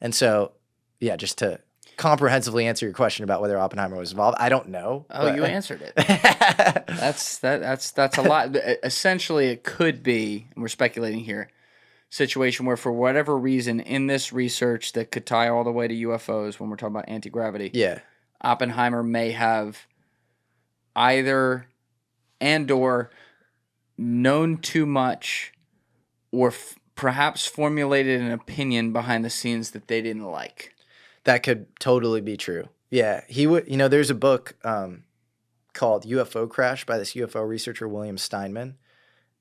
S2: And so, just to comprehensively answer your question about whether Oppenheimer was involved, I don't know.
S1: Oh, you answered it. That's a lot. Essentially, it could be, and we're speculating here, situation where for whatever reason in this research that could tie all the way to UFOs when we're talking about anti-gravity, Oppenheimer may have either or known too much or perhaps formulated an opinion behind the scenes that they didn't like.
S2: That could totally be true. Yeah, he would. There's a book called UFO Crash by this UFO researcher William Steinman.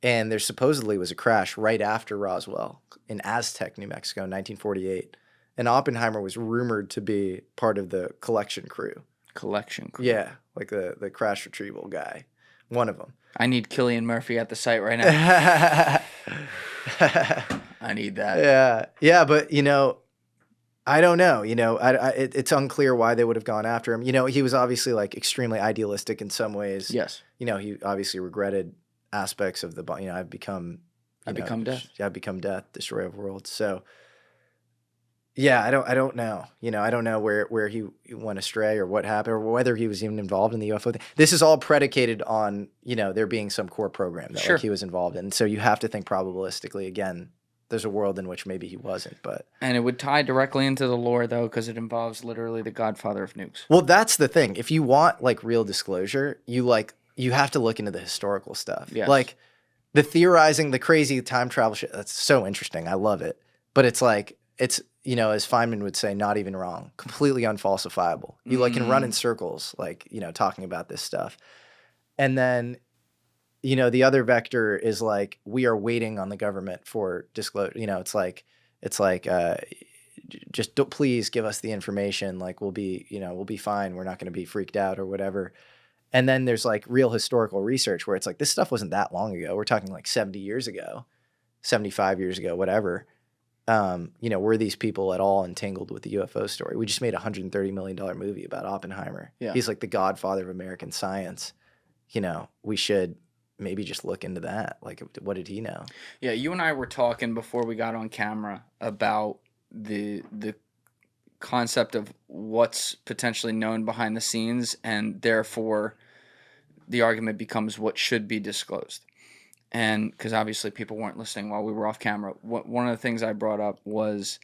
S2: And there supposedly was a crash right after Roswell in Aztec, New Mexico, in 1948. And Oppenheimer was rumored to be part of the collection crew. Yeah, the crash retrieval guy. One of them.
S1: I need Cillian Murphy at the site right now. I need that.
S2: Yeah, but, I don't know. It's unclear why they would have gone after him. He was obviously, extremely idealistic in some ways.
S1: Yes.
S2: He obviously regretted aspects of the I've become death. I've become death, destroyer of worlds. So I don't know. I don't know where he went astray or what happened or whether he was even involved in the UFO thing. This is all predicated on, there being some core program that he was involved in. So you have to think probabilistically. Again, there's a world in which maybe he wasn't, but...
S1: And it would tie directly into the lore, though, because it involves literally the godfather of nukes.
S2: Well, that's the thing. If you want, real disclosure, you have to look into the historical stuff.
S1: Yes.
S2: The theorizing, the crazy time travel shit, that's so interesting. I love it. But it's as Feynman would say, not even wrong. Completely unfalsifiable. You can run in circles, talking about this stuff. And then, the other vector is we are waiting on the government for disclosure. Just please give us the information. We'll be fine. We're not going to be freaked out or whatever. And then there's real historical research where it's this stuff wasn't that long ago. We're talking 70 years ago, 75 years ago, whatever. were these people at all entangled with the UFO story? We just made a $130 million movie about Oppenheimer.
S1: Yeah.
S2: He's like the godfather of American science. We should maybe just look into that. Like, what did he know?
S1: Yeah, you and I were talking before we got on camera about the concept of what's potentially known behind the scenes, and therefore the argument becomes what should be disclosed. And because obviously people weren't listening while we were off camera, one of the things I brought up was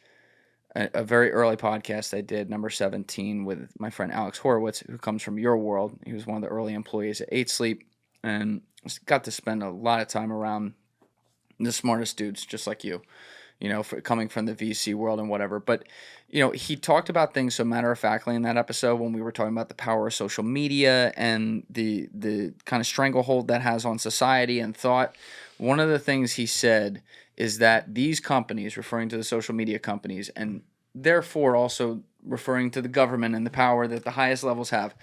S1: a very early podcast I did, number 17, with my friend Alex Horowitz, who comes from your world. He was one of the early employees at 8 Sleep, and got to spend a lot of time around the smartest dudes just like you, coming from the VC world and whatever. But, he talked about things so matter-of-factly in that episode when we were talking about the power of social media and the kind of stranglehold that has on society and thought. One of the things he said is that these companies, referring to the social media companies, and therefore also referring to the government and the power that the highest levels have,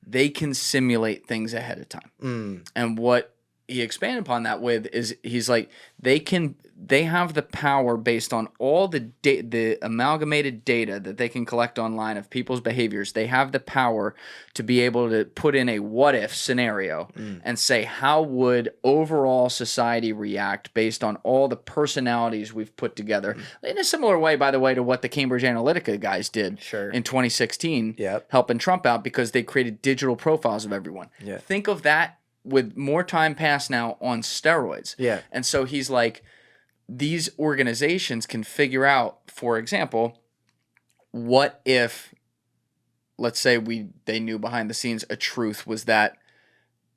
S1: they can simulate things ahead of time. And what he expanded upon that with is he's like, they have the power based on all the amalgamated data that they can collect online of people's behaviors. They have the power to be able to put in a what if scenario and say, how would overall society react based on all the personalities we've put together? In a similar way, by the way, to what the Cambridge Analytica guys did in 2016, helping Trump out because they created digital profiles of everyone. Think of that with more time passed now on steroids. And so he's like, these organizations can figure out, for example, what if, let's say they knew behind the scenes a truth was that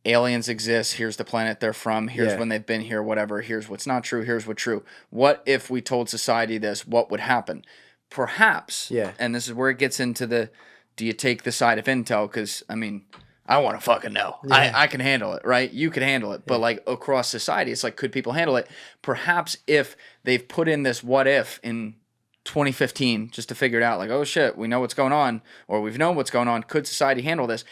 S1: aliens exist, here's the planet they're from, here's when they've been here, whatever, here's what's not true, here's what's true. What if we told society this, what would happen? Perhaps, and this is where it gets into do you take the side of intel? Because, I want to fucking know. I can handle it, right? You can handle it. But like across society, it's like, could people handle it? Perhaps if they've put in this what if in 2015 just to figure it out, like, oh shit, we know what's going on, or we've known what's going on. Could society handle this?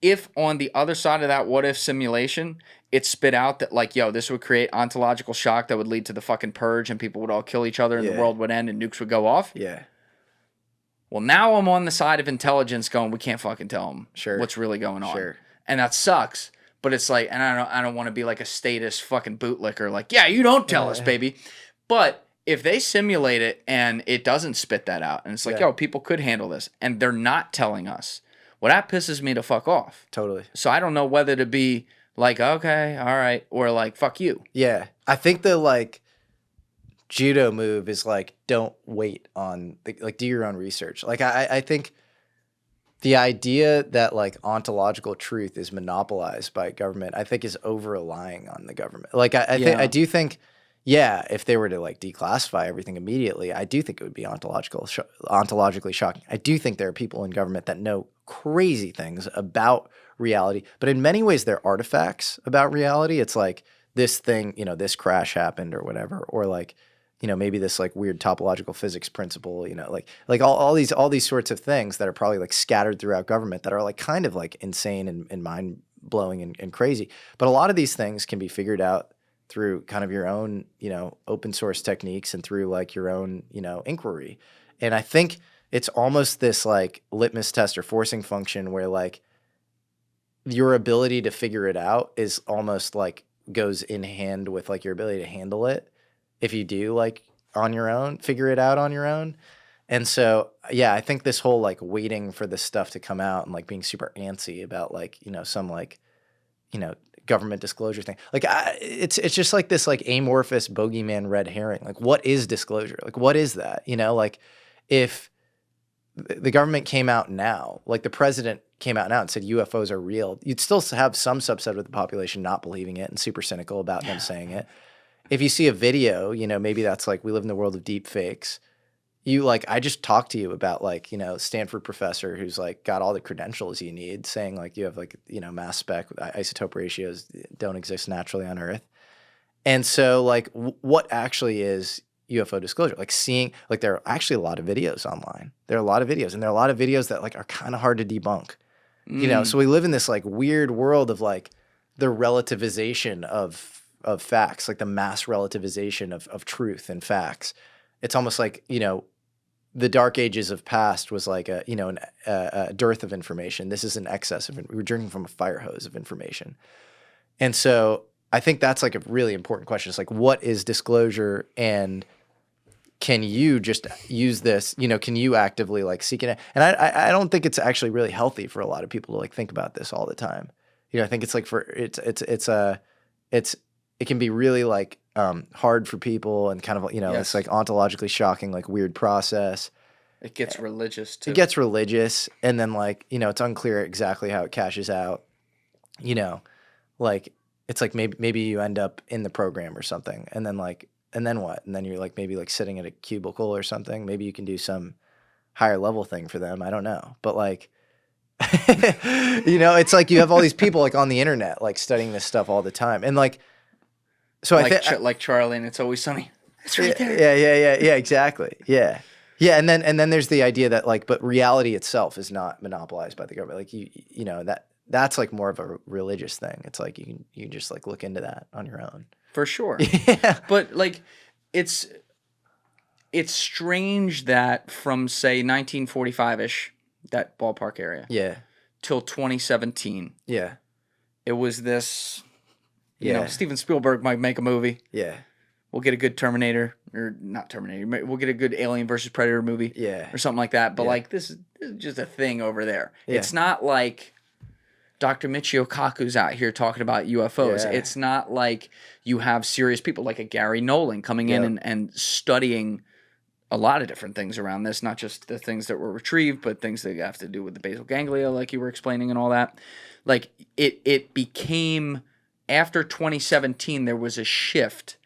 S1: If on the other side of that what if simulation, it spit out that like, yo, this would create ontological shock that would lead to the fucking purge and people would all kill each other and the world would end and nukes would go off. Well, now I'm on the side of intelligence going, we can't fucking tell them what's really going on. And that sucks. But it's like, and I don't want to be like a statist fucking bootlicker. Like, yeah, you don't tell us, baby. But if they simulate it and it doesn't spit that out, and it's like, yo, people could handle this, and they're not telling us, well, that pisses me to fuck off.
S2: Totally.
S1: So I don't know whether to be like, okay, all right, or like, fuck you.
S2: Yeah. I think the like judo move is like, don't wait on do your own research. Like I think the idea that like ontological truth is monopolized by government, I think is over relying on the government. Like I do think, if they were to like declassify everything immediately, I do think it would be ontologically shocking. I do think there are people in government that know crazy things about reality, but in many ways they're artifacts about reality. It's like this thing, this crash happened or whatever, or like, maybe this like weird topological physics principle, like all these sorts of things that are probably like scattered throughout government that are like kind of like insane and mind blowing and crazy. But a lot of these things can be figured out through kind of your own, open source techniques and through like your own, inquiry. And I think it's almost this like litmus test or forcing function where like your ability to figure it out is almost like goes in hand with like your ability to handle it. If you do like on your own, figure it out on your own. And so, I think this whole like waiting for this stuff to come out and like being super antsy about like, some like, government disclosure thing. Like it's just like this like amorphous bogeyman red herring. Like what is disclosure? Like what is that? Like if the government came out now, like the president came out now and said UFOs are real, you'd still have some subset of the population not believing it and super cynical about them saying it. If you see a video, maybe that's like, we live in the world of deep fakes. I just talked to you about like, Stanford professor who's like got all the credentials you need saying like, you have like, mass spec isotope ratios don't exist naturally on Earth. And so like, what actually is UFO disclosure? Like seeing, like there are actually a lot of videos online. There are a lot of videos and there are a lot of videos that like are kind of hard to debunk, so we live in this like weird world of like the relativization of facts, like the mass relativization of truth and facts. it's almost like, the dark ages of past was like a dearth of information. This is an excess of it. We were drinking from a fire hose of information. And so I think that's like a really important question. It's like, what is disclosure, and can you just use this, can you actively like seek it? And I don't think it's actually really healthy for a lot of people to like think about this all the time. I think it's like it can be really like hard for people, and kind of, it's like ontologically shocking, like weird process.
S1: It gets religious too.
S2: It gets religious, and then like, it's unclear exactly how it cashes out. Like it's like maybe you end up in the program or something, and then what? And then you're like maybe like sitting at a cubicle or something. Maybe you can do some higher level thing for them. I don't know, but like. It's like you have all these people like on the internet like studying this stuff all the time, and like, so
S1: like,
S2: I think
S1: like Charlie and It's Always Sunny. It's right there.
S2: Yeah, exactly. Yeah, and then there's the idea that like, but reality itself is not monopolized by the government. Like that's like more of a religious thing. It's like you can just like look into that on your own.
S1: For sure.
S2: Yeah.
S1: But like, it's strange that from say 1945-ish, that ballpark area, till 2017, it was this. Steven Spielberg might make a movie.
S2: Yeah.
S1: We'll get a good Terminator, or not Terminator. We'll get a good Alien versus Predator movie.
S2: Yeah.
S1: Or something like that. But like, this is just a thing over there.
S2: Yeah.
S1: It's not like Dr. Michio Kaku's out here talking about UFOs.
S2: Yeah.
S1: It's not like you have serious people like a Garry Nolan coming in and studying a lot of different things around this, not just the things that were retrieved, but things that have to do with the basal ganglia, like you were explaining, and all that. Like, it became, after 2017, there was a shift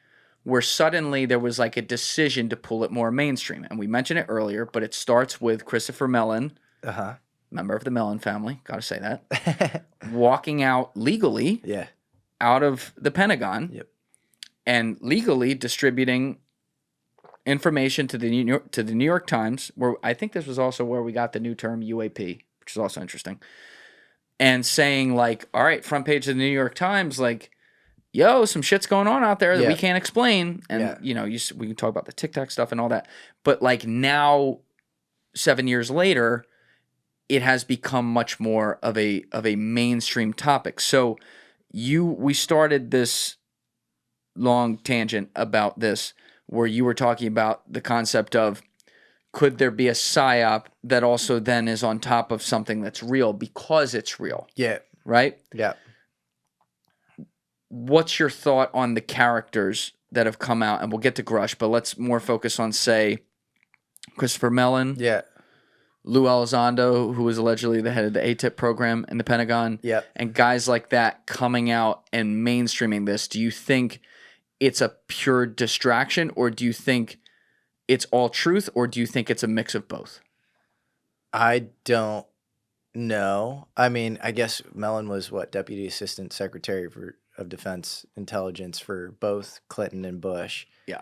S1: where suddenly there was like a decision to pull it more mainstream. And we mentioned it earlier, but it starts with Christopher Mellon, member of the Mellon family, gotta say that, walking out legally out of the Pentagon and legally distributing information to the New York Times, where I think this was also where we got the new term UAP, which is also interesting, and saying like, all right, front page of the New York Times, like, yo, some shit's going on out there that we can't explain, and we can talk about the Tic Tac stuff and all that, but like now, 7 years later, it has become much more of a mainstream topic. So we started this long tangent about this, where you were talking about the concept of, could there be a psyop that also then is on top of something that's real because it's real?
S2: Yeah.
S1: Right?
S2: Yeah.
S1: What's your thought on the characters that have come out? And we'll get to Grush, but let's more focus on, say, Christopher Mellon.
S2: Yeah.
S1: Lue Elizondo, who was allegedly the head of the ATIP program in the Pentagon.
S2: Yep.
S1: And guys like that coming out and mainstreaming this. Do you think it's a pure distraction, or do you think it's all truth, or do you think it's a mix of both?
S2: I don't know. I mean, I guess Mellon was Deputy Assistant Secretary of Defense Intelligence for both Clinton and Bush. Yeah.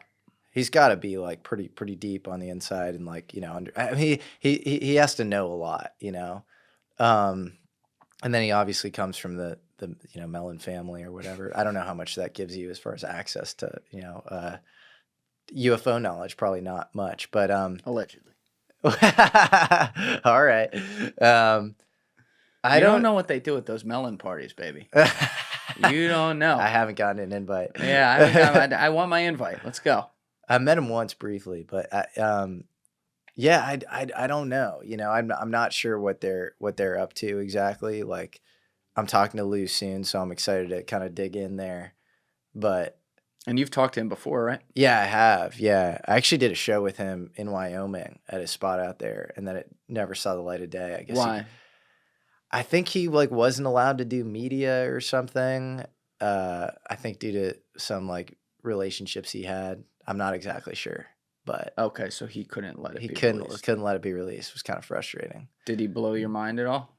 S2: He's got to be like pretty deep on the inside, and like, I mean, he has to know a lot, and then he obviously comes from the Mellon family or whatever. I don't know how much that gives you as far as access to UFO knowledge. Probably not much, but
S1: allegedly.
S2: All right. I
S1: don't know what they do at those Mellon parties, baby. You don't know.
S2: I haven't gotten an invite.
S1: Yeah, I want my invite. Let's go.
S2: I met him once briefly, but I don't know. I'm not sure what they're up to exactly. Like, I'm talking to Lue soon, so I'm excited to kind of dig in there.
S1: And you've talked to him before, right?
S2: Yeah, I have. Yeah, I actually did a show with him in Wyoming at a spot out there, and then it never saw the light of day. I guess.
S1: Why?
S2: I think he like wasn't allowed to do media or something. I think due to some like relationships he had. I'm not exactly sure, but
S1: okay, so he couldn't let it.
S2: Couldn't let it be released. It was kind of frustrating.
S1: Did he blow your mind at all?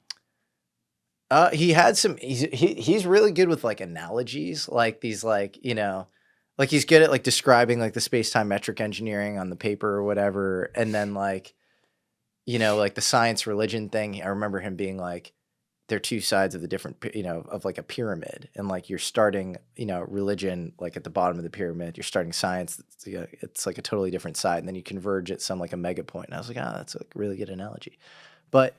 S2: He had some. He's really good with like analogies, like these like like he's good at like describing like the space-time metric engineering on the paper or whatever, and then like like the science religion thing. I remember him being like, they're two sides of the different, of like a pyramid. And like you're starting, religion like at the bottom of the pyramid. You're starting science. It's like a totally different side. And then you converge at some like a mega point. And I was like, that's a really good analogy. But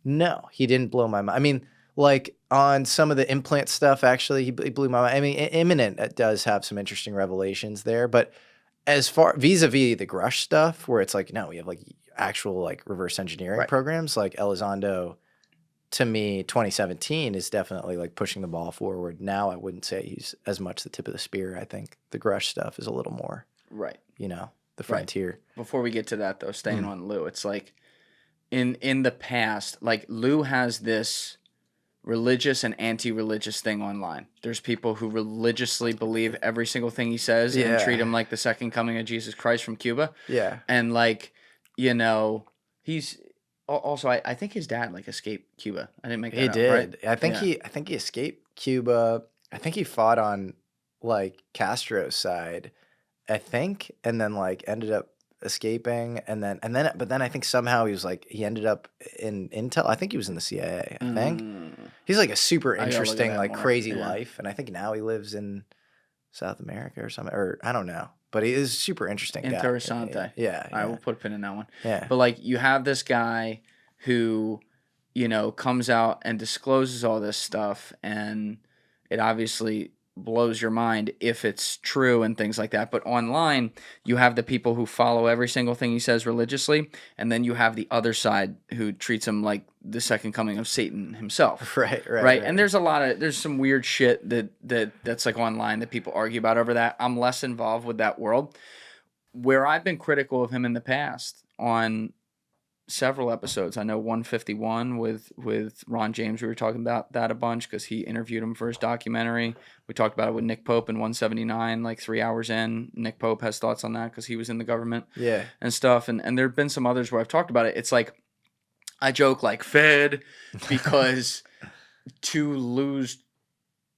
S2: no, he didn't blow my mind. I mean, like on some of the implant stuff, actually, he blew my mind. I mean, Imminent does have some interesting revelations there. But as far vis-a-vis the Grush stuff, where it's like, no, we have like actual like reverse engineering programs, like Elizondo, to me, 2017 is definitely like pushing the ball forward. Now I wouldn't say he's as much the tip of the spear. I think the Grush stuff is a little more, the frontier.
S1: Before we get to that though, staying on Lue, it's like in the past, like Lue has this religious and anti-religious thing online. There's people who religiously believe every single thing he says and treat him like the second coming of Jesus Christ from Cuba.
S2: Yeah.
S1: And like, he's also, I think his dad like escaped Cuba. I didn't make that up,
S2: did.
S1: Right?
S2: I think he escaped Cuba. I think he fought on like Castro's side, I think, and then like ended up escaping, but then I think somehow he ended up in Intel. I think he was in the CIA. I think he's like a super interesting, like crazy life, and I think now he lives in South America or something, or I don't know. But he is super interesting.
S1: Interessante.
S2: Yeah.
S1: All right, we'll put a pin in that one.
S2: Yeah.
S1: But like you have this guy who, comes out and discloses all this stuff, and it obviously blows your mind if it's true and things like that. But online, you have the people who follow every single thing he says religiously, and then you have the other side who treats him like the second coming of Satan himself.
S2: Right.
S1: And there's some weird shit that's like online that people argue about over that. I'm less involved with that world. Where I've been critical of him in the past on several episodes. I know 151 with Ron James, we were talking about that a bunch because he interviewed him for his documentary. We talked about it with Nick Pope in 179, like 3 hours in. Nick Pope has thoughts on that because he was in the government and stuff. And there have been some others where I've talked about it. It's like, I joke like fed because to lose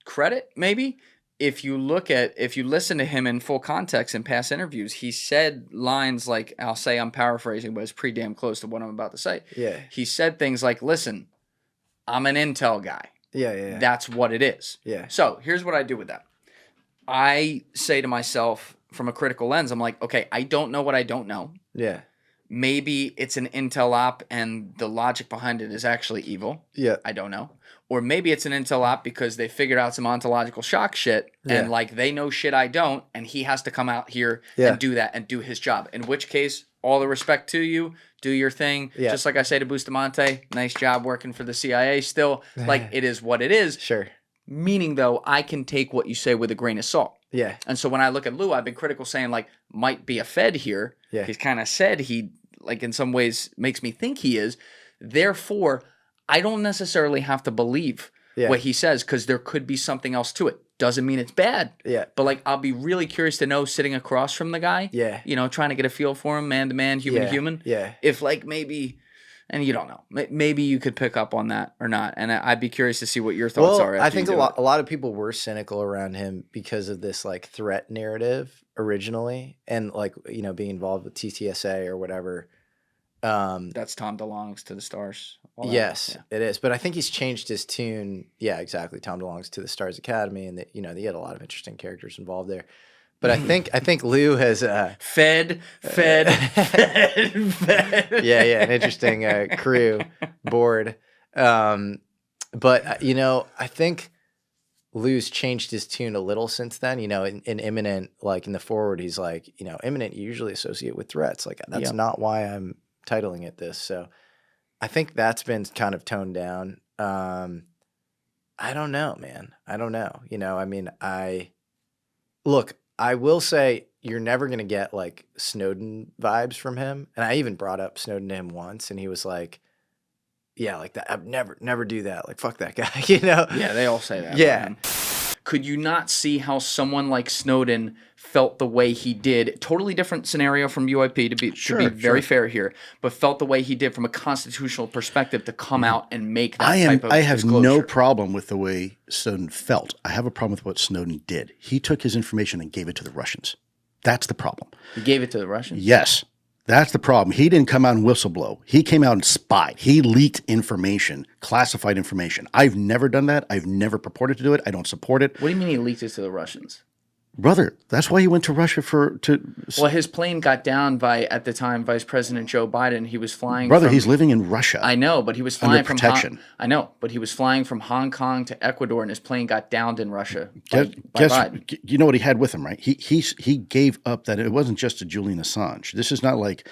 S1: credit, maybe. If you listen to him in full context in past interviews, he said lines like, I'll say I'm paraphrasing, but it's pretty damn close to what I'm about to say.
S2: Yeah.
S1: He said things like, listen, I'm an intel guy.
S2: Yeah.
S1: That's what it is.
S2: Yeah.
S1: So here's what I do with that. I say to myself from a critical lens, I'm like, okay, I don't know what I don't know.
S2: Yeah.
S1: Maybe it's an intel op and the logic behind it is actually evil.
S2: Yeah.
S1: I don't know. Or maybe it's an intel op because they figured out some ontological shock shit and like they know shit I don't, and he has to come out here and do that and do his job. In which case, all the respect to you, do your thing.
S2: Yeah.
S1: Just like I say to Bustamante, nice job working for the CIA still. Like it is what it is.
S2: Sure.
S1: Meaning though, I can take what you say with a grain of salt.
S2: Yeah.
S1: And so when I look at Lue, I've been critical saying like, might be a Fed here.
S2: Yeah.
S1: He's kind of said he, like in some ways makes me think he is. Therefore, I don't necessarily have to believe what he says because there could be something else to it. Doesn't mean it's bad.
S2: Yeah.
S1: But like, I'll be really curious to know sitting across from the guy.
S2: Yeah.
S1: Trying to get a feel for him, man to man, human to human.
S2: Yeah.
S1: If like maybe, and you don't know, maybe you could pick up on that or not. And I'd be curious to see what your thoughts are.
S2: I think a lot of people were cynical around him because of this like threat narrative originally, and like being involved with TTSA or whatever.
S1: That's Tom DeLonge's To the Stars.
S2: Yes, it is. But I think he's changed his tune. Yeah, exactly. Tom DeLonge's To the Stars Academy, and that he had a lot of interesting characters involved there. But I think Lue has
S1: fed.
S2: Yeah, an interesting crew board. But I think Lue's changed his tune a little since then. In Imminent, like in the forward, he's like, Imminent you usually associate with threats. Like that's not why I'm titling it this. So I think that's been kind of toned down. I don't know, man. I don't know. I will say you're never going to get like Snowden vibes from him. And I even brought up Snowden to him once and he was like, yeah, like that. I'd never do that. Like, fuck that guy,
S1: Yeah, they all say that.
S2: Yeah.
S1: Could you not see how someone like Snowden felt the way he did? Totally different scenario from UAP to be very fair here, but felt the way he did from a constitutional perspective to come out and make that type of
S7: I have
S1: disclosure.
S7: No problem with the way Snowden felt. I have a problem with what Snowden did. He took his information and gave it to the Russians. That's the problem.
S1: He gave it to the Russians?
S7: Yes. That's the problem. He didn't come out and whistleblow. He came out and spied. He leaked information, classified information. I've never done that. I've never purported to do it. I don't support it.
S1: What do you mean he leaked it to the Russians?
S7: Brother, that's why he went to Russia
S1: Well, his plane got down by, at the time, Vice President Joe Biden. He was flying
S7: Brother,
S1: from,
S7: he's living in Russia.
S1: I know, but he was flying from
S7: protection.
S1: I know, but he was flying from Hong Kong to Ecuador, and his plane got downed in Russia by Biden.
S7: You know what he had with him, right? He gave up that it wasn't just a Julian Assange. This is not like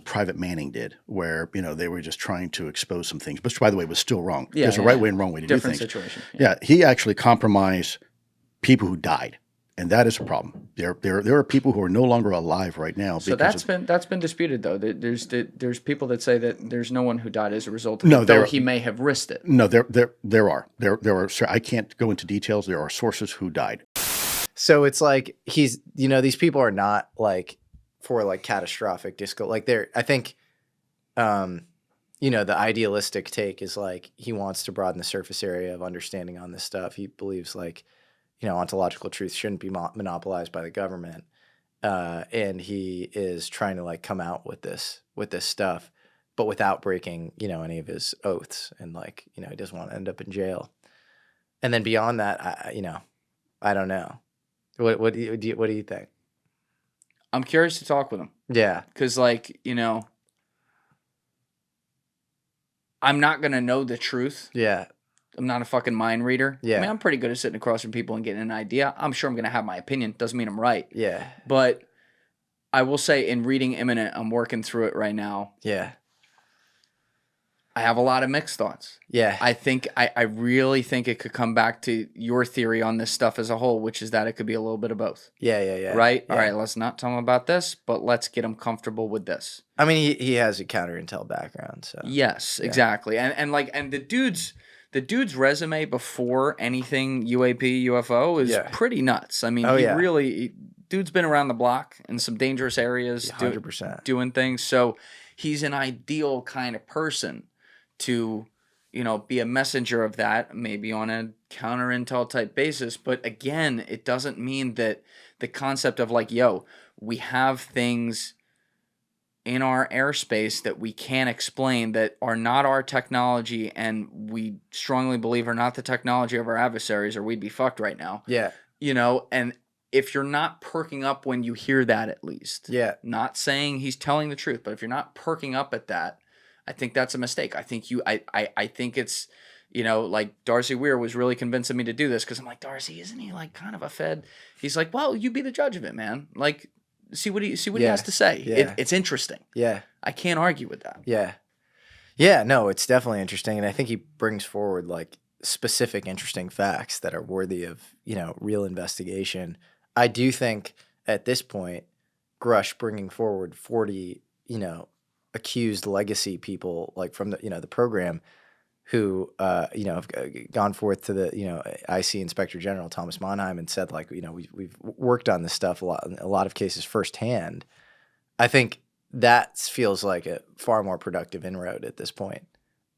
S7: Private Manning did, where they were just trying to expose some things, which by the way was still wrong.
S1: Yeah,
S7: There's a right way and wrong way to do things.
S1: Different situation.
S7: Yeah, he actually compromised people who died. And that is a problem. There are people who are no longer alive right now.
S1: So that's been disputed though. There's people that say that there's no one who died as a result of it, though he may have risked it.
S7: No, there are. Sir, I can't go into details. There are sources who died.
S2: So it's like he's these people are not like for like catastrophic disco. Like I think the idealistic take is like he wants to broaden the surface area of understanding on this stuff. He believes like ontological truth shouldn't be monopolized by the government. And he is trying to like come out with this stuff, but without breaking, any of his oaths. And like, he doesn't want to end up in jail. And then beyond that, I don't know. What do you think?
S1: I'm curious to talk with him.
S2: Yeah.
S1: Cause like, I'm not going to know the truth.
S2: Yeah.
S1: I'm not a fucking mind reader.
S2: Yeah.
S1: I mean, I'm pretty good at sitting across from people and getting an idea. I'm sure I'm going to have my opinion. Doesn't mean I'm right.
S2: Yeah.
S1: But I will say in reading Imminent, I'm working through it right now.
S2: Yeah.
S1: I have a lot of mixed thoughts.
S2: Yeah.
S1: I really think it could come back to your theory on this stuff as a whole, which is that it could be a little bit of both.
S2: Yeah.
S1: Right?
S2: Yeah.
S1: All right, let's not tell him about this, but let's get him comfortable with this.
S2: I mean, he has a counter-intel background, so.
S1: Yes, exactly. And the dude's resume before anything UAP, UFO is pretty nuts. I mean, dude's been around the block in some dangerous areas
S2: 100%.
S1: Doing things. So he's an ideal kind of person to, be a messenger of that, maybe on a counter intel type basis. But again, it doesn't mean that the concept of like, we have things in our airspace that we can't explain that are not our technology, and we strongly believe are not the technology of our adversaries, or we'd be fucked right now.
S2: Yeah.
S1: And if you're not perking up when you hear that, at least.
S2: Yeah.
S1: Not saying he's telling the truth, but if you're not perking up at that, I think that's a mistake. I think I think it's, like Darcy Weir was really convincing me to do this because I'm like, Darcy, isn't he like kind of a Fed? He's like, well, you be the judge of it, man. Like, see what he has to say.
S2: Yeah.
S1: It's interesting.
S2: Yeah.
S1: I can't argue with that.
S2: Yeah. Yeah, no, it's definitely interesting. And I think he brings forward like specific interesting facts that are worthy of, real investigation. I do think at this point, Grush bringing forward 40, accused legacy people like from the, the program who, have gone forth to the, IC Inspector General Thomas Monheim and said like, we've worked on this stuff in a lot of cases firsthand. I think that feels like a far more productive inroad at this point,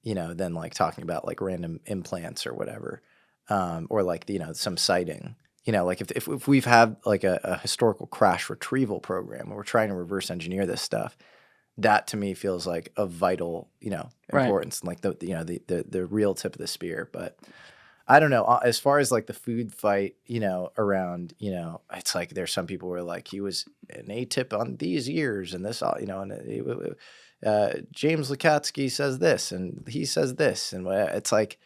S2: than like talking about like random implants or whatever, or like, some sighting. Like if we've had like a historical crash retrieval program where we're trying to reverse engineer this stuff, that to me feels like of vital, importance, like the real tip of the spear. But I don't know. As far as like the food fight, around, it's like there's some people who are like he was an ATIP on these years and this, and James Lukatsky says this and he says this, and it's like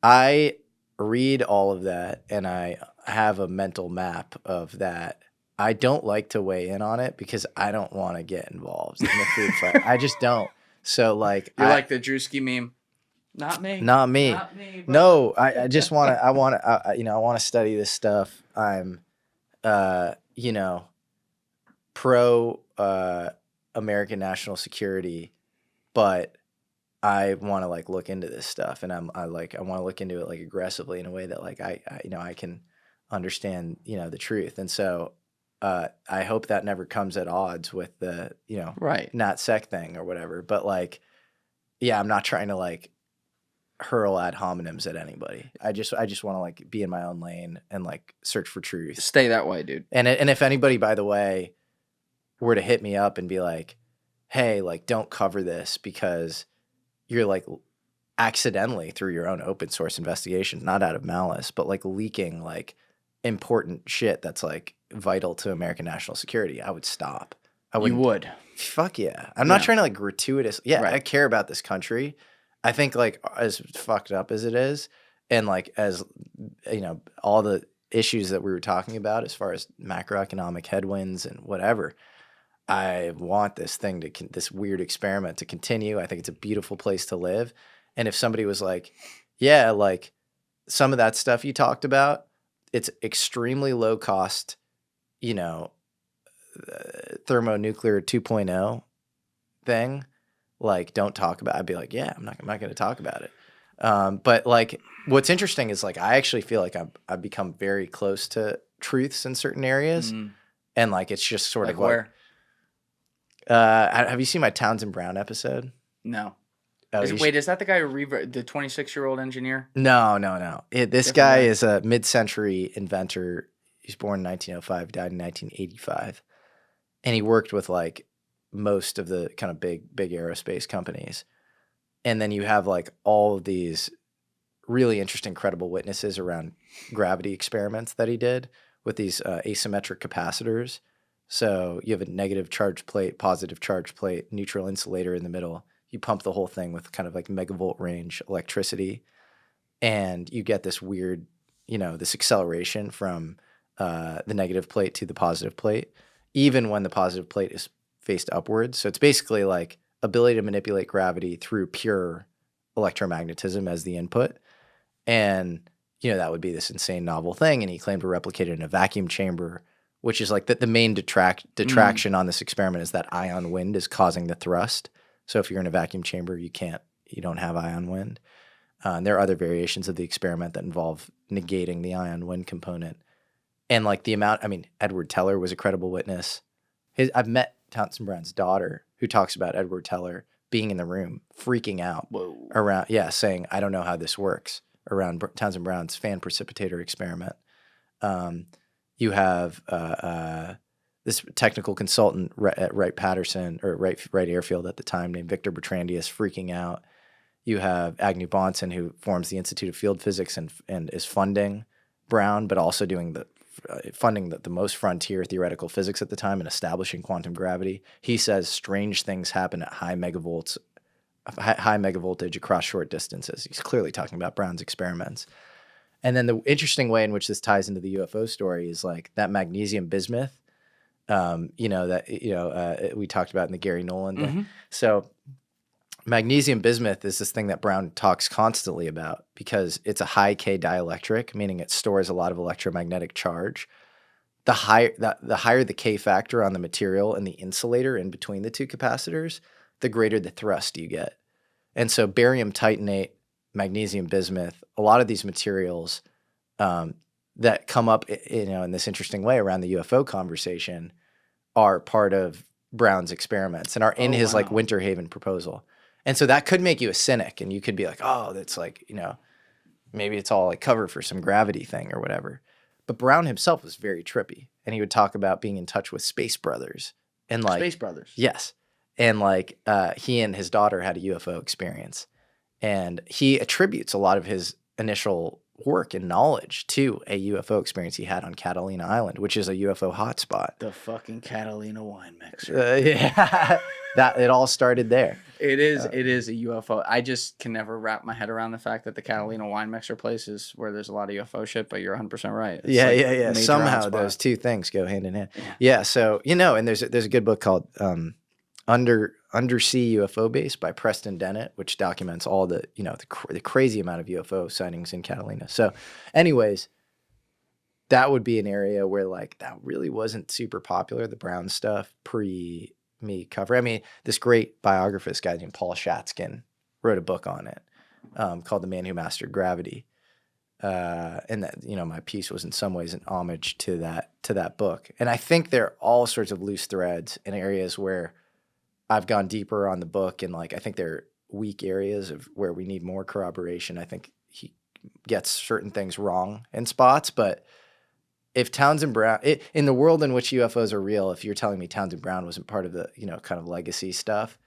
S2: I read all of that and I have a mental map of that. I don't like to weigh in on it because I don't want to get involved in the food fight. I just don't. So like,
S1: you're like the Drewski meme. Not me.
S2: Not me. No, I just want to. I want to study this stuff. I'm, pro American national security, but I want to like look into this stuff, and I want to look into it like aggressively in a way that like I can understand the truth, and so. I hope that never comes at odds with the, not sec thing or whatever. But like, yeah, I'm not trying to like hurl ad hominems at anybody. I just want to like be in my own lane and like search for truth.
S1: Stay that way, dude.
S2: And if anybody, by the way, were to hit me up and be like, hey, like, don't cover this because you're like accidentally through your own open source investigation, not out of malice, but like leaking like important shit that's like vital to American national security, I would stop.
S1: You would.
S2: Fuck yeah. I'm not trying to like gratuitous. Yeah,
S1: Right.
S2: I care about this country. I think like as fucked up as it is, and like as you know, all the issues that we were talking about as far as macroeconomic headwinds and whatever, I want this thing to this weird experiment to continue. I think it's a beautiful place to live. And if somebody was like, yeah, like some of that stuff you talked about, it's extremely low cost, you know, thermonuclear 2.0 thing, like don't talk about it. I'd be like, yeah, I'm not going to talk about it. But like what's interesting is like I actually feel like I've become very close to truths in certain areas, and like it's just sort
S1: Like
S2: of
S1: where?
S2: have you seen my Townsend Brown episode?
S1: No.
S2: Oh,
S1: Wait, is that the guy who the 26-year-old engineer?
S2: No. This
S1: Different
S2: guy
S1: guy?
S2: is a mid-century inventor. He's born in 1905, died in 1985. And he worked with like most of the kind of big aerospace companies. And then you have like all of these really interesting, credible witnesses around gravity experiments that he did with these asymmetric capacitors. So you have a negative charge plate, positive charge plate, neutral insulator in the middle. You pump the whole thing with kind of like megavolt range electricity, and you get this weird, you know, this acceleration from the negative plate to the positive plate, even when the positive plate is faced upwards. So it's basically like ability to manipulate gravity through pure electromagnetism as the input. And, you know, that would be this insane novel thing. And he claimed to replicate it in a vacuum chamber, which is like the main detraction on this experiment is that ion wind is causing the thrust. So if you're in a vacuum chamber, you don't have ion wind. And there are other variations of the experiment that involve negating the ion wind component. And like the amount, I mean, Edward Teller was a credible witness. I've met Townsend Brown's daughter who talks about Edward Teller being in the room, freaking out around, saying, I don't know how this works, around Townsend Brown's fan precipitator experiment. You have this technical consultant at Wright-Patterson, or Wright Airfield at the time, named Victor Bertrandius, freaking out. You have Agnew Bonson, who forms the Institute of Field Physics and is funding Brown, but also doing funding the most frontier theoretical physics at the time and establishing quantum gravity. He says strange things happen at high megavoltage across short distances. He's clearly talking about Brown's experiments. And then the interesting way in which this ties into the UFO story is like that magnesium bismuth, we talked about in the Garry Nolan thing. So magnesium bismuth is this thing that Brown talks constantly about because it's a high K dielectric, meaning it stores a lot of electromagnetic charge. The higher the K factor on the material and the insulator in between the two capacitors, the greater the thrust you get. And so barium titanate, magnesium bismuth, a lot of these materials that come up, in this interesting way around the UFO conversation are part of Brown's experiments and are in his like Winter Haven proposal. And so that could make you a cynic, and you could be like, oh, that's like, maybe it's all like cover for some gravity thing or whatever. But Brown himself was very trippy, and he would talk about being in touch with Space Brothers. And like
S1: Space Brothers.
S2: Yes. And like he and his daughter had a UFO experience. And he attributes a lot of his initial work and knowledge to a UFO experience he had on Catalina Island, which is a UFO hotspot.
S1: The fucking Catalina wine mixer.
S2: That it all started there.
S1: It is a UFO. I just can never wrap my head around the fact that the Catalina wine mixer place is where there's a lot of UFO shit, but you're 100% right. It's
S2: Yeah. Somehow those two things go hand in hand. Yeah. So, and there's a good book called Undersea UFO Base by Preston Dennett, which documents all the crazy amount of UFO sightings in Catalina. So anyways, that would be an area where like that really wasn't super popular, the Brown stuff pre me cover. I mean, this great biographist guy named Paul Shatskin wrote a book on it called The Man Who Mastered Gravity. And that, my piece was in some ways an homage to that book. And I think there are all sorts of loose threads in areas where I've gone deeper on the book, and like I think there are weak areas of where we need more corroboration. I think he gets certain things wrong in spots, but if Townsend Brown, in the world in which UFOs are real, if you're telling me Townsend Brown wasn't part of the, kind of legacy stuff,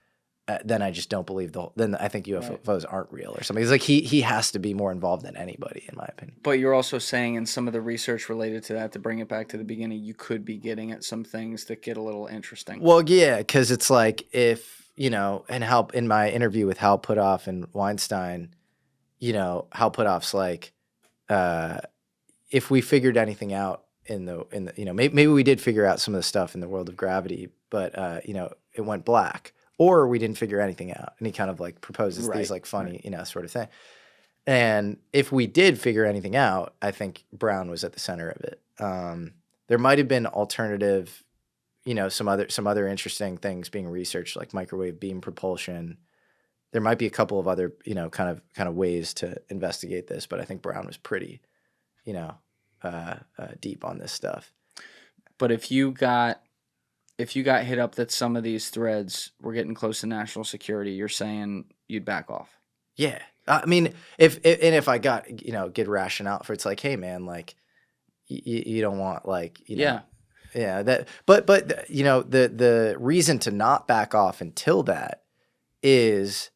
S2: then I just don't believe then I think UFOs aren't real or something. It's like he has to be more involved than anybody, in my opinion.
S1: But you're also saying in some of the research related to that, to bring it back to the beginning, you could be getting at some things that get a little interesting.
S2: Well, yeah, because it's like if, and how in my interview with Hal Puthoff and Weinstein, Hal Puthoff's like, if we figured anything out in the maybe we did figure out some of the stuff in the world of gravity, but it went black, or we didn't figure anything out, and he kind of like proposes these like funny sort of thing. And if we did figure anything out, I think Brown was at the center of it. There might have been alternative, some other interesting things being researched, like microwave beam propulsion. There might be a couple of other kind of ways to investigate this, but I think Brown was pretty deep on this stuff.
S1: But if you got hit up that some of these threads were getting close to national security, you're saying you'd back off?
S2: Yeah, I mean, if I got good rationale for it's like, hey man, like you don't want like yeah that, but the reason to not back off until that is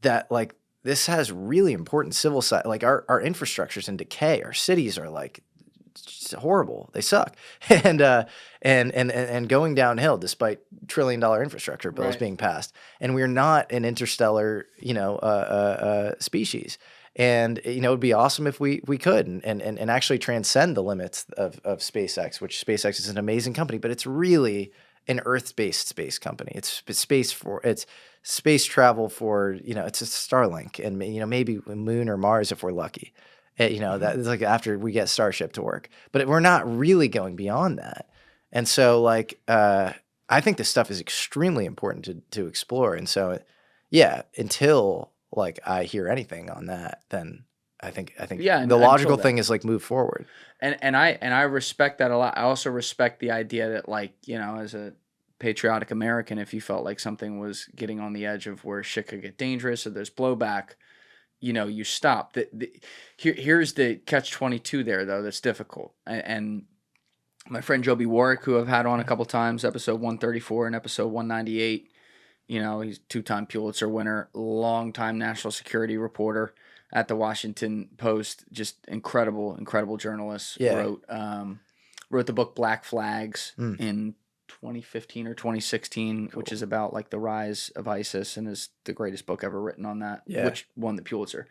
S2: that like this has really important civil side, like our infrastructure's in decay, our cities are like horrible, they suck, and going downhill despite $1 trillion infrastructure bills being passed, and we're not an interstellar species, and it would be awesome if we could and actually transcend the limits of SpaceX, which SpaceX is an amazing company, but it's really an Earth-based space company. It's space travel for it's a Starlink, and maybe Moon or Mars if we're lucky. That's like after we get Starship to work, but we're not really going beyond that. And so like, I think this stuff is extremely important to explore. And so, yeah, until like I hear anything on that, then I think the logical thing is like move forward.
S1: And I respect that a lot. I also respect the idea that like, as a patriotic American, if you felt like something was getting on the edge of where shit could get dangerous or there's blowback, you stop. Here's the catch-22 there, though, that's difficult. And my friend Joby Warwick, who I've had on a couple times, episode 134 and episode 198, he's two-time Pulitzer winner, long-time national security reporter at the Washington Post, just incredible journalist.
S2: Yeah.
S1: Wrote the book Black Flags in 2015 or 2016, which is about like the rise of ISIS, and is the greatest book ever written on that, which won the Pulitzer.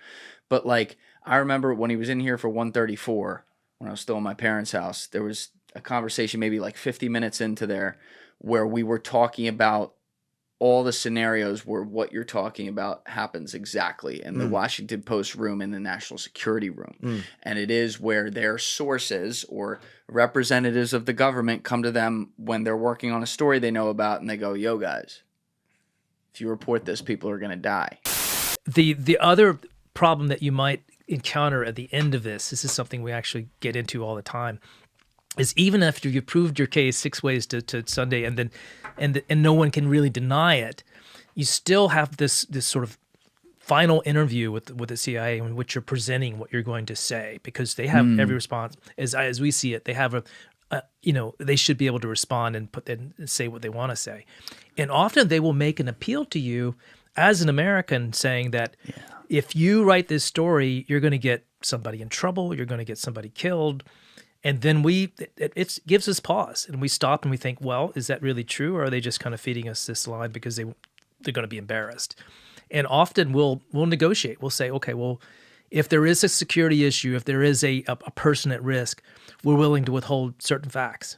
S1: But like, I remember when he was in here for 134, when I was still in my parents' house, there was a conversation maybe like 50 minutes into there where we were talking about all the scenarios where what you're talking about happens exactly in the Washington Post room, in the national security room. And it is where their sources or representatives of the government come to them when they're working on a story they know about, and they go, yo guys, if you report this, people are going to die.
S8: The other problem that you might encounter at the end of this is something we actually get into all the time, is even after you've proved your case 6 ways to Sunday, and no one can really deny it, you still have this sort of final interview with the CIA in which you're presenting what you're going to say, because they have every response. As we see it, they have they should be able to respond and say what they want to say, and often they will make an appeal to you as an American, saying that if you write this story, you're going to get somebody in trouble, you're going to get somebody killed. And then it gives us pause, and we stop and we think, well, is that really true, or are they just kind of feeding us this line because they're going to be embarrassed? And often we'll negotiate. We'll say, okay, well, if there is a security issue, if there is a person at risk, we're willing to withhold certain facts.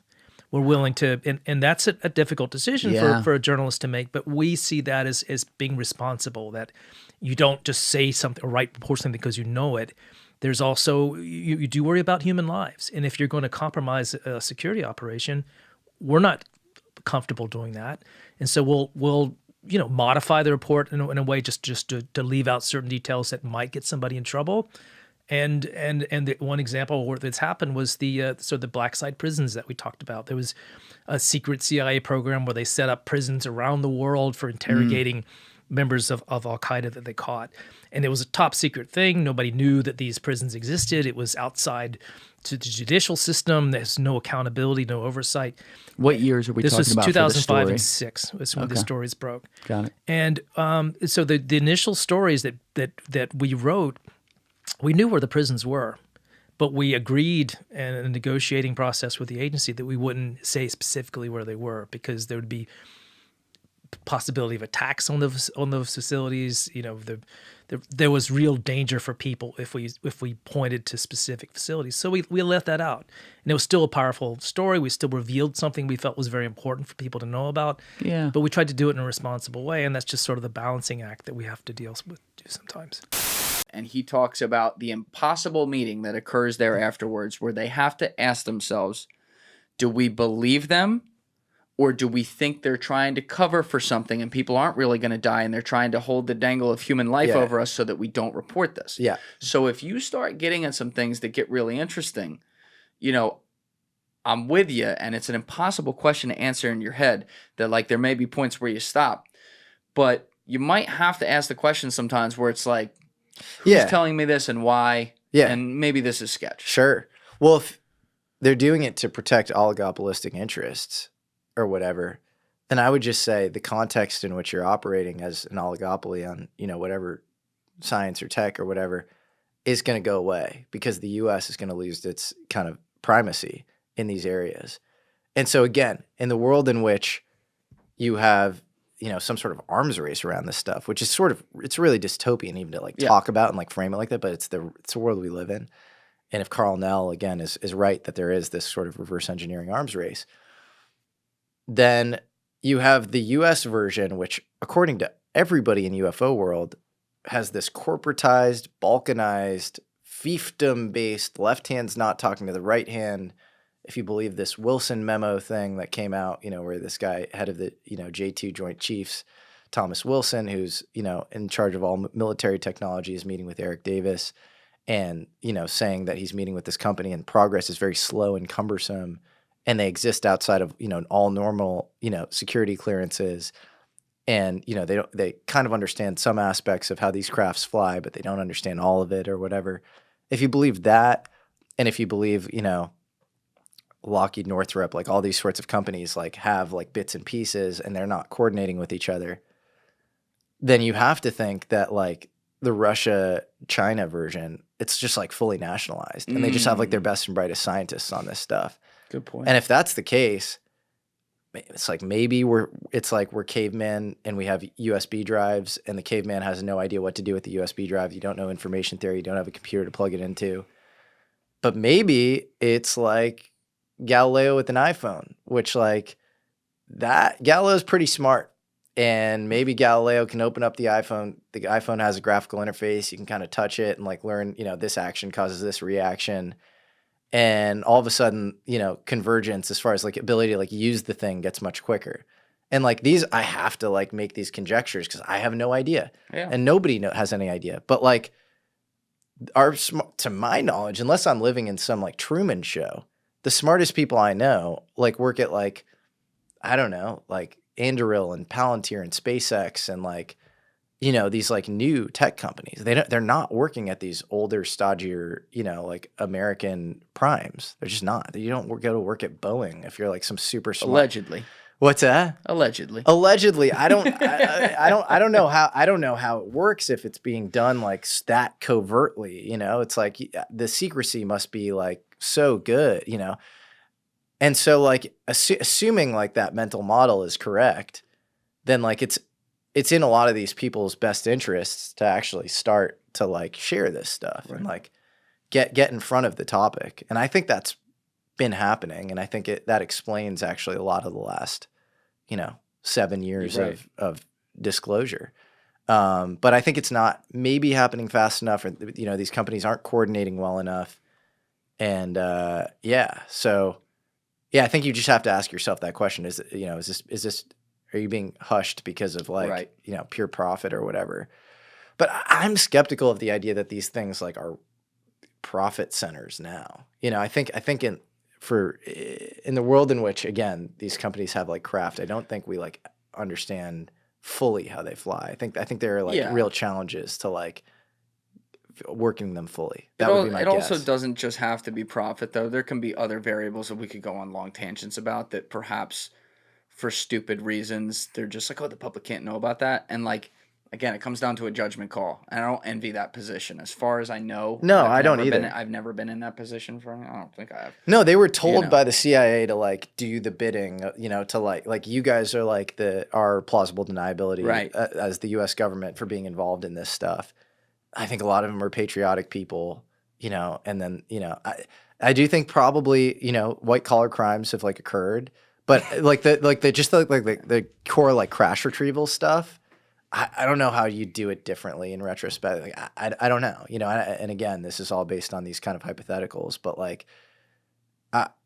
S8: We're willing to, and that's a difficult decision for a journalist to make, but we see that as being responsible, that you don't just say something or report something because you know it. There's also, you do worry about human lives. And if you're going to compromise a security operation, we're not comfortable doing that. And so we'll modify the report in a way just to leave out certain details that might get somebody in trouble. And the one example where that's happened was the black site prisons that we talked about. There was a secret CIA program where they set up prisons around the world for interrogating members of Al Qaeda that they caught. And it was a top secret thing. Nobody knew that these prisons existed. It was outside to the judicial system. There's no accountability, no oversight.
S1: What years are we
S8: This
S1: talking
S8: was
S1: about?
S8: 2005
S1: for the
S8: and
S1: story?
S8: 6 was when the
S1: Okay.
S8: stories broke.
S1: Got it.
S8: And so the initial stories that we wrote, we knew where the prisons were, but we agreed in a negotiating process with the agency that we wouldn't say specifically where they were because there would be possibility of attacks on those facilities. You know, there was real danger for people if we pointed to specific facilities. So we left that out, and it was still a powerful story. We still revealed something we felt was very important for people to know about.
S1: Yeah.
S8: But we tried to do it in a responsible way, and that's just sort of the balancing act that we have to deal with sometimes.
S1: And he talks about the impossible meeting that occurs there afterwards where they have to ask themselves, do we believe them or do we think they're trying to cover for something and people aren't really going to die and they're trying to hold the dangle of human life
S2: Yeah.
S1: over us so that we don't report this?
S2: Yeah.
S1: So if you start getting at some things that get really interesting, you know, I'm with you, and it's an impossible question to answer in your head that, like, there may be points where you stop, but you might have to ask the question sometimes where it's like, who's
S2: Yeah.
S1: telling me this and why?
S2: Yeah.
S1: And maybe this is sketch.
S2: Sure. Well, if they're doing it to protect oligopolistic interests or whatever, then I would just say the context in which you're operating as an oligopoly on, you know, whatever science or tech or whatever is going to go away because the US is going to lose its kind of primacy in these areas. And so again, in the world in which you have, you know, some sort of arms race around this stuff, which is sort of, it's really dystopian even to like
S1: Yeah.
S2: talk about and like frame it like that, but it's the world we live in. And if Carl Nell, again, is right that there is this sort of reverse engineering arms race, then you have the US version, which according to everybody in UFO world has this corporatized, balkanized, fiefdom-based, left hand's not talking to the right hand. If you believe this Wilson memo thing that came out, you know, where this guy, head of the, you know, J2 Joint Chiefs, Thomas Wilson, who's, you know, in charge of all military technology, is meeting with Eric Davis and, you know, saying that he's meeting with this company and progress is very slow and cumbersome and they exist outside of, you know, all normal, you know, security clearances. And, you know, they kind of understand some aspects of how these crafts fly, but they don't understand all of it or whatever. If you believe that, and if you believe, you know, Lockheed, Northrop, like all these sorts of companies like have like bits and pieces and they're not coordinating with each other, then you have to think that like the Russia-China version, it's just like fully nationalized and they just have like their best and brightest scientists on this stuff.
S1: Good point.
S2: And if that's the case, it's like maybe we're cavemen and we have USB drives and the caveman has no idea what to do with the USB drive. You don't know information theory. You don't have a computer to plug it into. But maybe it's like Galileo with an iPhone, which like that Galileo's pretty smart. And maybe Galileo can open up the iPhone. The iPhone has a graphical interface. You can kind of touch it and like learn, you know, this action causes this reaction. And all of a sudden, you know, convergence as far as like ability to like use the thing gets much quicker. And like these, I have to like make these conjectures because I have no idea.
S1: Yeah.
S2: And nobody has any idea. But like to my knowledge, unless I'm living in some like Truman show, the smartest people I know like work at like, I don't know, like Anduril and Palantir and SpaceX and like, you know, these like new tech companies. They're not working at these older, stodgier, you know, like American primes. They're just not. You don't go to work at Boeing if you're like some super smart.
S1: Allegedly.
S2: What's that?
S1: Allegedly.
S2: Allegedly. I don't know how it works if it's being done like that covertly, you know. It's like the secrecy must be like so good, you know. And so like assuming like that mental model is correct, then like it's in a lot of these people's best interests to actually start to like share this stuff and like get in front of the topic. And I think that's been happening. And I think that explains actually a lot of the last, you know, 7 years of disclosure. But I think it's not maybe happening fast enough or, you know, these companies aren't coordinating well enough. And so I think you just have to ask yourself that question. Is this, are you being hushed because of like, you know, pure profit or whatever? But I'm skeptical of the idea that these things like are profit centers now. You know, I think in the world in which, again, these companies have like craft, I don't think we like understand fully how they fly. I think there are like
S1: Yeah.
S2: real challenges to like working them fully.
S1: It,
S2: That would be my
S1: it
S2: guess.
S1: also doesn't just have to be profit, though. There can be other variables that we could go on long tangents about that perhaps for stupid reasons they're just like, oh, the public can't know about that. And like, again, it comes down to a judgment call. And I don't envy that position. As far as I know,
S2: No, I don't
S1: never
S2: either.
S1: I've never been in that position for. I don't think I have.
S2: No, they were told
S1: know.
S2: by the CIA to like do the bidding, to like you guys are like our plausible deniability
S1: Right.
S2: As the U.S. government for being involved in this stuff. I think a lot of them are patriotic people, and then I do think probably white collar crimes have like occurred, but the core like crash retrieval stuff. I don't know how you do it differently in retrospect. Like, I don't know, and again, this is all based on these kind of hypotheticals, but like,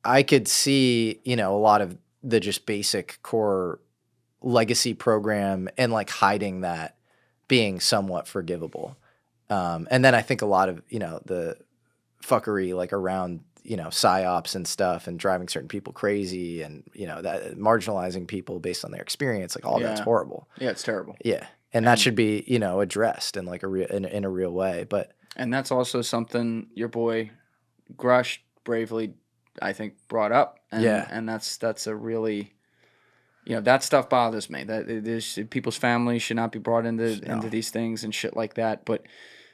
S2: I could see, a lot of the just basic core legacy program and like hiding that being somewhat forgivable. And then I think a lot of, the fuckery like around, psyops and stuff and driving certain people crazy and, that marginalizing people based on their experience, like all that's horrible.
S1: Yeah, it's terrible.
S2: Yeah. And that should be, addressed in like in a real way. But
S1: And that's also something your boy Grush bravely, I think, brought up. And,
S2: Yeah.
S1: And that's a really, that stuff bothers me. That people's families should not be brought into these things and shit like that. But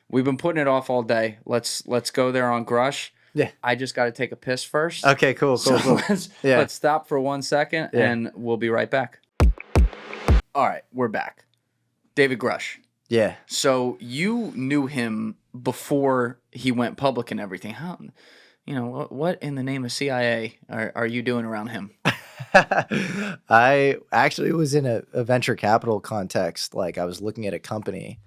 S1: we've been putting it off all day. Let's go there on Grush.
S2: Yeah.
S1: I just got to take a piss first.
S2: okay, cool.
S1: So let's stop for 1 second and we'll be right back. All right, we're back. David Grush.
S2: Yeah.
S1: So you knew him before he went public and everything. How, what in the name of CIA are you doing around him?
S2: I actually was in a venture capital context. Like I was looking at a company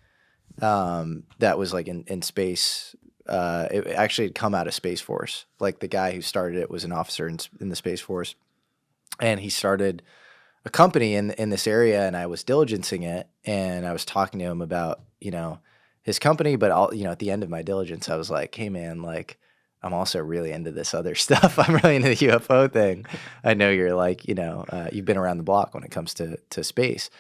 S2: that was like in space. It actually had come out of Space Force. Like the guy who started it was an officer in the Space Force. And he started a company in this area, and I was diligencing it, and I was talking to him about, his company, but at the end of my diligence, I was like, hey man, like, I'm also really into this other stuff. I'm really into the UFO thing. I know you're like, you've been around the block when it comes to space.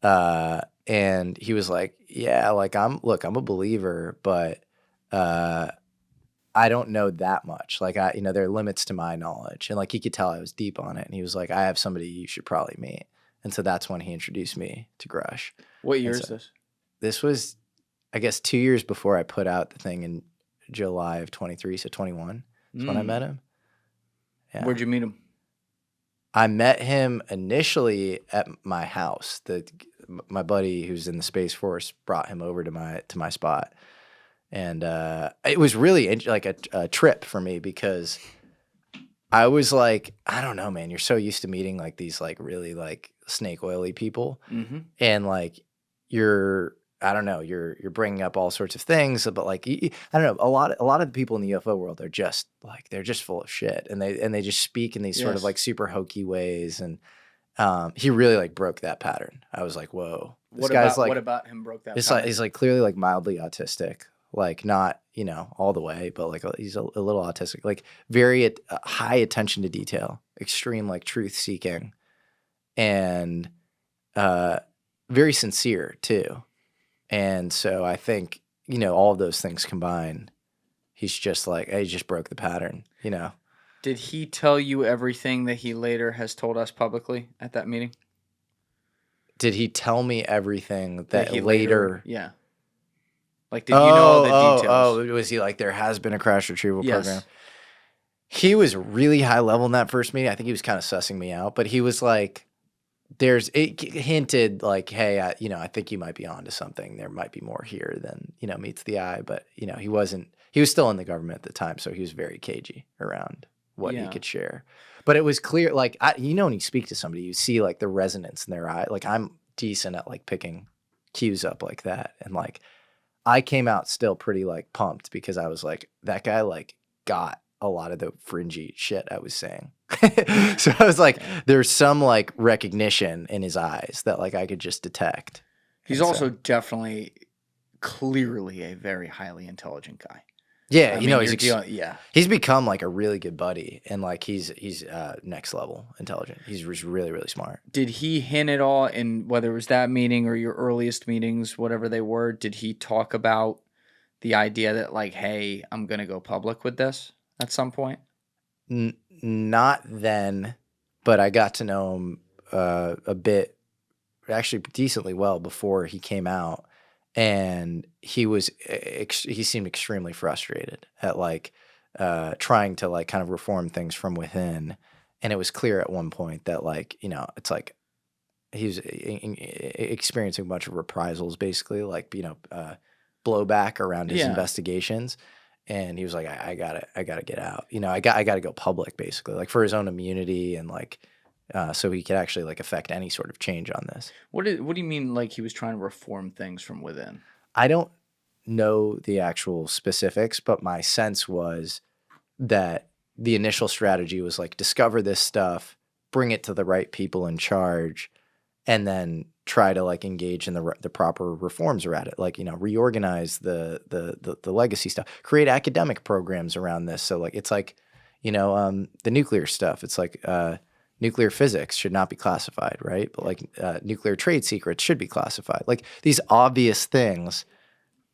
S2: And he was like, yeah, like I'm a believer, but I don't know that much. Like there are limits to my knowledge. And like he could tell I was deep on it. And he was like, I have somebody you should probably meet. And so that's when he introduced me to Grush.
S1: What year is this?
S2: This was, I guess, 2 years before I put out the thing in July of 23, so 21 is when I met him. Yeah.
S1: Where'd you meet him?
S2: I met him initially at my house. My buddy who's in the Space Force brought him over to my spot. And it was really like a trip for me because I was like, I don't know, man. You're so used to meeting like these like really like snake oily people, and like you're bringing up all sorts of things, but like I don't know, a lot of the people in the UFO world are just like they're just full of shit, and they just speak in these sort of like super hokey ways, and he really like broke that pattern. I was like, whoa,
S1: What about him broke that pattern?
S2: He's like clearly like mildly autistic. Like not, all the way, but like he's a little autistic, like very high attention to detail, extreme like truth seeking, and very sincere too. And so I think, all of those things combined, he's just like, he just broke the pattern,
S1: Did he tell you everything that he later has told us publicly at that meeting?
S2: Did he tell me everything that
S1: he
S2: later?
S1: Yeah. Like, did you know all the details?
S2: Oh, was he like, there has been a crash retrieval
S1: Yes.
S2: program? He was really high level in that first meeting. I think he was kind of sussing me out, but he was like, it hinted like, hey, I think you might be onto something. There might be more here than, meets the eye. But, he was still in the government at the time. So he was very cagey around what he could share. But it was clear, like, when you speak to somebody, you see like the resonance in their eye. Like I'm decent at like picking cues up like that. And like, I came out still pretty like pumped because I was like, that guy like got a lot of the fringy shit I was saying. So I was like, there's some like recognition in his eyes that like I could just detect.
S1: He's also definitely, clearly a very highly intelligent guy.
S2: Yeah,
S1: I
S2: you know,
S1: mean, you're dealing, yeah.
S2: he's become like a really good buddy, and like he's next level intelligent. He's really, really smart.
S1: Did he hint at all in whether it was that meeting or your earliest meetings, whatever they were, did he talk about the idea that like, hey, I'm going to go public with this at some point?
S2: Not then, but I got to know him a bit, actually decently well before he came out, and he seemed extremely frustrated at like trying to like kind of reform things from within, and it was clear at one point that like, you know, it's like he was experiencing a bunch of reprisals, basically, like, you know, blowback around his investigations. And he was like, I gotta get out. You know, I gotta go public, basically, like for his own immunity and like, so he could actually like affect any sort of change on this.
S1: What do you mean? Like he was trying to reform things from within?
S2: I don't know the actual specifics, but my sense was that the initial strategy was like discover this stuff, bring it to the right people in charge, and then try to like engage in the proper reforms around it, like, you know, reorganize the legacy stuff, create academic programs around this. So like it's like, you know, the nuclear stuff. It's like nuclear physics should not be classified, right? But like nuclear trade secrets should be classified. Like these obvious things.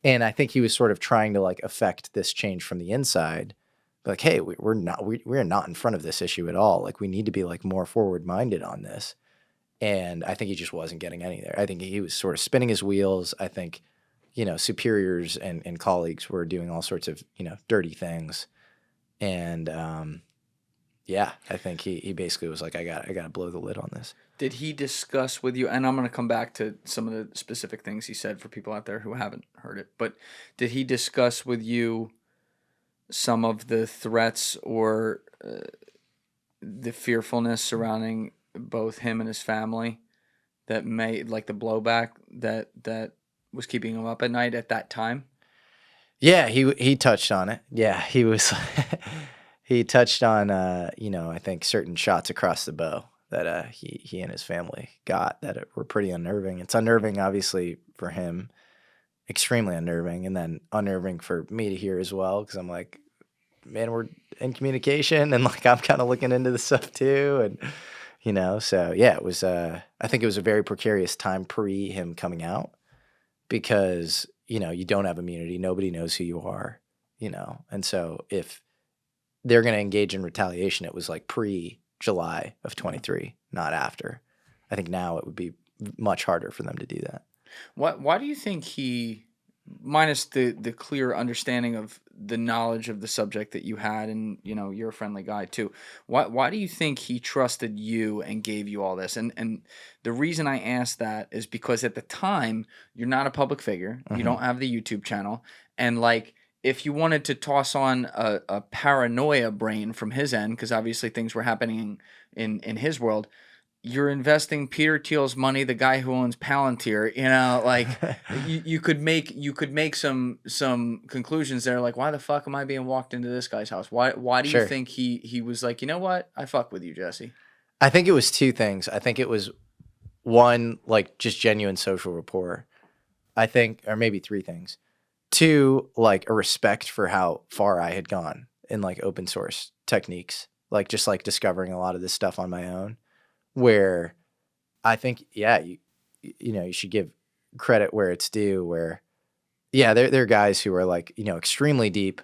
S2: And I think he was sort of trying to like affect this change from the inside. Like, hey, we're not in front of this issue at all. Like we need to be like more forward minded on this. And I think he just wasn't getting any there. I think he was sort of spinning his wheels. I think, you know, superiors and colleagues were doing all sorts of, you know, dirty things. And yeah, I think he basically was like, I got to blow the lid on this.
S1: Did he discuss with you, and I'm going to come back to some of the specific things he said for people out there who haven't heard it, but did he discuss with you some of the threats or the fearfulness surrounding both him and his family that made like the blowback that was keeping him up at night at that time?
S2: Yeah, he touched on it. Yeah, he was he touched on you know, I think certain shots across the bow that he and his family got that were pretty unnerving. It's unnerving obviously for him, extremely unnerving, and then unnerving for me to hear as well, because I'm like, man, we're in communication, and like I'm kind of looking into this stuff too, and you know, so yeah, it was. I think it was a very precarious time pre him coming out, because you know, you don't have immunity, nobody knows who you are, you know, and so if they're going to engage in retaliation, it was like pre-July of 23, not after. I think now it would be much harder for them to do that.
S1: Why do you think he, minus the clear understanding of the knowledge of the subject that you had, and you know, you're a friendly guy too, why do you think he trusted you and gave you all this? And the reason I ask that is because at the time you're not a public figure, you don't have the YouTube channel, and like if you wanted to toss on a paranoia brain from his end, because obviously things were happening in his world, you're investing Peter Thiel's money, the guy who owns Palantir, you know, like you could make some conclusions there, like, why the fuck am I being walked into this guy's house? Why do you think he was like, you know what, I fuck with you, Jesse?
S2: I think it was two things. I think it was one, like just genuine social rapport. I think, or maybe three things. Two, like a respect for how far I had gone in like open source techniques, like just like discovering a lot of this stuff on my own, where I think, yeah, you know, you should give credit where it's due, where, yeah, there are guys who are like, you know, extremely deep,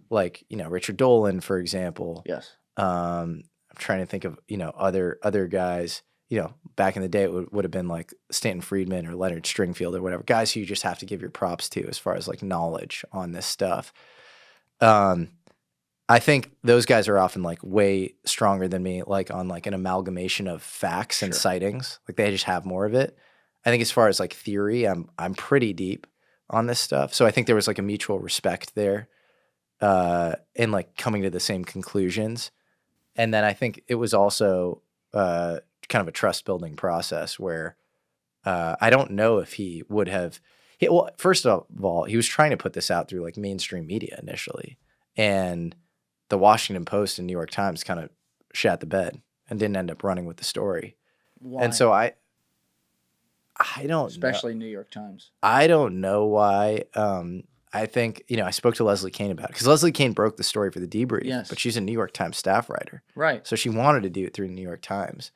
S2: like, you know, Richard Dolan, for example.
S1: Yes.
S2: I'm trying to think of, you know, other guys, you know, back in the day, it would have been like Stanton Friedman or Leonard Stringfield or whatever, guys who you just have to give your props to as far as like knowledge on this stuff. I think those guys are often like way stronger than me, like on like an amalgamation of facts and sightings. Like they just have more of it. I think as far as like theory, I'm pretty deep on this stuff. So I think there was like a mutual respect there, and like coming to the same conclusions. And then I think it was also kind of a trust building process where I don't know if he would have. Well, first of all, he was trying to put this out through like mainstream media initially, and the Washington Post and New York Times kind of shat the bed and didn't end up running with the story.
S1: Why?
S2: And so I don't
S1: especially New York Times.
S2: I don't know why. I think, I spoke to Leslie Kean about it because Leslie Kean broke the story for the debrief,
S1: Yes.
S2: but she's a New York Times staff writer.
S1: Right.
S2: So she wanted to do it through the New York Times.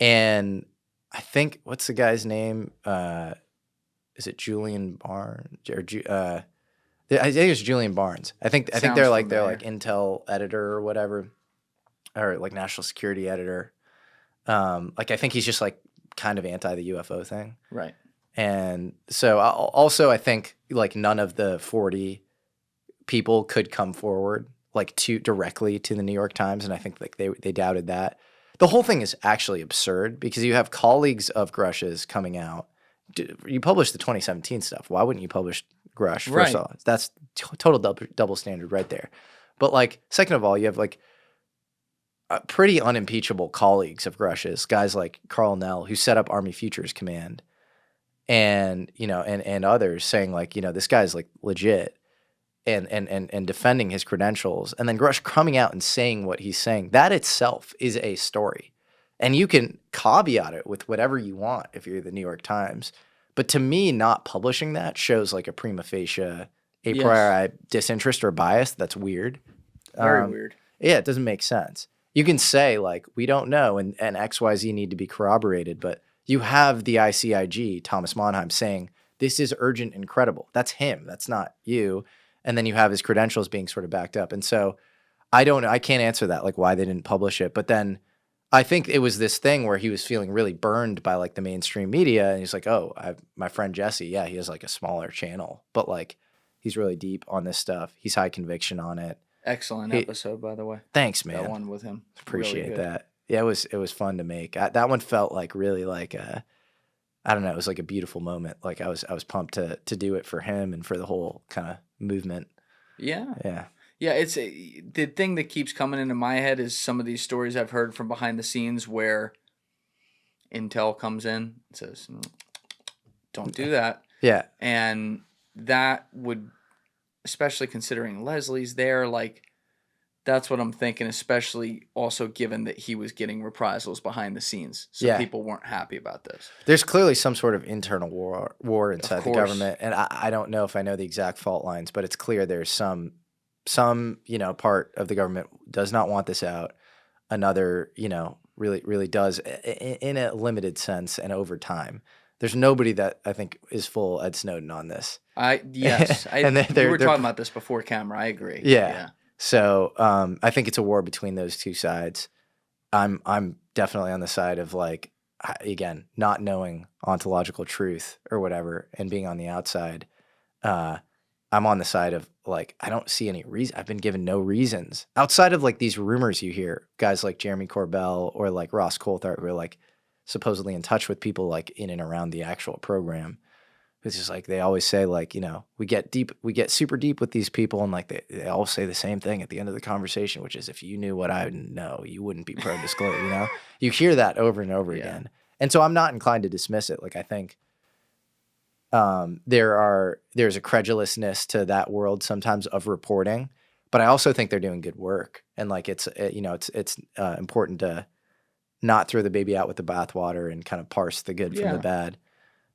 S2: And I think, what's the guy's name? Is it Julian Barnes? I think it's Julian Barnes. I think they're like Intel editor or whatever, or like national security editor. Like I think he's just like kind of anti the UFO thing.
S1: Right.
S2: And so also I think like none of the 40 people could come forward like directly to the New York Times, and I think like they doubted that. The whole thing is actually absurd because you have colleagues of Grush's coming out. You published the 2017 stuff. Why wouldn't you publish Grush? First of all, that's total double standard right there. But like, second of all, you have like pretty unimpeachable colleagues of Grush's, guys like Carl Nell, who set up Army Futures Command, and and others saying like, this guy's like legit, and defending his credentials, and then Grush coming out and saying what he's saying. That itself is a story. And you can caveat it with whatever you want if you're the New York Times. But to me, not publishing that shows like a prima facie a priori disinterest or bias. That's weird.
S1: Very weird.
S2: Yeah, it doesn't make sense. You can say like, we don't know, and XYZ need to be corroborated. But you have the ICIG, Thomas Monheim, saying this is urgent and credible. That's him. That's not you. And then you have his credentials being sort of backed up. And so I don't know. I can't answer that, like why they didn't publish it. But then I think it was this thing where he was feeling really burned by like the mainstream media, and he's like, "Oh, my friend Jesse, yeah, he has like a smaller channel, but like he's really deep on this stuff. He's high conviction on it."
S1: Excellent episode, by the way.
S2: Thanks, man.
S1: That one with him.
S2: Appreciate
S1: really
S2: that. Yeah, it was fun to make. That one felt like really like I don't know, it was like a beautiful moment. Like I was pumped to do it for him and for the whole kind of movement.
S1: Yeah.
S2: Yeah.
S1: Yeah, it's the thing that keeps coming into my head is some of these stories I've heard from behind the scenes where Intel comes in and says, "Don't do that."
S2: Yeah.
S1: And that would, especially considering Leslie's there, like that's what I'm thinking, especially also given that he was getting reprisals behind the scenes. So people weren't happy about this.
S2: There's clearly some sort of internal war inside the government. And I don't know if I know the exact fault lines, but it's clear there's some part of the government does not want this out. Another, really does in a limited sense and over time. There's nobody that I think is full Ed Snowden on this.
S1: Yes.
S2: And
S1: we were talking about this before camera. I agree.
S2: Yeah. So I think it's a war between those two sides. I'm definitely on the side of like, again, not knowing ontological truth or whatever and being on the outside. I'm on the side of like, I don't see any reason. I've been given no reasons outside of like these rumors you hear, guys like Jeremy Corbell or like Ross Coulthart who are like supposedly in touch with people like in and around the actual program. It's just like, they always say like, we get super deep with these people, and like they all say the same thing at the end of the conversation, which is, if you knew what I know, you wouldn't be pro-disclosure, You hear that over and over again. And so I'm not inclined to dismiss it. Like I think there's a credulousness to that world sometimes of reporting, but I also think they're doing good work, and like it's important to not throw the baby out with the bathwater and kind of parse the good from the bad.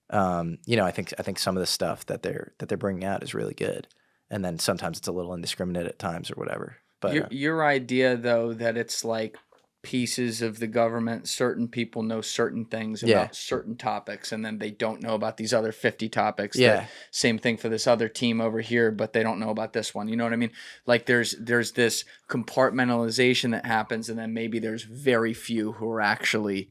S2: I think some of the stuff that they're bringing out is really good, and then sometimes it's a little indiscriminate at times or whatever. But
S1: your idea though that it's like pieces of the government, certain people know certain things about certain topics, and then they don't know about these other 50 topics. Same thing for this other team over here, but they don't know about this one. You know what I mean? Like there's this compartmentalization that happens, and then maybe there's very few who are actually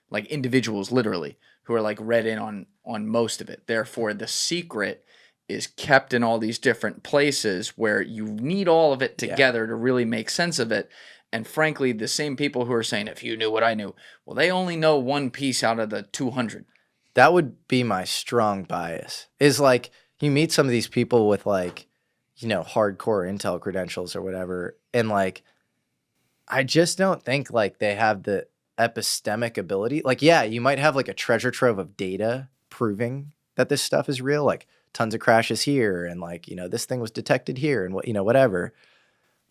S1: like individuals, literally, who are like read in on most of it. Therefore, the secret is kept in all these different places where you need all of it together to really make sense of it. And frankly, the same people who are saying, if you knew what I knew, well, they only know one piece out of the 200.
S2: That would be my strong bias, is like you meet some of these people with like, hardcore intel credentials or whatever. And like, I just don't think like they have the epistemic ability. Like, you might have like a treasure trove of data proving that this stuff is real. Like tons of crashes here. And like, this thing was detected here and whatever.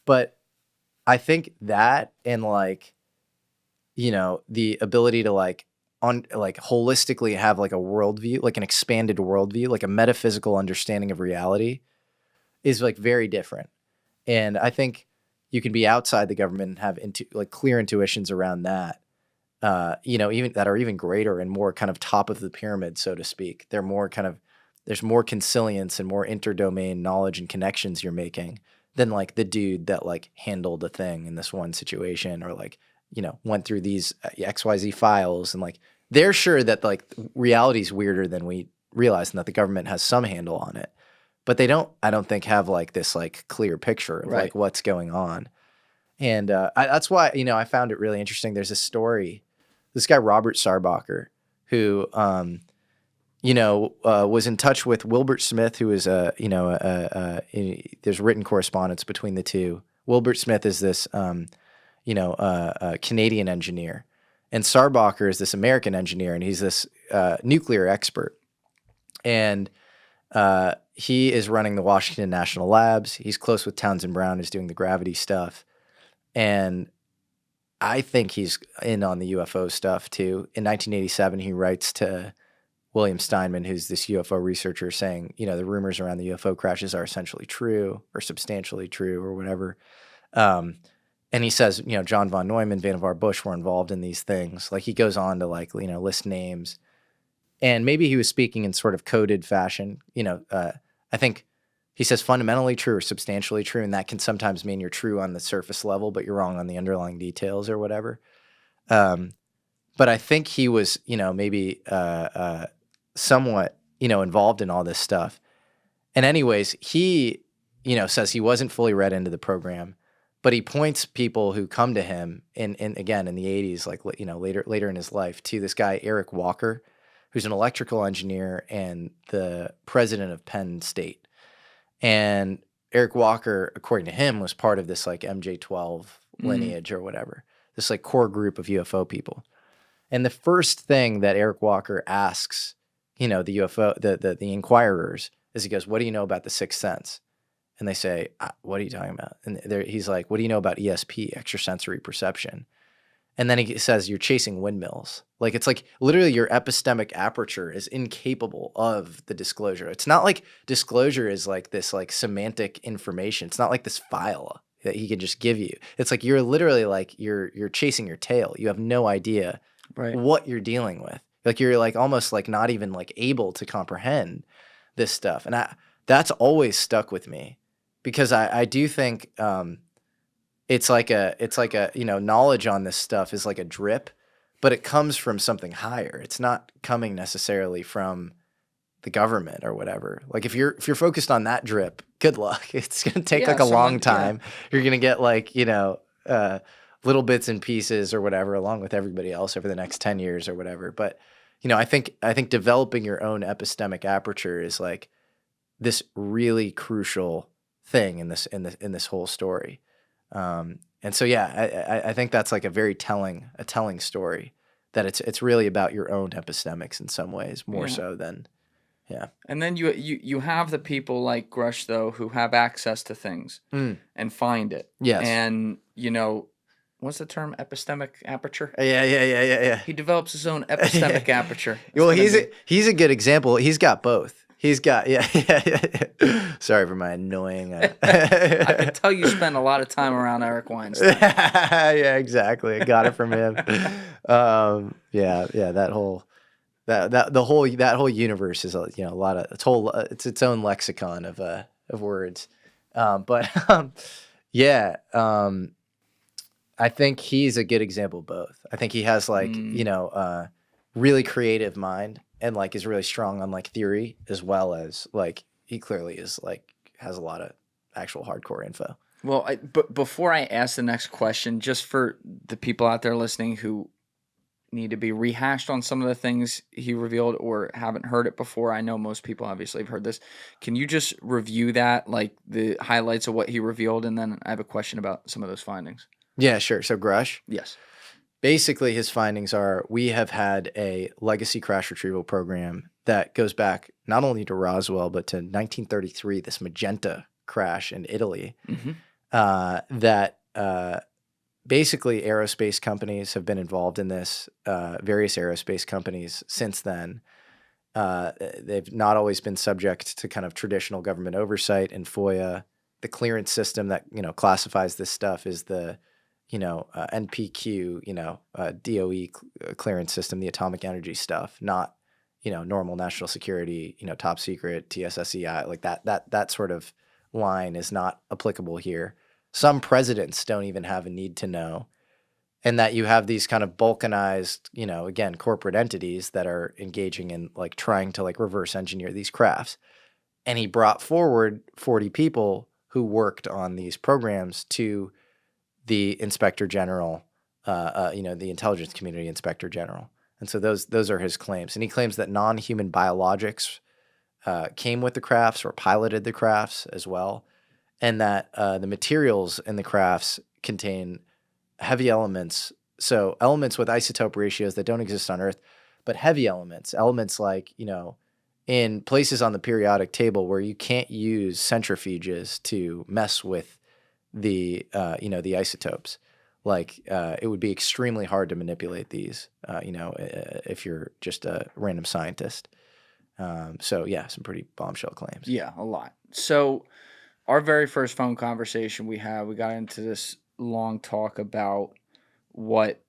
S2: But I think that, and like, the ability to like holistically have like a worldview, like an expanded worldview, like a metaphysical understanding of reality, is like very different. And I think you can be outside the government and have like clear intuitions around that, even that are even greater and more kind of top of the pyramid, so to speak. They're more kind of, there's more consilience and more interdomain knowledge and connections you're making than like the dude that like handled a thing in this one situation, or like, went through these XYZ files, and like they're sure that like reality's weirder than we realize, and that the government has some handle on it. But they don't, I don't think, have like this like clear picture of like what's going on. And that's why, I found it really interesting. There's a story, this guy, Robert Sarbacher, who, was in touch with Wilbert Smith, who is there's written correspondence between the two. Wilbert Smith is this, Canadian engineer, and Sarbacher is this American engineer, and he's this nuclear expert. And he is running the Washington National Labs. He's close with Townsend Brown, who's doing the gravity stuff. And I think he's in on the UFO stuff too. In 1987, he writes to William Steinman, who's this UFO researcher, saying, the rumors around the UFO crashes are essentially true or substantially true or whatever. And he says, John von Neumann, Vannevar Bush were involved in these things. Like he goes on to like, list names. And maybe he was speaking in sort of coded fashion. I think he says fundamentally true or substantially true, and that can sometimes mean you're true on the surface level, but you're wrong on the underlying details or whatever. But I think he was, maybe somewhat, involved in all this stuff. And anyways, he, says he wasn't fully read into the program, but he points people who come to him again in the 80s, like, later in his life, to this guy, Eric Walker, who's an electrical engineer and the president of Penn State. And Eric Walker, according to him, was part of this like MJ-12 lineage or whatever, this like core group of UFO people. And the first thing that Eric Walker asks, the UFO, the inquirers, is he goes, "What do you know about the sixth sense?" And they say, "What are you talking about?" And he's like, "What do you know about ESP, extrasensory perception?" And then he says, "You're chasing windmills." Like, it's like literally your epistemic aperture is incapable of the disclosure. It's not like disclosure is like this like semantic information. It's not like this file that he can just give you. It's like you're literally like you're chasing your tail. You have no idea what you're dealing with. Like you're like almost like not even like able to comprehend this stuff. And that's always stuck with me, because I do think it's like a knowledge on this stuff is like a drip, but it comes from something higher. It's not coming necessarily from the government or whatever. Like if you're focused on that drip, good luck. It's going to take like a long time. Yeah. You're going to get like, little bits and pieces or whatever, along with everybody else over the next 10 years or whatever. But, I think developing your own epistemic aperture is like this really crucial thing in this whole story. And so, yeah, I think that's like a very telling story, that it's really about your own epistemics in some ways, more so than, yeah.
S1: And then you have the people like Grush, though, who have access to things and find it.
S2: Yes.
S1: And, what's the term? Epistemic aperture?
S2: Yeah.
S1: He develops his own epistemic aperture.
S2: Well, he's a good example. He's got both. He's got, yeah. Sorry for my annoying.
S1: I can tell you spend a lot of time around Eric Weinstein.
S2: Yeah, exactly. I got it from him. That whole universe is a lot of it's its own lexicon of words. I think he's a good example of both. I think he has really creative mind, and like is really strong on like theory, as well as like he clearly is like has a lot of actual hardcore info.
S1: Well, but before I ask the next question, just for the people out there listening who need to be rehashed on some of the things he revealed or haven't heard it before, I know most people obviously have heard this. Can you just review that, like the highlights of what he revealed, and then I have a question about some of those findings.
S2: Yeah, sure. So Grush?
S1: Yes.
S2: Basically, his findings are, we have had a legacy crash retrieval program that goes back not only to Roswell, but to 1933, this Magenta crash in Italy, that basically aerospace companies have been involved in this, various aerospace companies since then. They've not always been subject to kind of traditional government oversight and FOIA. The clearance system that, classifies this stuff is the, NPQ, DOE clearance system, the atomic energy stuff, not, normal national security, top secret, TSSCI, like that sort of line is not applicable here. Some presidents don't even have a need to know. And that you have these kind of balkanized, again, corporate entities that are engaging in like trying to like reverse engineer these crafts. And he brought forward 40 people who worked on these programs to the Inspector General, the Intelligence Community Inspector General. And so those are his claims. And he claims that non-human biologics came with the crafts or piloted the crafts as well. And that the materials in the crafts contain heavy elements. So elements with isotope ratios that don't exist on Earth, but heavy elements like, in places on the periodic table where you can't use centrifuges to mess with the isotopes. Like, it would be extremely hard to manipulate these, if you're just a random scientist. So yeah, some pretty bombshell claims.
S1: Yeah, a lot. So our very first phone conversation we got into this long talk about what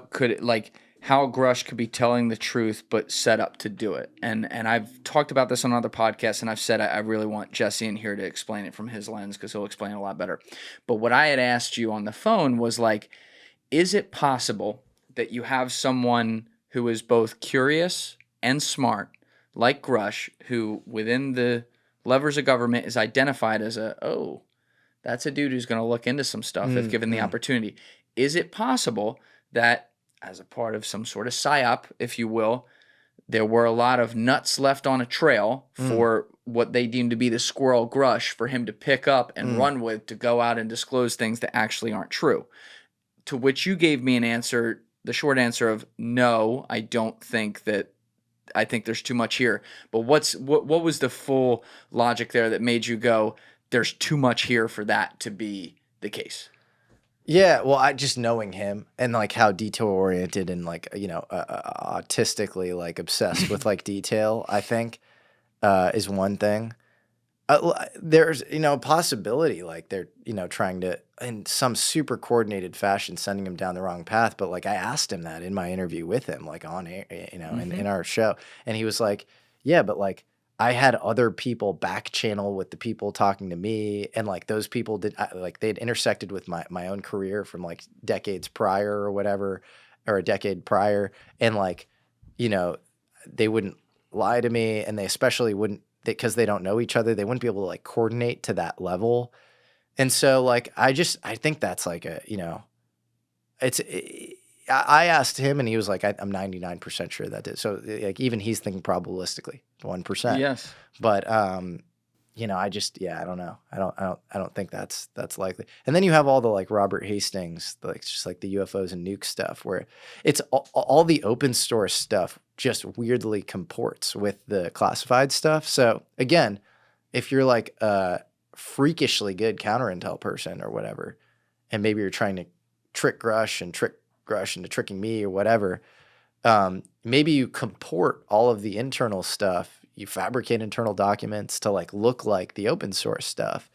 S1: could it, like how Grush could be telling the truth but set up to do it. And I've talked about this on other podcasts, and I've said I really want Jesse in here to explain it from his lens because he'll explain it a lot better. But what I had asked you on the phone was like, is it possible that you have someone who is both curious and smart, like Grush, who within the levers of government is identified as that's a dude who's going to look into some stuff if given the opportunity. Is it possible that as a part of some sort of psyop, if you will, there were a lot of nuts left on a trail for what they deem to be the squirrel Grush for him to pick up and run with to go out and disclose things that actually aren't true? To which you gave me an answer, the short answer of no, I don't think that. I think there's too much here. But what was the full logic there that made you go, there's too much here for that to be the case?
S2: Yeah, well, I just knowing him and like how detail oriented and like autistically like obsessed with like detail, I think is one thing. There's a possibility like they're trying to in some super coordinated fashion sending him down the wrong path. But like I asked him that in my interview with him, like on air, in our show, and he was like, yeah, but like I had other people back channel with the people talking to me, and like those people they'd intersected with my own career from like decades prior or whatever, or a decade prior, and like they wouldn't lie to me, and they especially wouldn't, because they don't know each other, they wouldn't be able to like coordinate to that level. And so like I think that's like I asked him and he was like, I'm 99% sure that did. So like even he's thinking probabilistically 1%.
S1: Yes.
S2: But I don't know. I don't think that's likely. And then you have all the like Robert Hastings, like just like the UFOs and nuke stuff, where it's all the open source stuff just weirdly comports with the classified stuff. So again, if you're like a freakishly good counterintel person or whatever, and maybe you're trying to trick Grush into tricking me or whatever, maybe you comport all of the internal stuff. You fabricate internal documents to like look like the open source stuff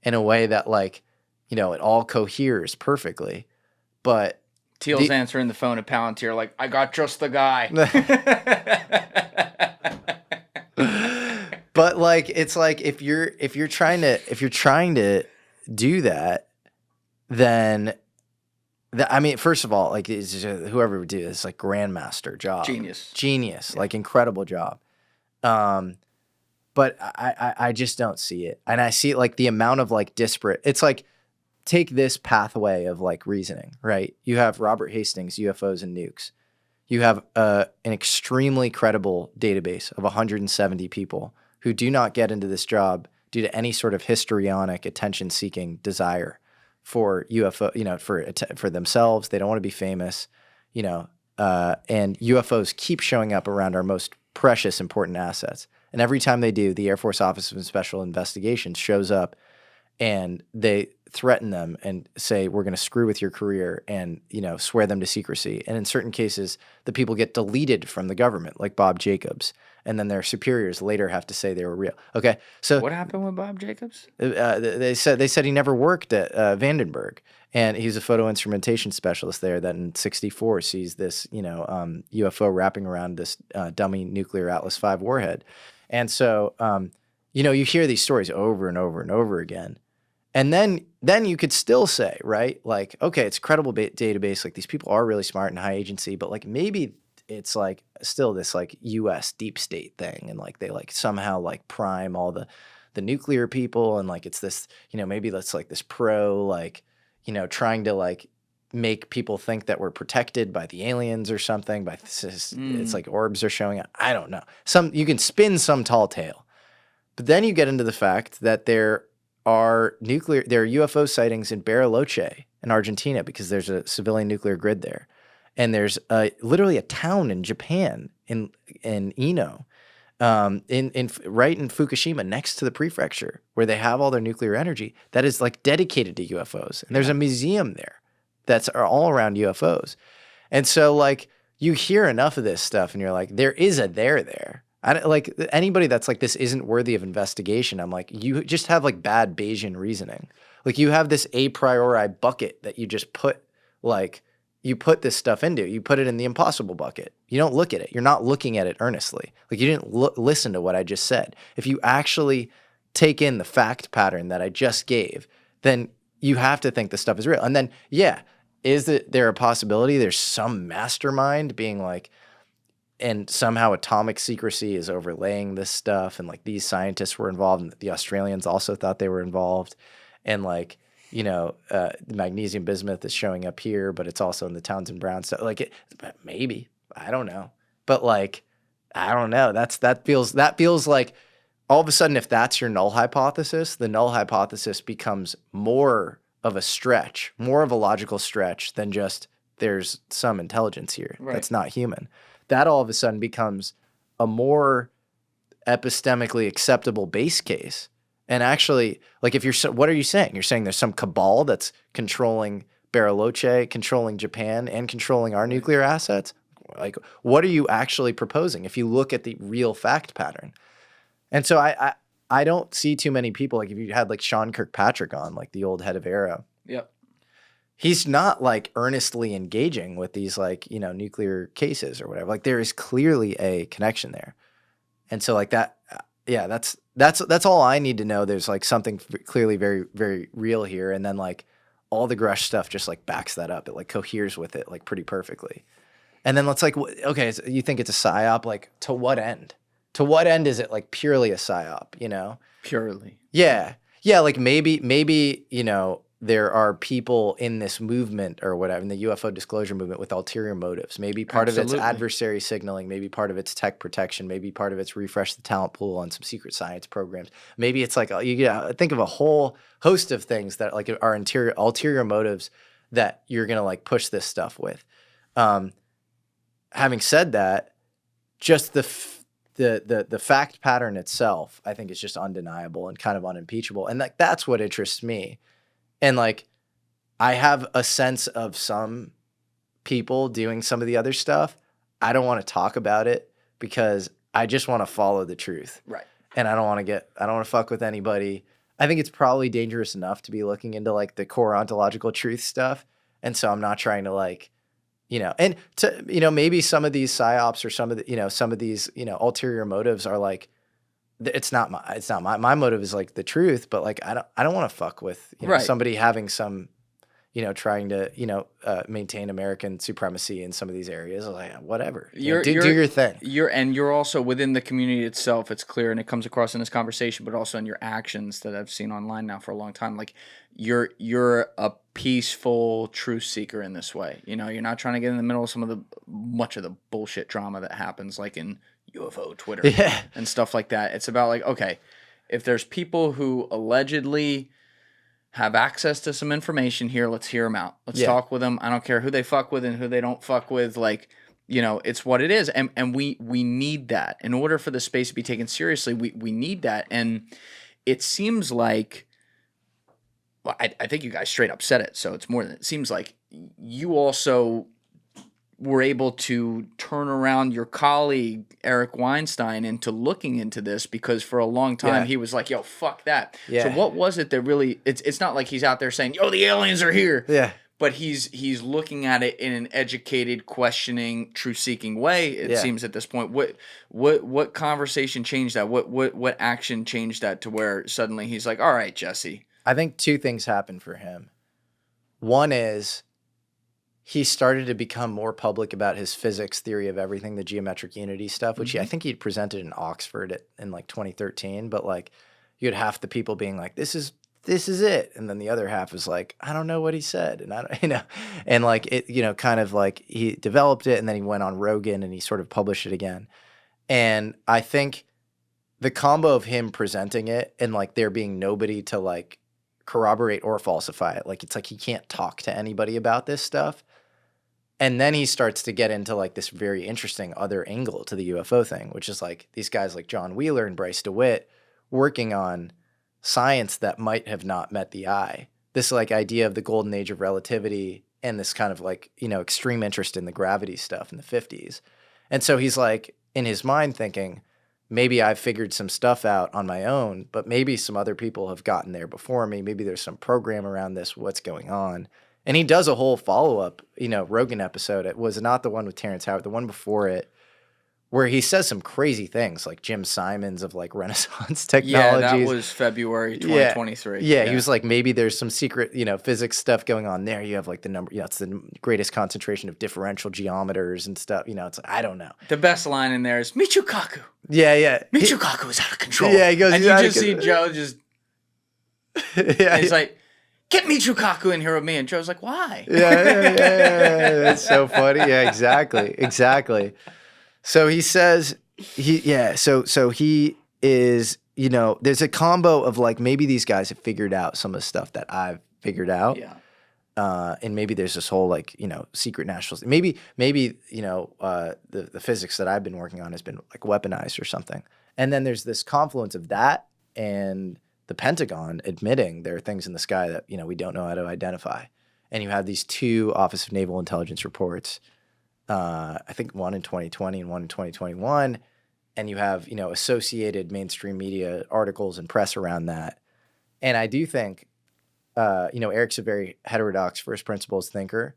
S2: in a way that like, it all coheres perfectly. But
S1: Thiel's answering the phone at Palantir like, I got just the guy.
S2: But like, it's like if you're trying to do that, then first of all, like whoever would do this, like grandmaster job, genius, like incredible job. But I just don't see it. And I see like the amount of like disparate, it's like, take this pathway of like reasoning, right? You have Robert Hastings, UFOs and nukes. You have an extremely credible database of 170 people who do not get into this job due to any sort of histrionic attention-seeking desire for UFO, for themselves. They don't want to be famous, and UFOs keep showing up around our most precious, important assets. And every time they do, the Air Force Office of Special Investigations shows up and they threaten them and say, we're going to screw with your career and, swear them to secrecy. And in certain cases, the people get deleted from the government, like Bob Jacobs. And then their superiors later have to say they were real. Okay, so
S1: what happened with Bob Jacobs?
S2: They said he never worked at Vandenberg, and he's a photo instrumentation specialist there. That in '64 sees this UFO wrapping around this dummy nuclear Atlas V warhead, and so you hear these stories over and over and over again, and then you could still say, right, like, okay, it's a credible database, like these people are really smart and high agency, but like maybe it's like still this like U.S. deep state thing, and like they like somehow like prime all the nuclear people, and like it's this, maybe that's like this pro like, trying to like make people think that we're protected by the aliens or something. By it's like orbs are showing up. I don't know. You can spin some tall tale, but then you get into the fact that there are UFO sightings in Bariloche in Argentina because there's a civilian nuclear grid there. And there's literally a town in Japan, in Ino, right in Fukushima, next to the prefecture, where they have all their nuclear energy, that is like dedicated to UFOs. And there's a museum there that's all around UFOs. And so like you hear enough of this stuff, and you're like, there is a there. I don't, like anybody that's like, this isn't worthy of investigation. I'm like, you just have like bad Bayesian reasoning. Like you have this a priori bucket that you just put like. You put this stuff into. You put it in the impossible bucket. You don't look at it. You're not looking at it earnestly. Like you didn't listen to what I just said. If you actually take in the fact pattern that I just gave, then you have to think the stuff is real. And then, is there a possibility there's some mastermind being like, and somehow atomic secrecy is overlaying this stuff, and like these scientists were involved, and the Australians also thought they were involved, and like, the magnesium bismuth is showing up here, but it's also in the Townsend Brown stuff. Like maybe, I don't know, but like, I don't know. That feels like all of a sudden, if that's your null hypothesis, the null hypothesis becomes more of a stretch, more of a logical stretch than just there's some intelligence here that's not human. That all of a sudden becomes a more epistemically acceptable base case. And actually, like what are you saying? You're saying there's some cabal that's controlling Bariloche, controlling Japan, and controlling our nuclear assets? Like, what are you actually proposing if you look at the real fact pattern? And so I don't see too many people, like if you had like Sean Kirkpatrick on, like the old head of Arrow. Yep. He's not like earnestly engaging with these like, nuclear cases or whatever. Like there is clearly a connection there. And so like that, that's all I need to know. There's like something clearly very, very real here. And then like all the Grush stuff just like backs that up. It like coheres with it like pretty perfectly. And then let's like, okay, so you think it's a psyop? Like to what end? To what end is it like purely a psyop,
S1: Purely.
S2: Yeah. Yeah. Like maybe, there are people in this movement or whatever, in the UFO disclosure movement with ulterior motives. Maybe part of it's adversary signaling, maybe part of it's tech protection, maybe part of it's refresh the talent pool on some secret science programs. Maybe it's like, think of a whole host of things that like are ulterior motives that you're going to like push this stuff with. Having said that, just the fact pattern itself, I think is just undeniable and kind of unimpeachable. And like, that's what interests me. And like, I have a sense of some people doing some of the other stuff. I don't want to talk about it because I just want to follow the truth. Right. And I don't want to fuck with anybody. I think it's probably dangerous enough to be looking into like the core ontological truth stuff. And so I'm not trying to like, and to, maybe some of these psyops or some of these, ulterior motives are like, my motive is like the truth, but like I don't want to fuck with somebody having some, trying to maintain American supremacy in some of these areas. Like whatever, do your thing. You're
S1: also within the community itself. It's clear, and it comes across in this conversation, but also in your actions that I've seen online now for a long time. Like you're a peaceful truth seeker in this way. You're not trying to get in the middle of much of the bullshit drama that happens, like in UFO Twitter and stuff like that. It's about like, okay, if there's people who allegedly have access to some information here, let's hear them out. Let's talk with them. I don't care who they fuck with and who they don't fuck with. Like, it's what it is. And we need that. In order for the space to be taken seriously, we need that. And it seems like well, I think you guys straight up said it. So it's more than it seems like you also were able to turn around your colleague Eric Weinstein into looking into this, because for a long time he was like, yo, fuck that. So what was it that really, it's not like he's out there saying, yo, the aliens are here.
S2: Yeah.
S1: But he's looking at it in an educated, questioning, truth-seeking way. It seems at this point. What conversation changed that? What action changed that to where suddenly he's like, all right, Jesse.
S2: I think two things happened for him. One is he started to become more public about his physics theory of everything, the geometric unity stuff, which I think he'd presented in Oxford in like 2013. But like, you had half the people being like, this is it. And then the other half was like, I don't know what he said. And I don't, and like it, kind of like he developed it and then he went on Rogan and he sort of published it again. And I think the combo of him presenting it and like there being nobody to like corroborate or falsify it, like it's like he can't talk to anybody about this stuff. And then he starts to get into like this very interesting other angle to the UFO thing, which is like these guys like John Wheeler and Bryce DeWitt working on science that might have not met the eye. This like idea of the golden age of relativity and this kind of like, extreme interest in the gravity stuff in the 50s. And so he's like in his mind thinking, maybe I've figured some stuff out on my own, but maybe some other people have gotten there before me. Maybe there's some program around this. What's going on? And he does a whole follow-up, Rogan episode. It was not the one with Terrence Howard, the one before it, where he says some crazy things like Jim Simons of like Renaissance technologies.
S1: Yeah, that was February 2023.
S2: Yeah, he was like, maybe there's some secret, physics stuff going on there. You have like the number, it's the greatest concentration of differential geometers and stuff. It's like, I don't know.
S1: The best line in there is Michio Kaku.
S2: Yeah.
S1: Michio Kaku is out of control.
S2: Yeah, he goes,
S1: and you just see Joe just, he's like, get Michio Kaku in here with me. And Joe's like, why?
S2: Yeah. That's so funny. Yeah, exactly. So he says, so he is, there's a combo of like, maybe these guys have figured out some of the stuff that I've figured out.
S1: Yeah.
S2: And maybe there's this whole like, secret national, maybe, the physics that I've been working on has been like weaponized or something. And then there's this confluence of that and the Pentagon admitting there are things in the sky that, we don't know how to identify. And you have these two Office of Naval Intelligence reports, I think one in 2020 and one in 2021. And you have, associated mainstream media articles and press around that. And I do think, Eric's a very heterodox first principles thinker,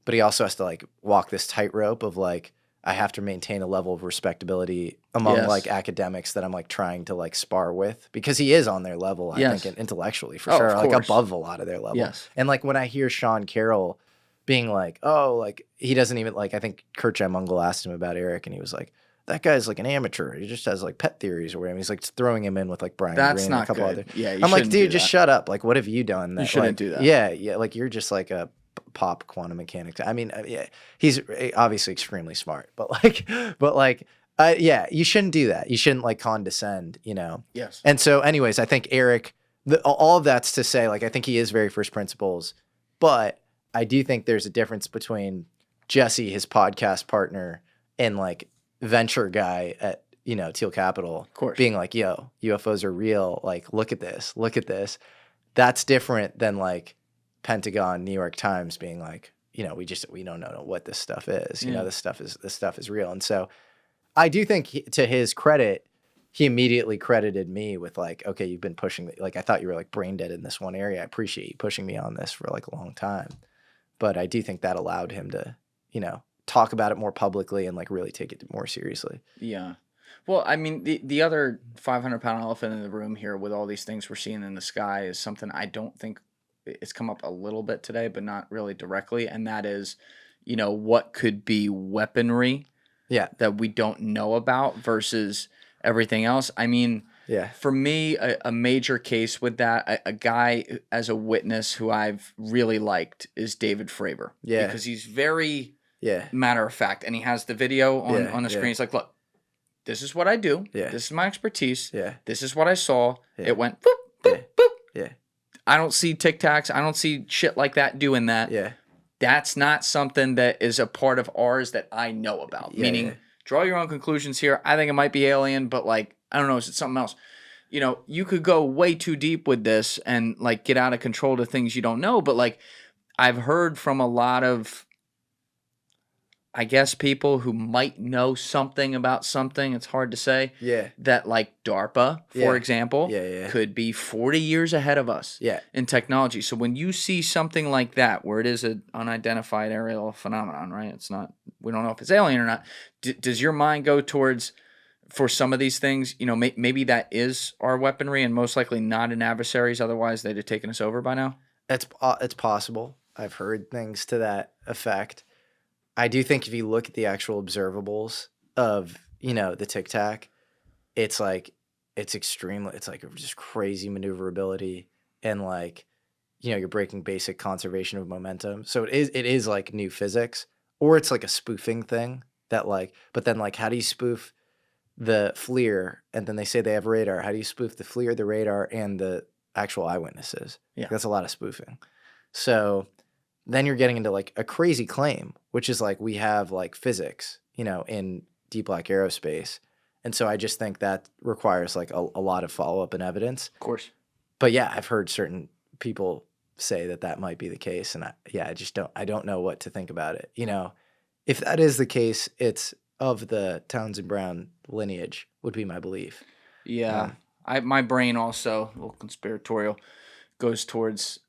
S2: but he also has to like walk this tightrope of like, I have to maintain a level of respectability among like academics that I'm like trying to like spar with, because he is on their level, I think, intellectually for sure, like above a lot of their level.
S1: Yes.
S2: And like when I hear Sean Carroll being like, oh, like he doesn't even like, I think Kurt Mungle asked him about Eric and he was like, that guy's like an amateur. He just has like pet theories or whatever. He's like throwing him in with like Brian
S1: That's
S2: Greene
S1: not
S2: and a couple
S1: good.
S2: other.
S1: Yeah,
S2: I'm like, dude, just shut up. Like, what have you done? That,
S1: you shouldn't
S2: like,
S1: do that.
S2: Yeah. Like you're just like a pop quantum mechanics. I mean, he's obviously extremely smart, but you shouldn't do that. You shouldn't like condescend,
S1: Yes.
S2: And so anyways, I think Eric, all of that's to say, like, I think he is very first principles, but I do think there's a difference between Jesse, his podcast partner, and like venture guy at, Thiel Capital,
S1: of course,
S2: being like, yo, UFOs are real. Like, look at this. That's different than like Pentagon, New York Times being like, we don't know what this stuff is. This stuff is real. And so I do think to his credit, he immediately credited me with like, okay, you've been pushing me. Like, I thought you were like brain dead in this one area. I appreciate you pushing me on this for like a long time. But I do think that allowed him to, talk about it more publicly and like really take it more seriously.
S1: Yeah. Well, I mean, the other 500-pound elephant in the room here with all these things we're seeing in the sky is something I don't think it's come up a little bit today, but not really directly. And that is, what could be weaponry that we don't know about versus everything else. I mean, for me, a major case with that, a guy as a witness who I've really liked is David Fravor.
S2: Yeah.
S1: Because he's very matter of fact. And he has the video on the screen. He's like, look, this is what I do.
S2: Yeah.
S1: This is my expertise.
S2: Yeah.
S1: This is what I saw.
S2: Yeah.
S1: It went boop, boop, boop.
S2: Yeah.
S1: I don't see Tic Tacs. I don't see shit like that doing that.
S2: Yeah.
S1: That's not something that is a part of ours that I know about. Meaning, draw your own conclusions here. I think it might be alien, but like, I don't know, is it something else? you know, you could go way too deep with this and like get out of control to things you don't know. But like, I've heard from a lot of, I guess, people who might know something about something, it's hard to say, that like DARPA, for example, could be 40 years ahead of us in technology. So when you see something like that, where it is an unidentified aerial phenomenon, right? It's not, we don't know if it's alien or not. Does your mind go towards, for some of these things, you know, maybe that is our weaponry and most likely not an adversary's, otherwise they'd have taken us over by now?
S2: It's possible. I've heard things to that effect. I do think if you look at the actual observables of, you know, the Tic Tac, it's like, it's like just crazy maneuverability and like, you know, you're breaking basic conservation of momentum. So it is like new physics, or it's like a spoofing thing that like, but then like, how do you spoof the FLIR? And then they say they have radar. How do you spoof the FLIR, the radar, and the actual eyewitnesses?
S1: Yeah.
S2: That's a lot of spoofing. So then you're getting into like a crazy claim, which is like we have like physics, you know, in deep black aerospace. And so I just think that requires like a lot of follow-up and evidence.
S1: Of course.
S2: But yeah, I've heard certain people say that might be the case. And I don't know what to think about it. You know, if that is the case, it's of the Townsend Brown lineage would be my belief.
S1: Yeah. My brain also, a little conspiratorial, goes towards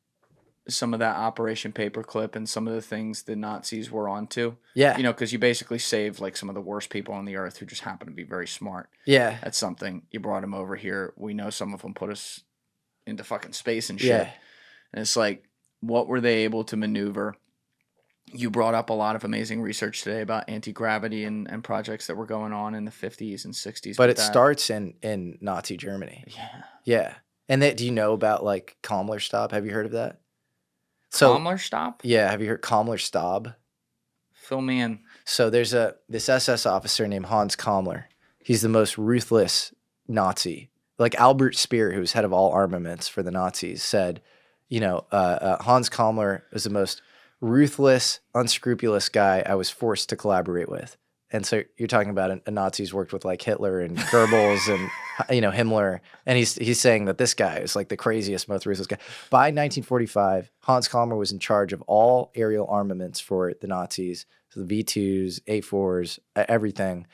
S1: some of that Operation Paperclip and some of the things the Nazis were onto.
S2: Yeah.
S1: You know, because you basically saved like some of the worst people on the earth who just happen to be very smart.
S2: Yeah.
S1: At something. You brought them over here. We know some of them put us into fucking space and shit.
S2: Yeah.
S1: And it's like, what were they able to maneuver? You brought up a lot of amazing research today about anti-gravity and projects that were going on in the 50s and 60s.
S2: But it starts in Nazi Germany.
S1: Yeah.
S2: Yeah. And do you know about like Kammlerstab? Have you heard of that? So
S1: Kammlerstab?
S2: Yeah, have you heard Kammlerstab?
S1: Fill me in.
S2: So there's this SS officer named Hans Kammler. He's the most ruthless Nazi. Like Albert Speer, who was head of all armaments for the Nazis, said, you know, Hans Kammler was the most ruthless, unscrupulous guy I was forced to collaborate with. And so you're talking about a Nazi who's worked with like Hitler and Goebbels and, you know, Himmler. And he's saying that this guy is like the craziest, most ruthless guy. By 1945, Hans Kammler was in charge of all aerial armaments for the Nazis. So the V2s, A4s, everything.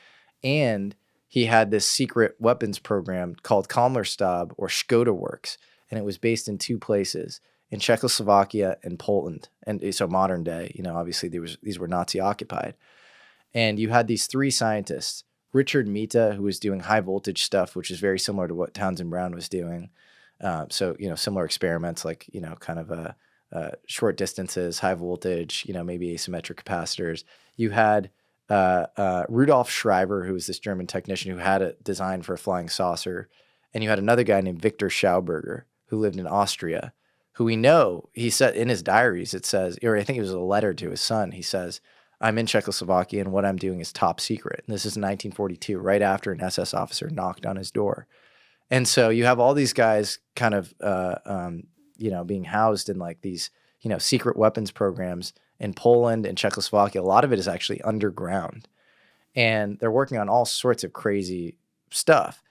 S2: And he had this secret weapons program called Kammlerstab or Skoda Works. And it was based in two places, in Czechoslovakia and Poland. And so modern day, you know, obviously these were Nazi occupied. And you had these three scientists, Richard Mita, who was doing high voltage stuff, which is very similar to what Townsend Brown was doing. So, you know, similar experiments, like, you know, kind of short distances, high voltage, you know, maybe asymmetric capacitors. You had Rudolf Schreiber, who was this German technician who had a design for a flying saucer. And you had another guy named Victor Schauberger, who lived in Austria, who we know, he said in his diaries, it says, or I think it was a letter to his son, he says, I'm in Czechoslovakia and what I'm doing is top secret. And this is 1942, right after an SS officer knocked on his door. And so you have all these guys kind of, you know, being housed in like these, you know, secret weapons programs in Poland and Czechoslovakia. A lot of it is actually underground. And they're working on all sorts of crazy stuff.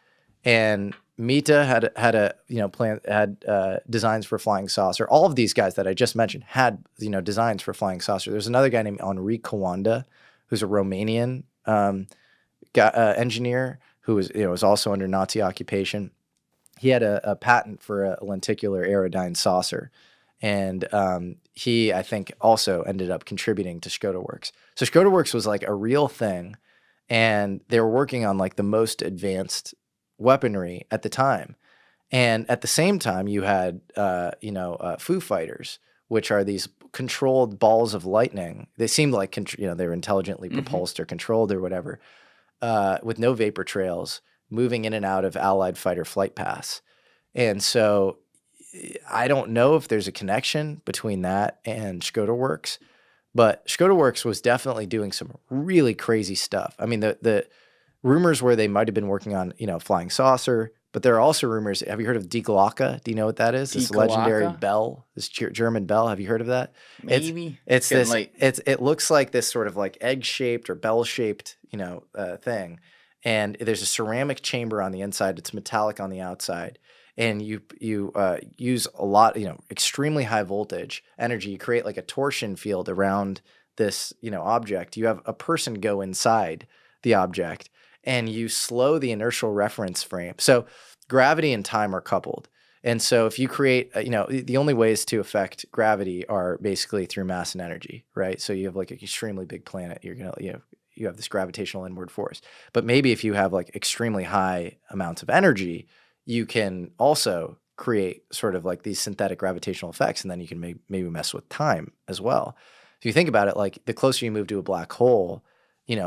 S2: And Mita had a you know designs for flying saucer. All of these guys that I just mentioned had, you know, designs for flying saucer. There's another guy named Henri Coanda, who's a Romanian engineer who was also under Nazi occupation. He had a patent for a lenticular aerodyne saucer, and he, I think, also ended up contributing to Skoda Works. So Skoda Works was like a real thing, and they were working on like the most advanced weaponry at the time. And at the same time, you had, Foo Fighters, which are these controlled balls of lightning. They seemed like, they were intelligently propulsed or controlled or whatever, with no vapor trails, moving in and out of Allied fighter flight paths. And so I don't know if there's a connection between that and Skoda Works, but Skoda Works was definitely doing some really crazy stuff. I mean, the rumors were they might have been working on, flying saucer, but there are also rumors. Have you heard of Die Glocke? Do you know what that is? This legendary bell, this German bell. Have you heard of that?
S1: Maybe.
S2: It's this. It looks like this sort of like egg-shaped or bell-shaped, thing, and there's a ceramic chamber on the inside. It's metallic on the outside. And you use a lot, extremely high voltage energy. You create like a torsion field around this, object. You have a person go inside the object, and you slow the inertial reference frame. So gravity and time are coupled. And so if you create, the only ways to affect gravity are basically through mass and energy, right? So you have like an extremely big planet, you're going to, you have this gravitational inward force. But maybe if you have like extremely high amounts of energy, you can also create sort of like these synthetic gravitational effects, and then you can maybe mess with time as well. If you think about it, like the closer you move to a black hole,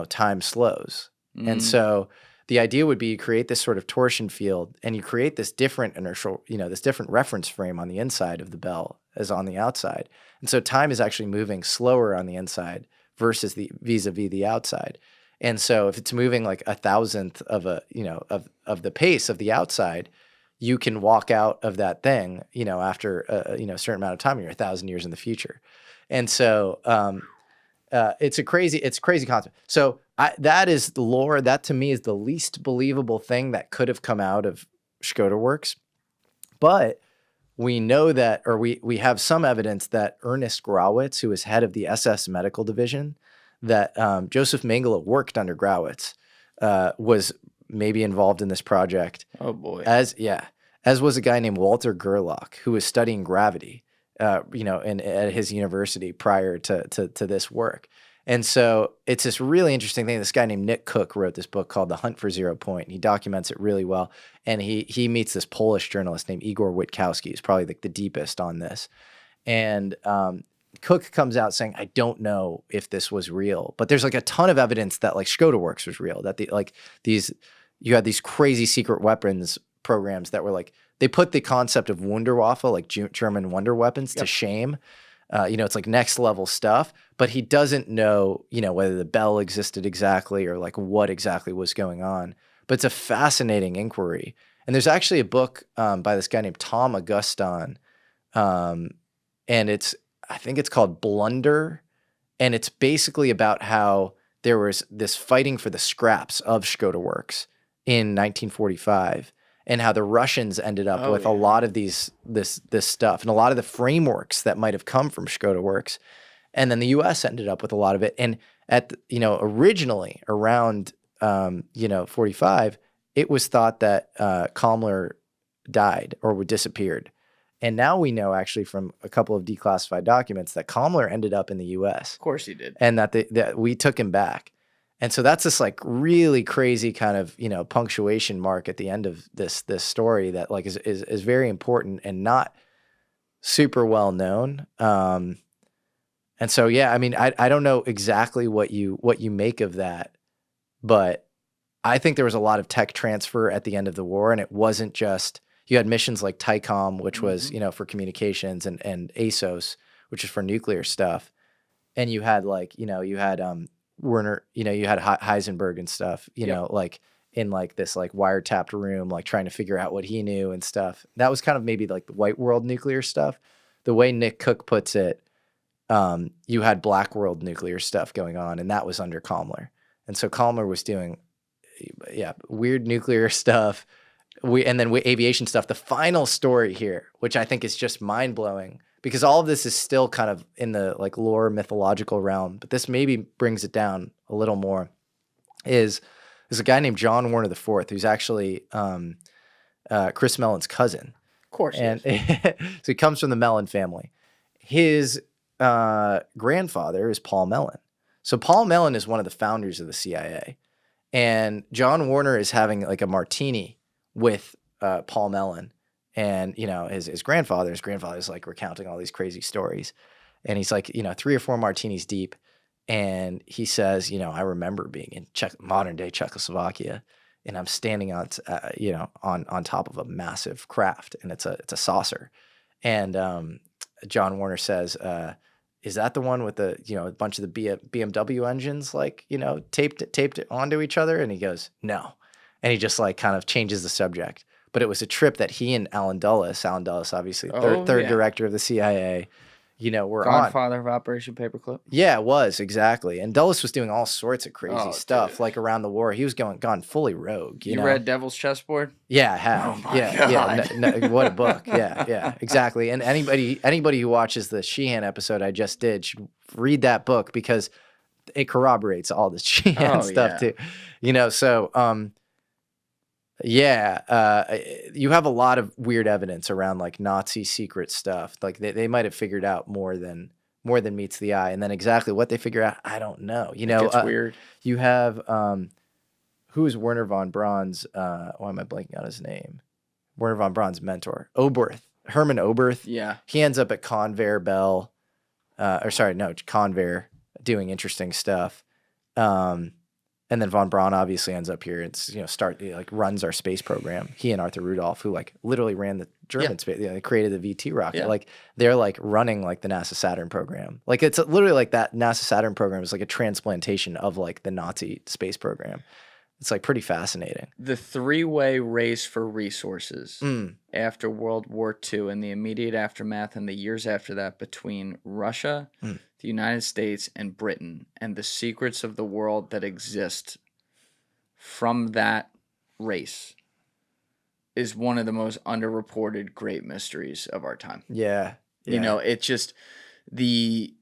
S2: time slows. And so the idea would be you create this sort of torsion field, and you create this different inertial, this different reference frame on the inside of the bell as on the outside. And so time is actually moving slower on the inside versus the vis-a-vis the outside. And so if it's moving like 1,000th of of the pace of the outside, you can walk out of that thing, after a certain amount of time, you're 1,000 years in the future. And so it's a crazy concept. So that is the lore. That to me is the least believable thing that could have come out of Shkoda Works. But we know that, or we have some evidence that Ernest Grawitz, who is head of the SS Medical Division, that Joseph Mengele worked under Grawitz, was maybe involved in this project.
S1: Oh boy.
S2: As was a guy named Walter Gerlach, who was studying gravity, at his university prior to this work. And so it's this really interesting thing. This guy named Nick Cook wrote this book called The Hunt for Zero Point. And he documents it really well. And he meets this Polish journalist named Igor Witkowski, who's probably like the deepest on this. And Cook comes out saying, I don't know if this was real, but there's like a ton of evidence that like Shkoda Works was real, that you had these crazy secret weapons programs that were like, they put the concept of Wunderwaffe, like German wonder weapons, to shame. It's like next level stuff, but he doesn't know, whether the bell existed exactly or like what exactly was going on. But it's a fascinating inquiry. And there's actually a book by this guy named Tom Augustin, and I think it's called Blunder, and it's basically about how there was this fighting for the scraps of Shkoda Works in 1945, and how the Russians ended up with a lot of this stuff and a lot of the frameworks that might have come from Shkoda Works, and then the U.S. ended up with a lot of it. And originally around 45, it was thought that Kammler died or disappeared. And now we know actually from a couple of declassified documents that Kammler ended up in the U.S.
S1: Of course he did.
S2: And that we took him back. And so that's this like really crazy kind of, punctuation mark at the end of this story that like is very important and not super well known. And so, yeah, I mean, I don't know exactly what you make of that, but I think there was a lot of tech transfer at the end of the war, and it wasn't just, you had missions like TICOM, which was, for communications, and ASOS, which is for nuclear stuff. And you had like, Werner, you had Heisenberg and stuff, like in like this like wiretapped room, like trying to figure out what he knew and stuff. That was kind of maybe like the white world nuclear stuff. The way Nick Cook puts it, you had black world nuclear stuff going on, and that was under Kammler. And so Kammler was doing, weird nuclear stuff. And then aviation stuff. The final story here, which I think is just mind blowing, because all of this is still kind of in the like lore mythological realm, but this maybe brings it down a little more. There's a guy named John Warner IV, who's actually Chris Mellon's cousin.
S1: Of course,
S2: and so he comes from the Mellon family. His grandfather is Paul Mellon. So Paul Mellon is one of the founders of the CIA, and John Warner is having like a martini with Paul Mellon, and his grandfather's like recounting all these crazy stories, and he's like 3 or 4 martinis deep, and he says, I remember being in modern day Czechoslovakia, and I'm standing on top of a massive craft, and it's a saucer, and John Warner says, is that the one with the a bunch of the BMW engines like taped it onto each other? And he goes, no. And he just like kind of changes the subject. But it was a trip that he and Alan Dulles obviously third director of the CIA, were
S1: Godfather of Operation Paperclip.
S2: Yeah, it was, exactly. And Dulles was doing all sorts of crazy stuff,
S1: dude.
S2: like around the war. He was gone fully rogue. You know?
S1: read Devil's Chessboard?
S2: Yeah, I have.
S1: Oh my God.
S2: Yeah. What a book. Yeah, exactly. And anybody who watches the Sheehan episode I just did should read that book because it corroborates all the Sheehan stuff too. So you have a lot of weird evidence around like Nazi secret stuff. Like they might have figured out more than meets the eye, and then exactly what they figure out, I don't know. It
S1: gets weird.
S2: You have who is Werner von Braun's? Why am I blanking on his name? Werner von Braun's mentor, Herman Oberth.
S1: Yeah,
S2: he ends up at Convair Bell, Convair, doing interesting stuff. And then von Braun obviously ends up here and runs our space program. He and Arthur Rudolph, who like literally ran the German space, they created the VT rocket.
S1: Yeah.
S2: Like they're like running like the NASA Saturn program. Like it's literally like that NASA Saturn program is like a transplantation of like the Nazi space program. It's like pretty fascinating.
S1: The three-way race for resources after World War II and the immediate aftermath and the years after that between Russia, the United States, and Britain, and the secrets of the world that exist from that race is one of the most underreported great mysteries of our time.
S2: Yeah.
S1: It's just the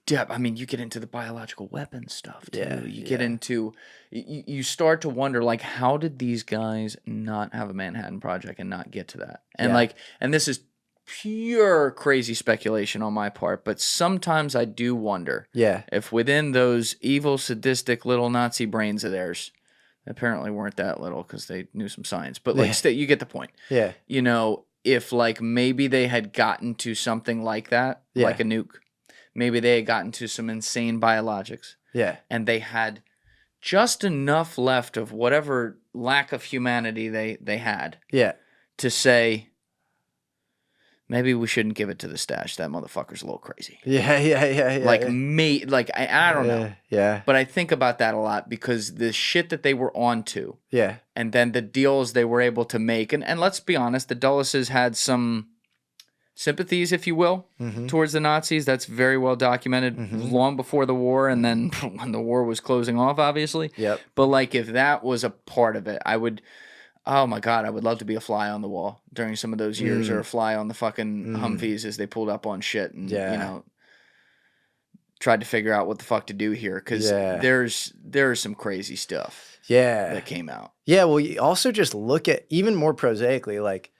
S1: depth. I mean, you get into the biological weapons stuff too.
S2: Yeah,
S1: you get into, you start to wonder, like, how did these guys not have a Manhattan Project and not get to that? And and this is pure crazy speculation on my part, but sometimes I do wonder if within those evil, sadistic little Nazi brains of theirs, apparently weren't that little because they knew some science, but like, you get the point.
S2: Yeah.
S1: If like maybe they had gotten to something like that, like a nuke. Maybe they had gotten to some insane biologics.
S2: Yeah.
S1: And they had just enough left of whatever lack of humanity they had.
S2: Yeah.
S1: To say, maybe we shouldn't give it to the stash. That motherfucker's a little crazy.
S2: Yeah.
S1: Like, I don't know.
S2: Yeah.
S1: But I think about that a lot because the shit that they were onto.
S2: Yeah.
S1: And then the deals they were able to make. And let's be honest, the Dulleses had some sympathies, if you will, towards the Nazis. That's very well documented long before the war, and then when the war was closing off, obviously.
S2: Yep.
S1: But like, if that was a part of it, I would, oh my God, I would love to be a fly on the wall during some of those years, or a fly on the fucking Humvees as they pulled up on shit and tried to figure out what the fuck to do here, because there's some crazy stuff that came out.
S2: Yeah, well, you also just look at, even more prosaically, like,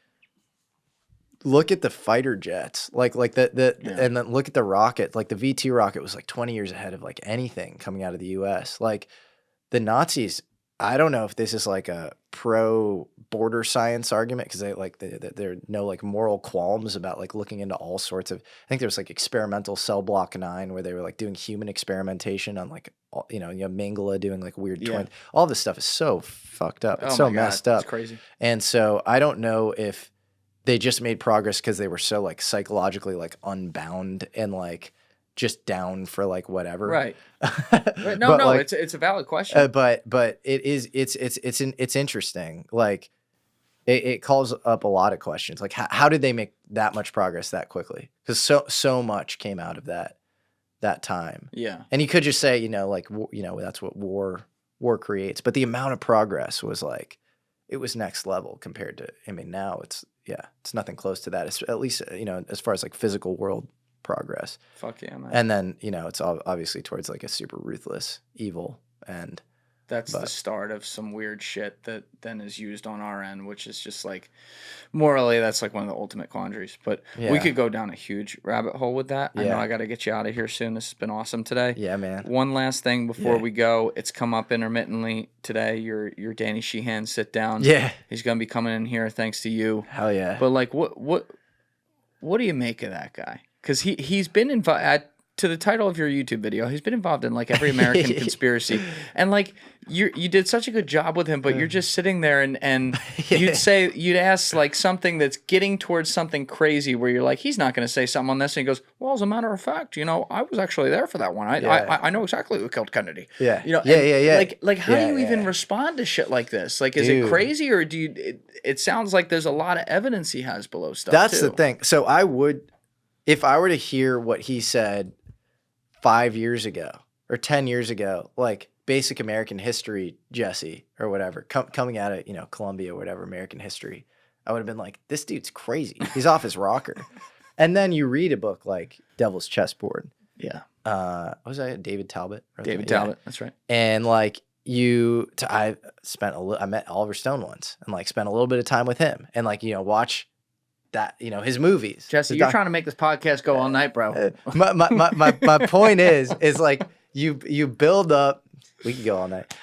S2: look at the fighter jets, and then look at the rocket. Like the VT rocket was like 20 years ahead of like anything coming out of the U.S. Like the Nazis, I don't know if this is like a pro border science argument because there are no like moral qualms about like looking into all sorts of. I think there was like experimental cell block 9 where they were like doing human experimentation on like Mengele doing like weird twin. All this stuff is so fucked up. It's so messed up.
S1: It's crazy.
S2: And so I don't know if they just made progress because they were so like psychologically like unbound and like just down for like whatever.
S1: Right. No, like, it's a valid question.
S2: But it's interesting. Like it calls up a lot of questions. Like how did they make that much progress that quickly? Because so much came out of that time.
S1: Yeah.
S2: And you could just say that's what war creates. But the amount of progress was like, it was next level compared to. I mean, now it's nothing close to that. It's at least as far as like physical world progress.
S1: Fuck yeah, man.
S2: And then it's obviously towards like a super ruthless evil, and
S1: that's the start of some weird shit that then is used on our end, which is just like, morally, that's like one of the ultimate quandaries. But we could go down a huge rabbit hole with that. I know I got to get you out of here soon. This has been awesome today.
S2: Yeah, man.
S1: One last thing before we go. It's come up intermittently today. Your Danny Sheehan sit down.
S2: Yeah.
S1: He's gonna be coming in here thanks to you.
S2: Hell yeah.
S1: But like, what do you make of that guy? Because he's been involved. To the title of your YouTube video, he's been involved in like every American conspiracy, and like you did such a good job with him, but you're just sitting there and you'd ask like something that's getting towards something crazy where you're like, he's not going to say something on this, and he goes, well, as a matter of fact, I was actually there for that one. I know exactly who killed Kennedy.
S2: Yeah.
S1: Like how do you even respond to shit like this? Like, is it crazy, or do you? It sounds like there's a lot of evidence he has below stuff.
S2: That's the thing. So I would if I were to hear what he said 5 years ago or 10 years ago, like basic American history, Jesse, or whatever, coming out of, Columbia or whatever, American history, I would have been like, this dude's crazy. He's off his rocker. And then you read a book like Devil's Chessboard.
S1: Yeah.
S2: What was that? David Talbot?
S1: David Talbot. That's right.
S2: And like I met Oliver Stone once and like spent a little bit of time with him and like, watch that, his movies.
S1: Jesse, you're trying to make this podcast go all night, bro.
S2: My point is like you build up, we could go all night.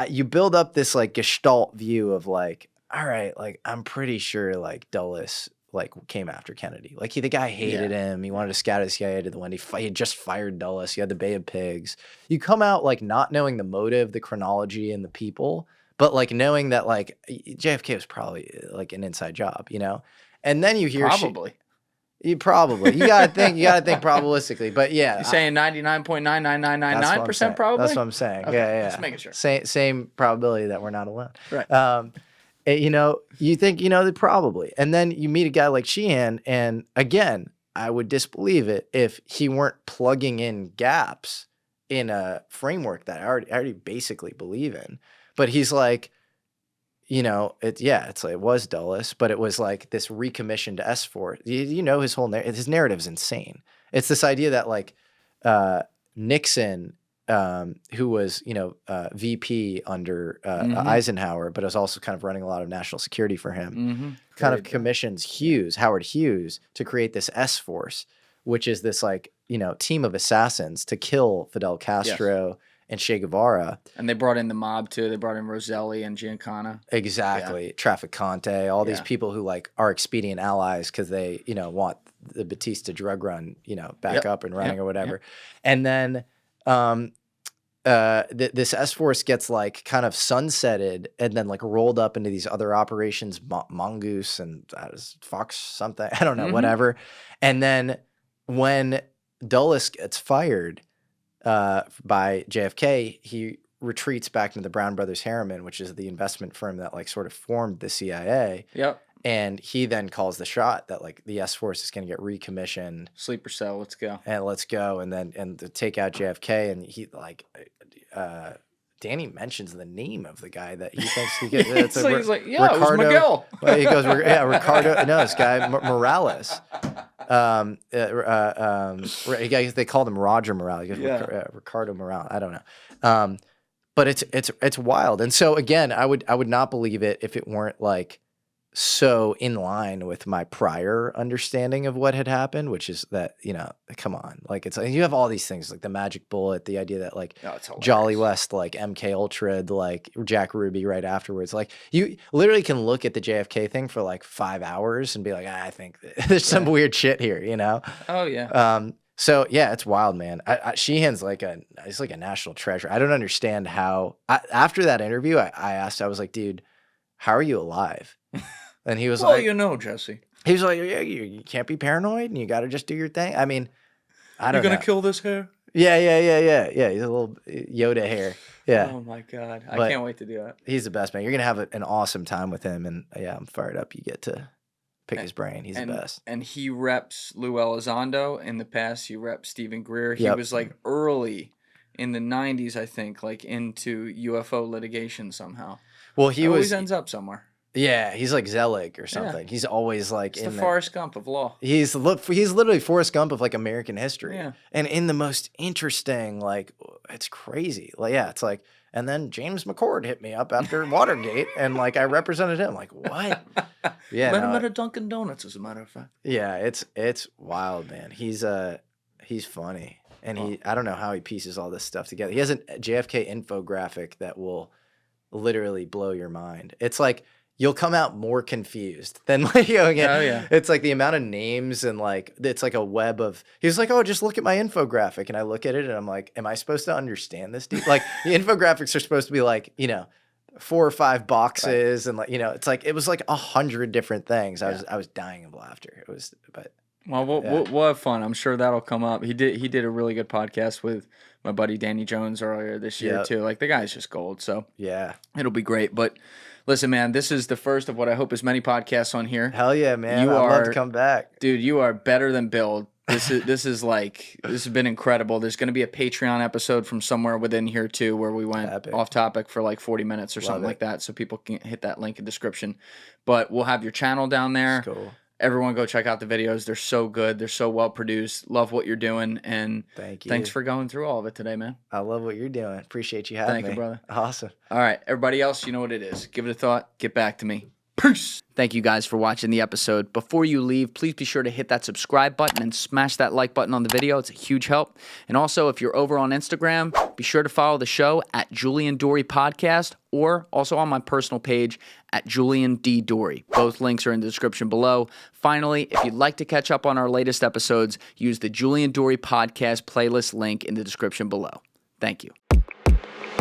S2: You build up this like gestalt view of like, all right, like I'm pretty sure like Dulles like came after Kennedy. Like the guy hated him. He wanted to scatter the CIA to the wind. He had just fired Dulles. He had the Bay of Pigs. You come out like not knowing the motive, the chronology, and the people, but like knowing that like JFK was probably like an inside job, And then you hear
S1: probably.
S2: You gotta think probabilistically, but yeah.
S1: You're saying 99.99999% probably?
S2: That's what I'm saying.
S1: Okay,
S2: Yeah.
S1: Just making sure.
S2: Same probability that we're not alone.
S1: Right.
S2: You think, they probably. And then you meet a guy like Sheehan, and again, I would disbelieve it if he weren't plugging in gaps in a framework that I already basically believe in. But he's like, it's like it was Dulles, but it was like this recommissioned S4. His whole his narrative's insane. It's this idea that like Nixon, who was VP under Eisenhower, but was also kind of running a lot of national security for him, kind of commissions Howard Hughes, to create this S force, which is this like team of assassins to kill Fidel Castro and Che Guevara.
S1: And they brought in the mob too. They brought in Roselli and Giancana.
S2: Exactly. Yeah. Trafficante, all these people who like are expedient allies because they, want the Batista drug run, back up and running or whatever. And then this S-Force gets like kind of sunsetted and then like rolled up into these other operations, Mongoose and Fox something, I don't know, whatever. And then when Dulles gets fired, by JFK, he retreats back into the Brown Brothers Harriman, which is the investment firm that like sort of formed the CIA.
S1: Yep.
S2: And he then calls the shot that like the S-Force is going to get recommissioned.
S1: Sleeper cell, let's go.
S2: And to take out JFK. And he like, Danny mentions the name of the guy that he thinks he gets. It's
S1: so he's like, Ricardo, it was Miguel.
S2: Well, he goes, Ricardo. No, this guy Morales. They called him Roger Morales. He goes, Ricardo Morales. I don't know. But it's wild. And so again, I would not believe it if it weren't like so in line with my prior understanding of what had happened, which is that, come on, like it's like you have all these things like the magic bullet, the idea that like Jolly West, like MK Ultra, like Jack Ruby right afterwards. Like you literally can look at the JFK thing for like 5 hours and be like, I think there's some weird shit here,
S1: Oh yeah.
S2: So yeah, it's wild, man. Sheehan's he's like a national treasure. I don't understand how after that interview, I asked, I was like, dude, how are you alive? And he was
S1: Jesse.
S2: He was like, you can't be paranoid and you got to just do your thing. I mean, I don't know.
S1: You're going to kill this hair?
S2: Yeah. He's a little Yoda hair. Yeah.
S1: Oh my God. I can't wait to do that.
S2: He's the best, man. You're going to have an awesome time with him. And yeah, I'm fired up. You get to pick his brain. He's the best.
S1: And he reps Lue Elizondo. In the past, he reps Stephen Greer. He was like early in the 90s, I think, like into UFO litigation somehow.
S2: Well, he
S1: always ends up somewhere.
S2: Yeah, he's like Zelig or something. Yeah. He's always like
S1: the Forrest Gump of law.
S2: He's literally Forrest Gump of like American history. Yeah. And in the most interesting, like, it's crazy. Like, yeah, it's like, and then James McCord hit me up after Watergate, and like I represented him. Like, what? Yeah,
S1: met him at a Dunkin' Donuts, as a matter of fact.
S2: Yeah, it's wild, man. He's funny, and I don't know how he pieces all this stuff together. He has a JFK infographic that will literally blow your mind. It's like, you'll come out more confused than like, it's like the amount of names and like, it's like a web of, he's like, oh, just look at my infographic. And I look at it and I'm like, am I supposed to understand this? Like the infographics are supposed to be like, 4 or 5 boxes. Right. And like, it's like, it was like 100 different things. I was dying of laughter.
S1: We'll have fun. I'm sure that'll come up. He did a really good podcast with my buddy Danny Jones earlier this year too. Like the guy's just gold. So yeah, it'll be great. But listen, man, this is the first of what I hope is many podcasts on here.
S2: Hell yeah, man. I'd love to come back.
S1: Dude, you are better than Bill. This has been incredible. There's going to be a Patreon episode from somewhere within here too, where we went
S2: Epic.
S1: off topic for like 40 minutes or something like that. So people can hit that link in the description. But we'll have your channel down there.
S2: Cool.
S1: Everyone go check out the videos. They're so good. They're so well produced. Love what you're doing. And
S2: Thank you.
S1: thanks for going through all of it today, man.
S2: I love what you're doing. Appreciate you having me.
S1: Thank you, brother.
S2: Awesome.
S1: All right, everybody else, you know what it is. Give it a thought. Get back to me. Peace. Thank you guys for watching the episode. Before you leave, please be sure to hit that subscribe button and smash that like button on the video. It's a huge help. And also, if you're over on Instagram, be sure to follow the show at Julian Dorey Podcast, or also on my personal page at Julian D. Dorey. Both links are in the description below. Finally, if you'd like to catch up on our latest episodes, use the Julian Dorey Podcast playlist link in the description below. Thank you.